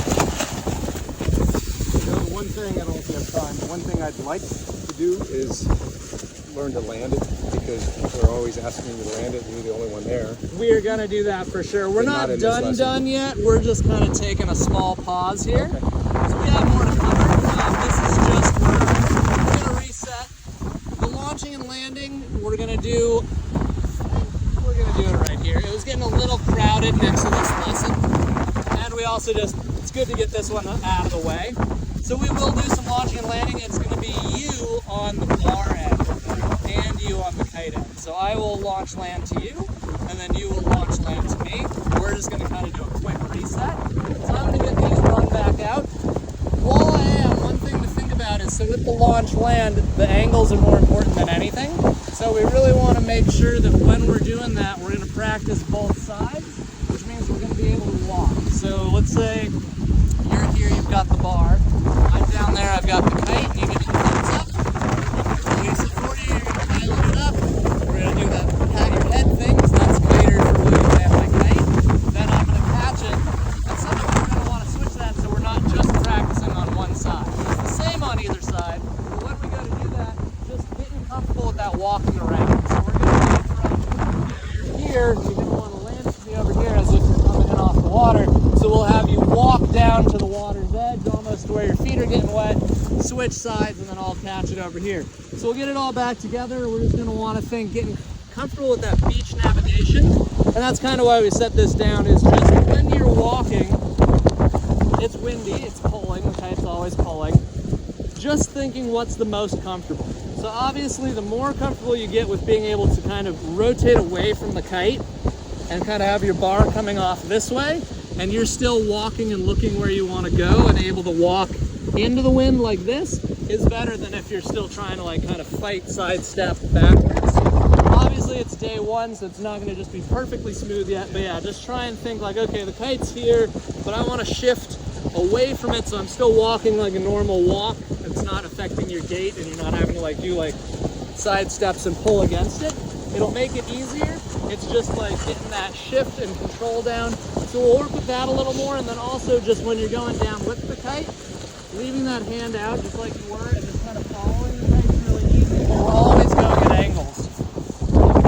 You know, one thing, I don't know if you have time, but one thing I'd like to do is learn to land it, because people are always asking me to land it, and you're the only one there. We're going to do that for sure. We're Not not in this lesson. done yet. We're just kind of taking a small pause here. So we have more to cover. This is just where we're going to reset. The launching and landing, we're going to do it right here. It was getting a little crowded next to this lesson. And we also it's good to get this one out of the way. So we will do some launching and landing. It's going to be you on the bar end and you on the kite end. So I will launch land to you, and then you will launch land to me. We're just going to kind of do a quick reset. So I'm going to get these run back out. While I am, one thing to think about is, so with the launch land, the angles are more important than anything. So we really want to make sure that when we're doing that, we're going to practice both sides, which means we're going to be able to walk. So let's say you're here, you've got the bar. I'm down there, I've got the kite, and you give me the thumbs up. Release it for you, you're going to pilot it up. We're going to do that pat your head thing, so that's catered for when you land my kite. Then I'm going to catch it, and sometimes we're going to want to switch that so we're not just practicing on one side. It's the same on either side, but when we go to do that, just getting comfortable with that walking around. So we're going to do it from here, you're going to want to land it to me over here as if you're coming in off the water. So we'll have you walk down to the water's edge, almost to where your feet are getting wet, switch sides, and then I'll catch it over here. So we'll get it all back together. We're just going to want to think getting comfortable with that beach navigation. And that's kind of why we set this down, is just when you're walking, it's windy, it's pulling, the kite's always pulling. Just thinking what's the most comfortable. So obviously the more comfortable you get with being able to kind of rotate away from the kite and kind of have your bar coming off this way, and you're still walking and looking where you want to go and able to walk into the wind like this, is better than if you're still trying to like kind of fight sidestep backwards. Obviously it's day one, so it's not going to just be perfectly smooth yet, but yeah, just try and think like, okay, the kite's here, but I want to shift away from it so I'm still walking like a normal walk. It's not affecting your gait and you're not having to like do like side steps and pull against it. It'll make it easier. It's just like getting that shift and control down. So we'll work with that a little more, and then also just when you're going down with the kite, leaving that hand out just like you were and just kind of following the kite is really easy, but we're always going at angles.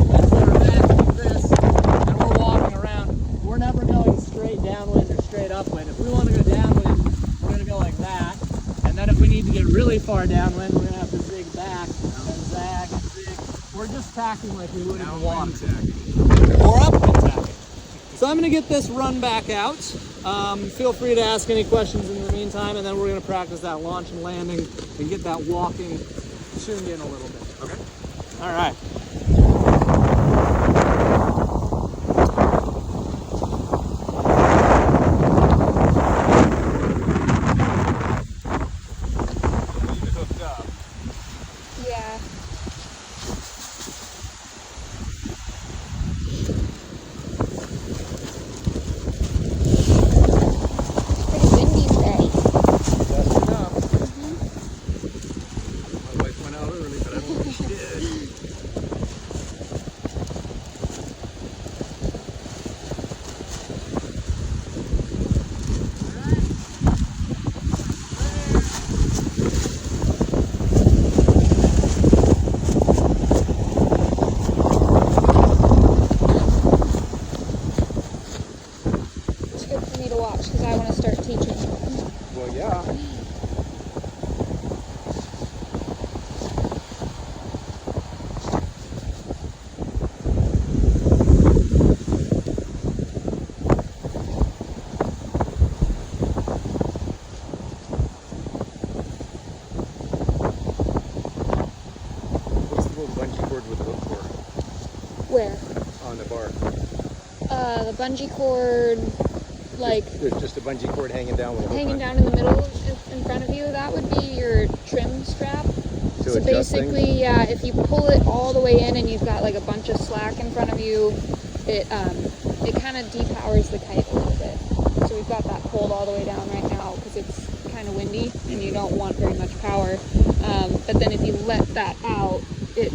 That's where we're at like this, and we're walking around. We're never going straight downwind or straight upwind. If we want to go downwind, we're going to go like that, and then if we need to get really far downwind, we're going to have to zig back and zag and zig. We're just tacking like we would in the water. Or upwind tacking. So I'm going to get this run back out. Feel free to ask any questions in the meantime, and then we're going to practice that launch and landing and get that walking tuned in a little bit. Okay. All right. Leave it hooked up. Yeah. Pretty windy today. That's enough. My wife went out early, but I don't think she did. to watch because I want to start teaching. Well, yeah. What's the little bungee cord with the hook for? Where? On the bar. The bungee cord, like There's just a bungee cord hanging down with a hook hanging on. down in the middle in front of you. That would be your trim strap. To So adjust basically, things? yeah, if you pull it all the way in and you've got like a bunch of slack in front of you, it kind of depowers the kite a little bit. So we've got that pulled all the way down right now because it's kind of windy and you don't want very much power. But then if you let that out, it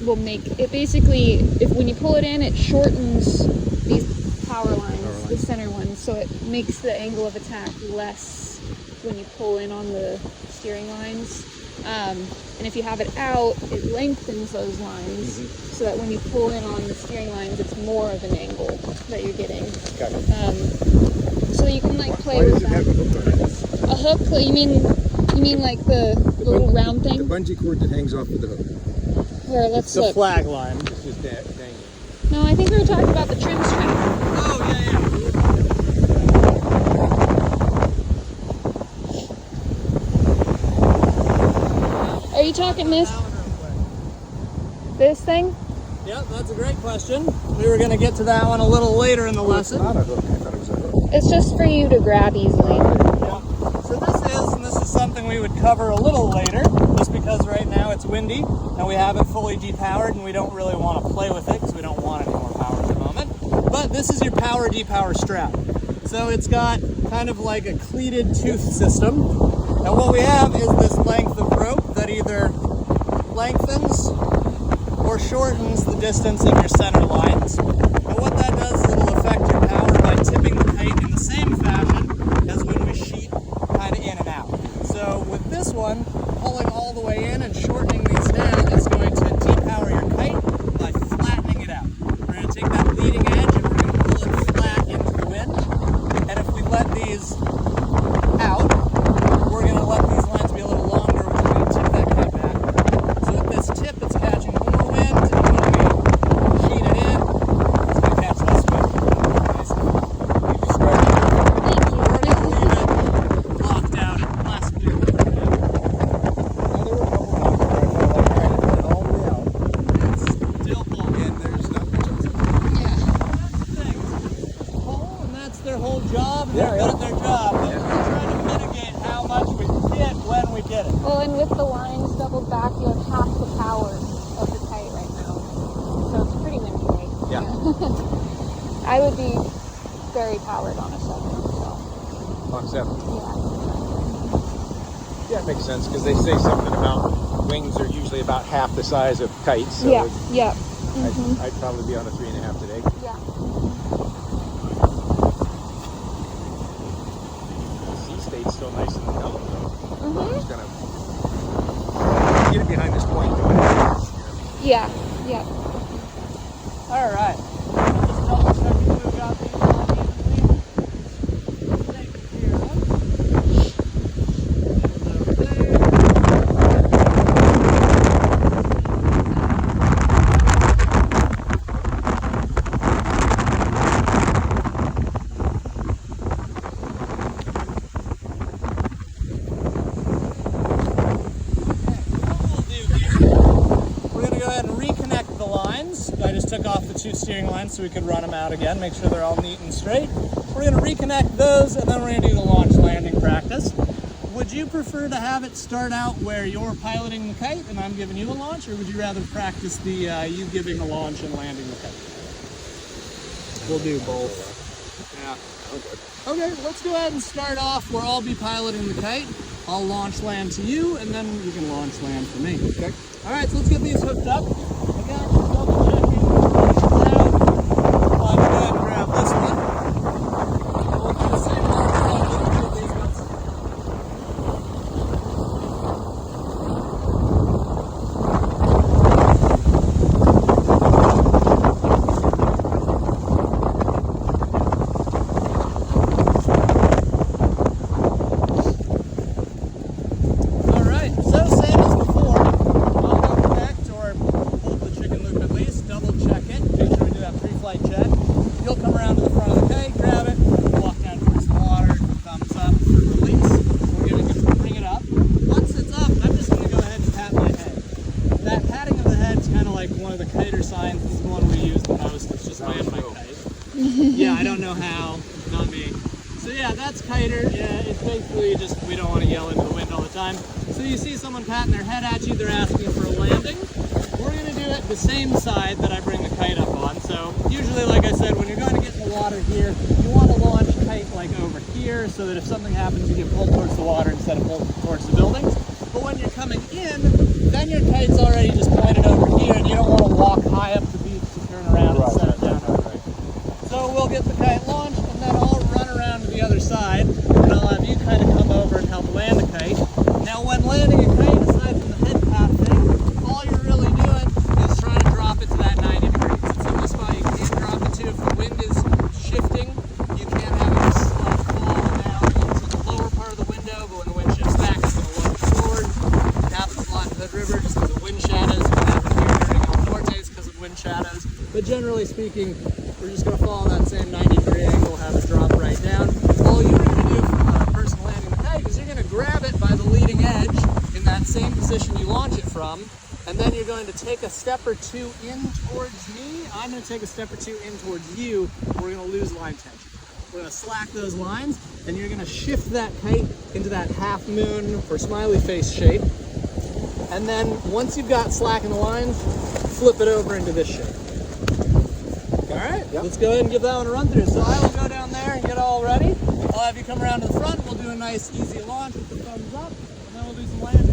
will make it basically, if when you pull it in, it shortens these power lines, the center ones, so it makes the angle of attack less when you pull in on the steering lines. And if you have it out, it lengthens those lines so that when you pull in on the steering lines, it's more of an angle that you're getting. Got it. So you can like play Why with does it have a that. hook on it? A hook? You mean like the little round The thing? bungee cord that hangs off with the hook. Here, let's look. flag line. It's just dangling. No, I think we were talking about the trim strap. Oh, yeah. Are you talking this thing? Yep, that's a great question. We were going to get to that one a little later in the Oh, it's lesson. not a hook. I thought it was a hook. It's just for you to grab easily. Yeah. So this is something we would cover a little later, just because right now it's windy and we have it fully depowered and we don't really want to play with it because we don't want any more power at the moment. But this is your power depower strap. So it's got kind of like a cleated tooth system. And what we have is this length of rope that either lengthens or shortens the distance of your center lines. And what that does is it'll affect your power by tipping the kite in the same fashion as when we sheet kind of in and out. So with this one, pulling all the way in and shortening these down is going to depower your kite by flattening it out. We're going to take that leading edge and we're going to pull it flat into the wind. And if we let these out, we're going to let these lines be a little longer. We're going to tip that kite back. So with this tip, it's catching more wind, and when we sheet it in, it's going to catch less wind. Nice. You described it. Thank you. We're going to leave it blocked out less wind. Now, there were a couple times where I felt like trying to put it all the way out, It's still pulling. and there's not much else. Yeah. That's the thing. Pull, and that's their whole job, and they're Yeah, good at their job. But we're trying to mitigate how much we get when we get it. Well, and with the lines doubled back, you have half the power of the kite right now. So it's pretty windy right now. Yeah. I would be very powered on a 7, so On 7. yeah. Yeah, it makes sense because they say something about wings are usually about half the size of kites. So Yeah, yeah. I'd probably be on a 3.5 today. Yeah. The sea stays still nice and mellow though. Mhm. Just gonna get it behind this point. Going, Yeah, yeah. All right. Just double checking we've got these all evenly taken care of. There's over there. We're going to go ahead and reconnect the lines. I just took off the 2 steering lines so we could run them out again, make sure they're all neat and straight. We're going to reconnect those and then we're going to do the launch landing practice. Would you prefer to have it start out where you're piloting the kite and I'm giving you a launch, or would you rather practice the you giving a launch and landing the kite? We'll do both. Yeah. Okay, let's go ahead and start off where I'll be piloting the kite. I'll launch land to you, and then you can launch land for me. okay. All right, so let's get these hooked up. Again, just double checking these out. I'll go ahead and grab this one. And we'll do the same launch land with each of these ones. Yeah, I don't know how. Not me. So yeah, that's kiter. Yeah, it's basically just, we don't want to yell into the wind all the time. So you see someone patting their head at you, they're asking for a landing. We're going to do it the same side that I bring the kite up on. So usually, like I said, when you're going to get in the water here, you want to launch kite like over here so that if something happens, you can pull towards the water instead of pull towards the buildings. But when you're coming in, then your kite's already just pointed over here, and you don't want to walk high up the beach to turn around and set it down. So we'll get the kite launched, and then I'll run around to the other side, and I'll have you kind of come over and help land the kite. Now, when landing a kite, aside from the head path thing, all you're really doing is trying to drop it to that 90 degrees. It's the only spot you can't drop it to. If the wind is shifting, you can't have it just fall down into the lower part of the window, but when the wind shifts back, it's going to look forward. It happens a lot in Hood River just because of wind shadows. It can happen here during El Fortes because of wind shadows. But generally speaking, we're just going to follow that same 90 degree angle, have it drop right down. All you're going to do from a person landing the kite is you're going to grab it by the leading edge in that same position you launch it from, and then you're going to take a step or two in towards me. I'm going to take a step or two in towards you. We're going to lose line tension. We're going to slack those lines, and you're going to shift that kite into that half moon or smiley face shape. And then once you've got slack in the lines, flip it over into this shape. All right, Let's go ahead and give that one a run through. So I will go down there and get all ready. I'll have you come around to the front. We'll do a nice easy launch with the thumbs up, and then we'll do some landing.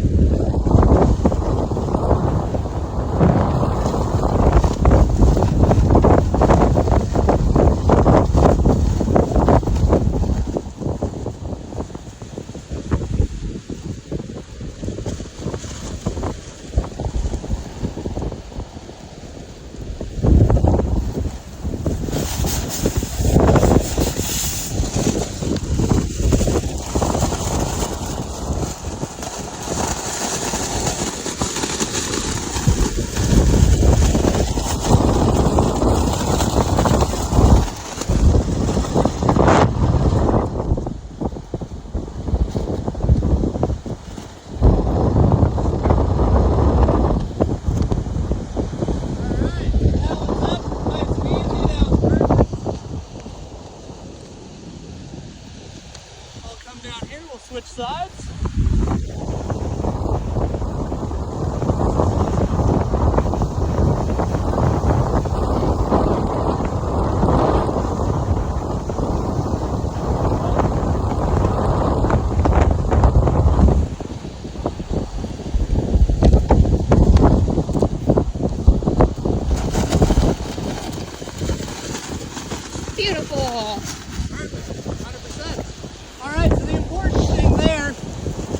Switch sides. Beautiful. Perfect. 100%. All right, so the important thing there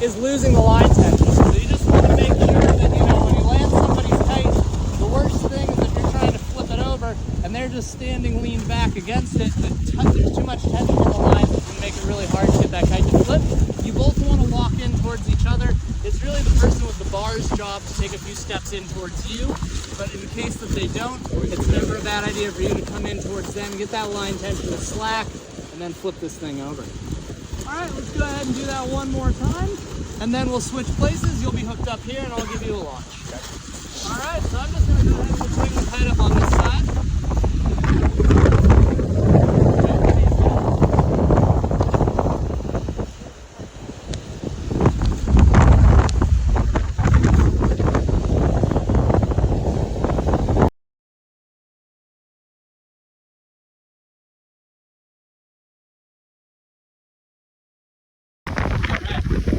is losing the line tension. So you just want to make sure that, you know, when you land somebody's kite, the worst thing is if you're trying to flip it over and they're just standing leaned back against it, there's too much tension in the lines, it's going to make it really hard to get that kite to flip. You both want to walk in towards each other. It's really the person with the bar's job to take a few steps in towards you, but in the case that they don't, it's never a bad idea for you to come in towards them, get that line tension to slack, and then flip this thing over. All right, let's go ahead and do that one more time, and then we'll switch places. You'll be hooked up here, and I'll give you a launch. Okay. All right, so I'm just going to go ahead and swing the kite up on this side.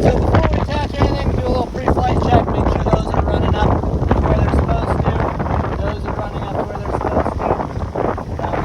So before we attach anything, do a little pre-flight check, make sure those are running up where they're supposed to. Those are running up where they're supposed to.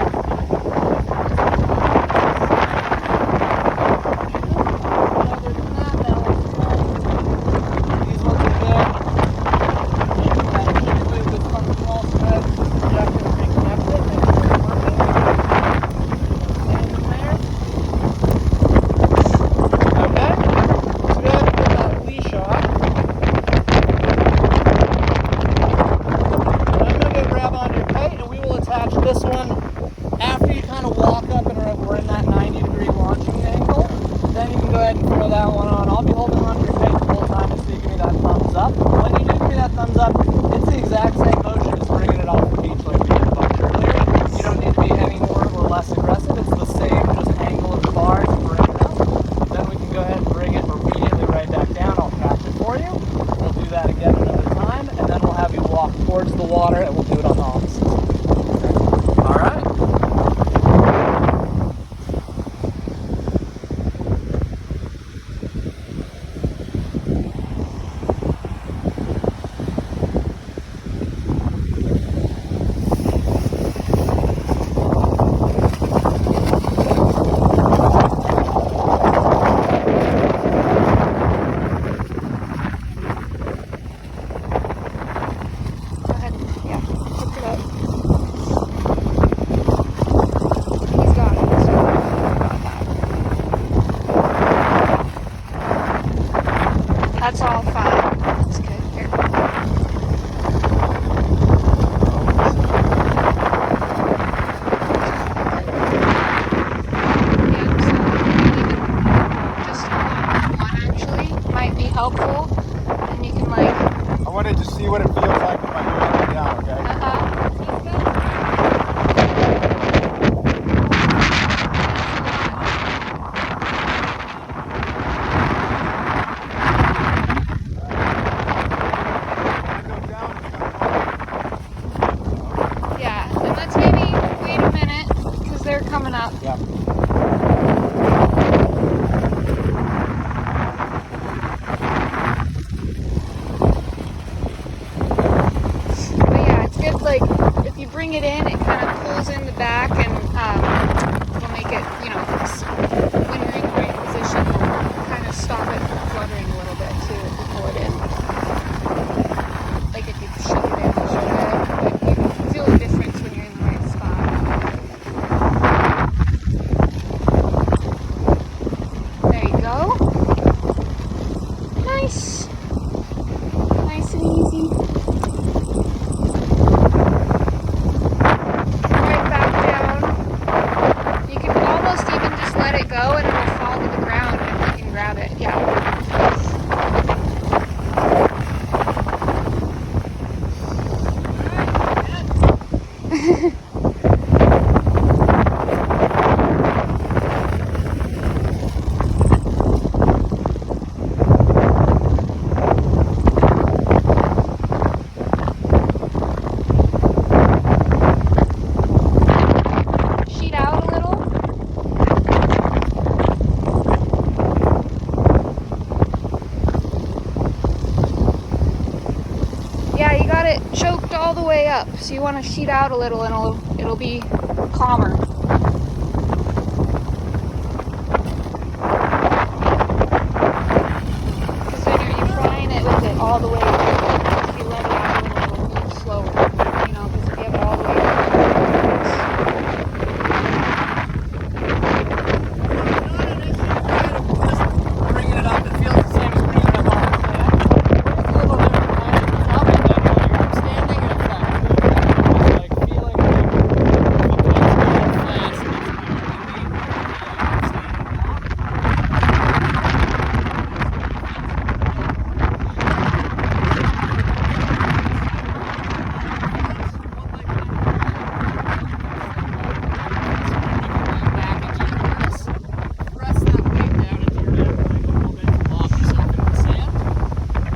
up. So you want to sheet out a little and it'll be calmer. Because then you're frying it with it all the way. If you let it out a little, it'll move slower. You know, because if you have it all the way Bringing it up, it feels the same as bringing it up off the pan. It's a little different. Up and then while you're standing in a flat, it's like feeling like the plate's going fast and it's press that weight down into your head like a little bit to lock yourself into the sand.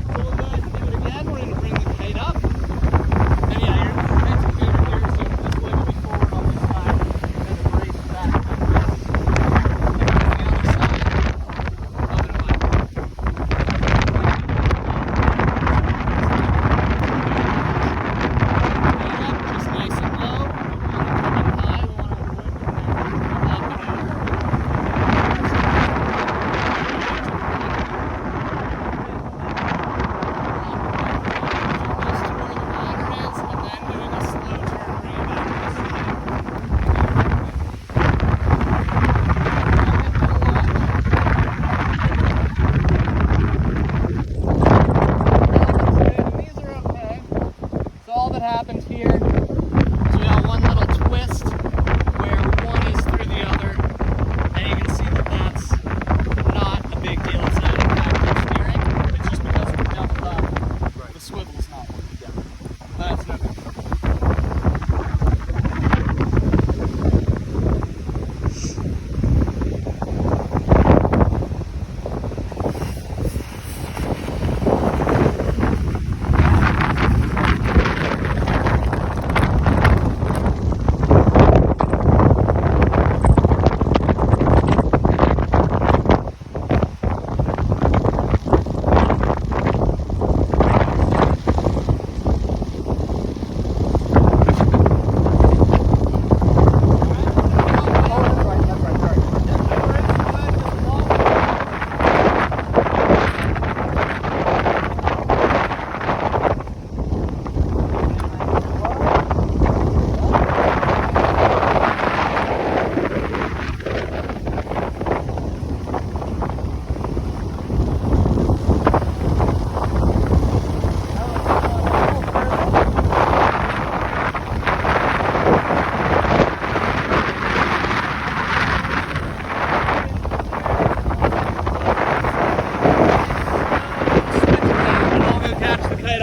So we'll go ahead and do it again. We're going to bring the kite up. And yeah, your head's good here, so this way will be forward on this side. And then the brace back like this. And on the other side, other way. Just nice and low. We want to come in high. We want to avoid the up and over. Happens here is you got one little twist where one is through the other, and you can see that that's not a big deal. It's not impacting steering. It's just because we're doubled up. Right. The swivel's not working. Yeah. That's no big deal.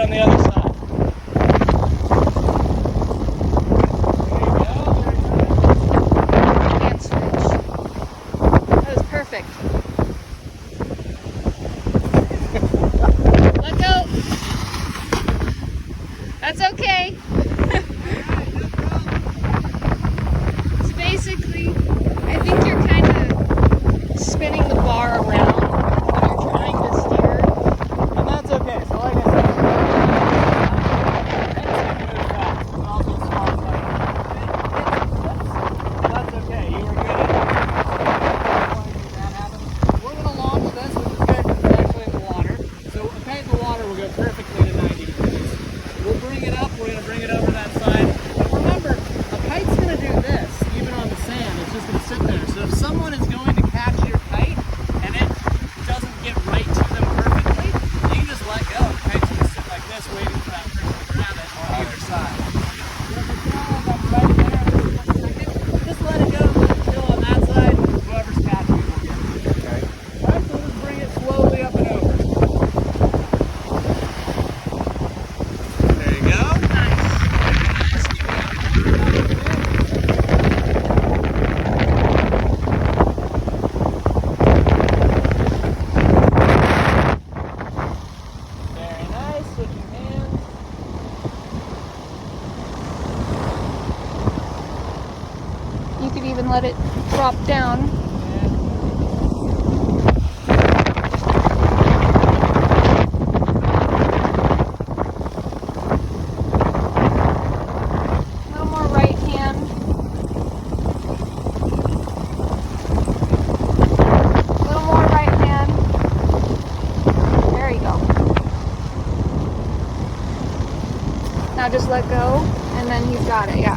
On the other side. hand switch. That was perfect. Let go. That's okay. So basically, I think you're kind of spinning the bar around when you're trying to steer. And that's okay. So like I said, that's okay. You were good at that happen. We're going to launch this, which is good because it's actually in the water. So a kite in the water will go perfectly to 90 degrees. We'll bring it up. We're going to bring it over that side. But remember, a kite's going to do this, even on the sand. It's just going to sit there. So if someone is going to catch your kite and it doesn't get right to them perfectly, you can just let go. The kite's going to sit like this, waiting for that person to grab it on either side. So if it's not like right there, just let it go, let it chill on that side. Whoever's catching it will get it. Okay. Alright, so we'll just bring it slowly up and over. There you go. Very nice. Switching hands. You could even let it drop down. Now just let go, and then he's got it, yeah.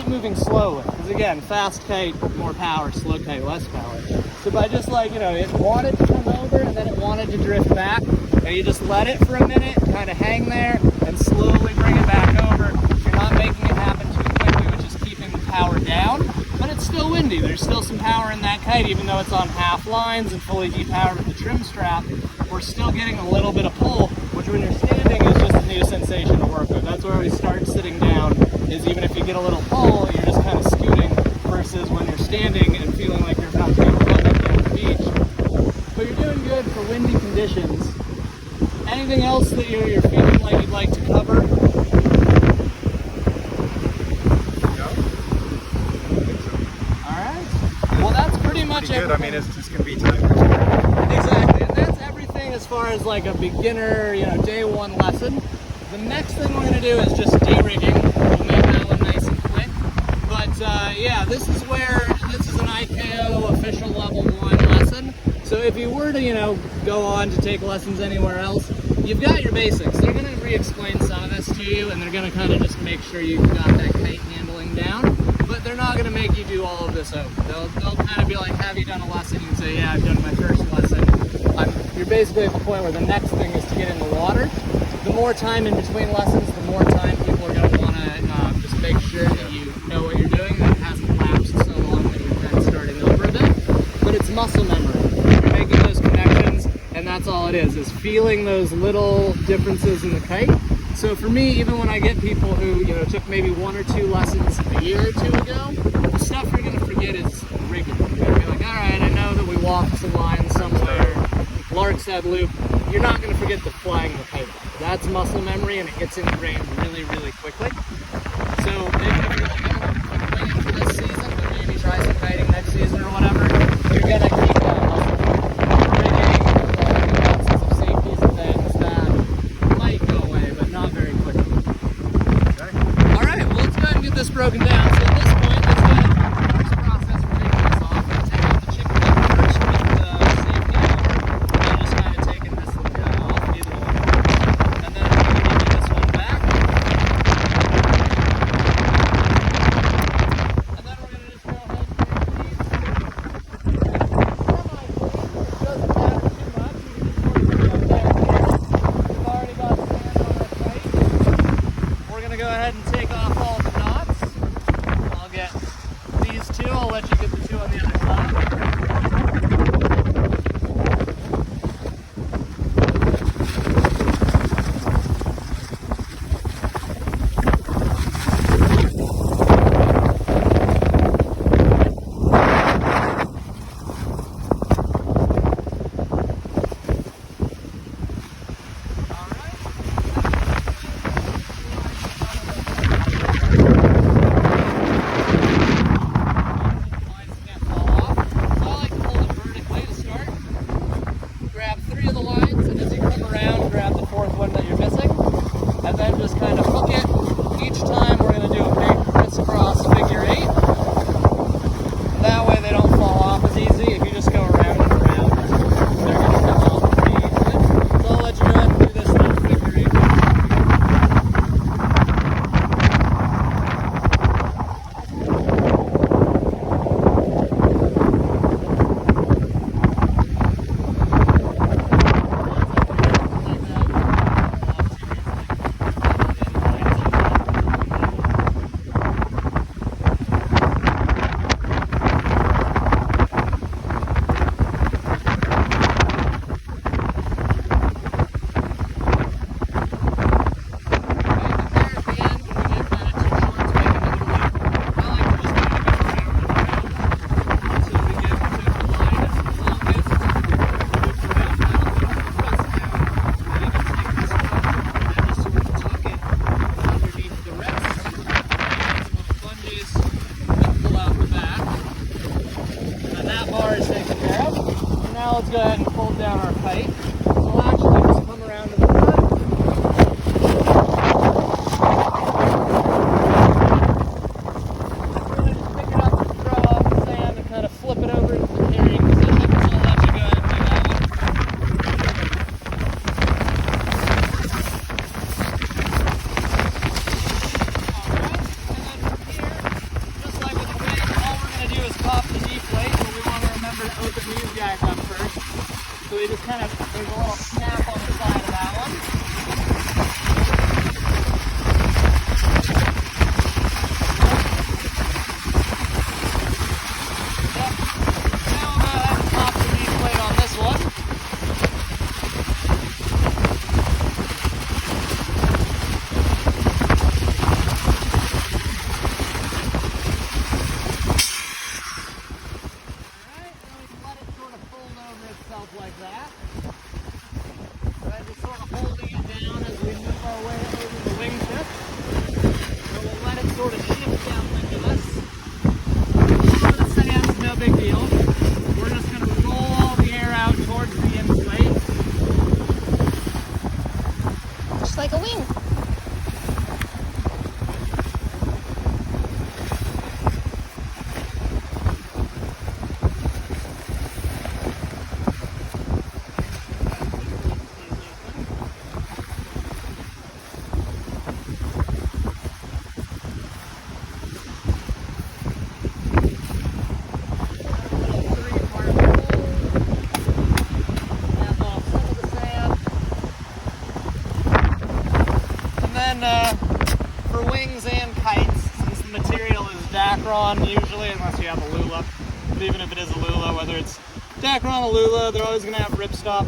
Moving slowly, because again, fast kite, more power, slow kite, less power. So by just like, you know, it wanted to come over and then it wanted to drift back, and you just let it for a minute, kind of hang there, and slowly bring it back over. You're not making it happen too quickly, which is keeping the power down, but it's still windy. There's still some power in that kite, even though it's on half lines and fully depowered with the trim strap. We're still getting a little bit of pull, which when you're standing is just a new sensation to work with. That's where we start sitting down, is even if you get a little pull, you're just kind of scooting, versus when you're standing and feeling like you're about to be run up down the beach. But you're doing good for windy conditions. Anything else that you're feeling like you'd like to cover? No? I think so. Alright. Well, that's pretty much Pretty good. everything. I mean, it's just going to be time for you. Exactly. And that's everything as far as like a beginner, you know, day one lesson. The next thing we're going to do is just de-rigging. We'll make that one nice and quick. But yeah, this is an IKO official level 1 lesson. So if you were to, you know, go on to take lessons anywhere else, you've got your basics. They're going to re-explain some of this to you, and they're going to kind of just make sure you've got that kite handling down. But they're not going to make you do all of this over. They'll kind of be like, have you done a lesson? You can say, yeah, I've done my first lesson. You're basically at the point where the next thing is to get in the water. The more time in between lessons, the more time people are going to want to just make sure that you know what you're doing, that it hasn't lapsed so long that you're kind of starting over a bit. But it's muscle memory. You're making those connections, and that's all it is feeling those little differences in the kite. So for me, even when I get people who, you know, took maybe 1 or 2 lessons a year or 2 ago, the stuff you're going to forget is rigging. You're going to be like, all right, I know that we walked some lines somewhere, Lark's head loop. You're not going to forget the flying the kite. That's muscle memory, and it gets ingrained really, really quickly. So maybe if you're going into this season, but maybe try some kiting next season or whatever, you're going to keep rigging, nuances of safeties and things that might go away, but not very quickly. Okay. All right, well, let's go ahead and get this broken down. So at this point, let's go ahead and do the first process for taking this off. We're take out the chicken leg first with the safety over, and then just kind of taking this off, either one. And then we're going to give this one back. And then we're going to just go ahead and take these. Doesn't matter too much. You can just work it up there. We've already got the sand on our kite. We're going to go ahead and take off all the knots. I'll get these 2. I'll let you get the 2 on the other side. Let's go ahead and pull kind of, there's a little snap on the side of that one. Yep. Now we'll go ahead and pop the knee plate on this one. Like that. So then just sort of holding it down as we move our way over the wing tip. So we'll let it sort of shift downwind to us. Over the sand's no big deal. We're just going to roll all the air out towards the end plate. Just like a wing. For wings and kites, since the material is Dacron usually, unless you have a Lula, but even if it is a Lula, whether it's Dacron or Lula, they're always going to have ripstop.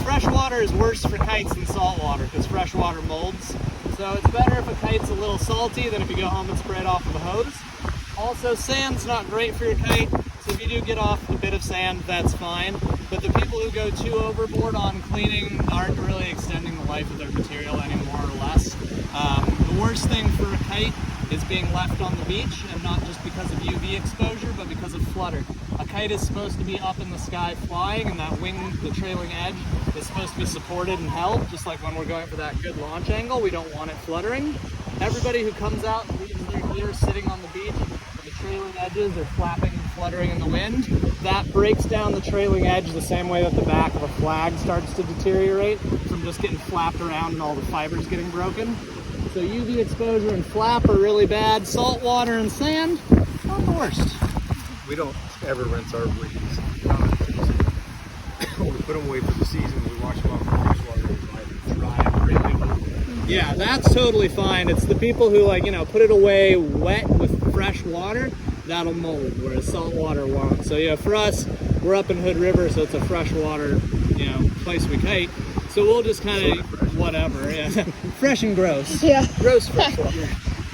Freshwater is worse for kites than saltwater because freshwater molds. So it's better if a kite's a little salty than if you go home and spray it off with a hose. Also, sand's not great for your kite, so if you do get off a bit of sand, that's fine. But the people who go too overboard on cleaning aren't really extending the life of their material any more or less. The worst thing for a kite is being left on the beach, and not just because of UV exposure, but because of flutter. A kite is supposed to be up in the sky flying, and that wing, the trailing edge, is supposed to be supported and held, just like when we're going for that good launch angle. We don't want it fluttering. Everybody who comes out and leaves their gear sitting on the beach, the trailing edges are flapping and fluttering in the wind. That breaks down the trailing edge the same way that the back of a flag starts to deteriorate from just getting flapped around and all the fibers getting broken. So UV exposure and flap are really bad. Salt water and sand, not the worst. We don't ever rinse our wings. We put them away for the season. We wash them off with freshwater and dry really well. Yeah, that's totally fine. It's the people who put it away wet with fresh water, that'll mold, whereas salt water won't. So yeah, for us, we're up in Hood River, so it's a freshwater, place we kite. So we'll just kind of whatever, yeah, fresh and gross. Yeah. Gross freshwater.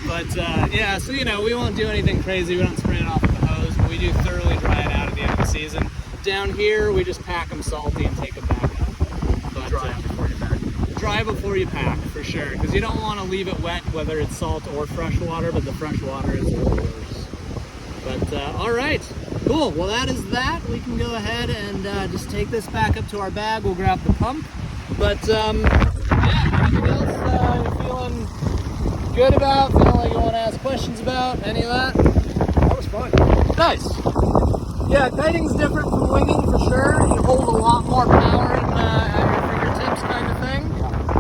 But yeah, so we won't do anything crazy. We don't spray it off with the hose, but we do thoroughly dry it out at the end of the season. Down here, we just pack them salty and take them back up. But dry before you pack, for sure, because you don't want to leave it wet, whether it's salt or fresh water, but the fresh water is a little worse. But all right, cool. Well, that is that. We can go ahead and just take this back up to our bag. We'll grab the pump. But yeah, anything else you're feeling good about? Feeling like you want to ask questions about? Any of that? That was fun. Nice. Yeah, kiting's different from winging for sure. You hold a lot more power at your fingertips kind of thing.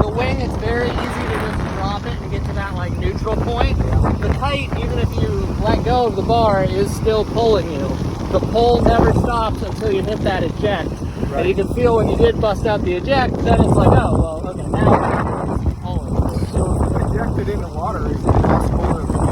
The wing, it's very easy to just drop it and get to that neutral point. The kite, even if you let go of the bar, is still pulling you. The pull never stops until you hit that eject. Right. And you can feel when you did bust out the eject, then it's like, oh, well, okay, now I'm pulling. So if you eject it in the water, is it possible to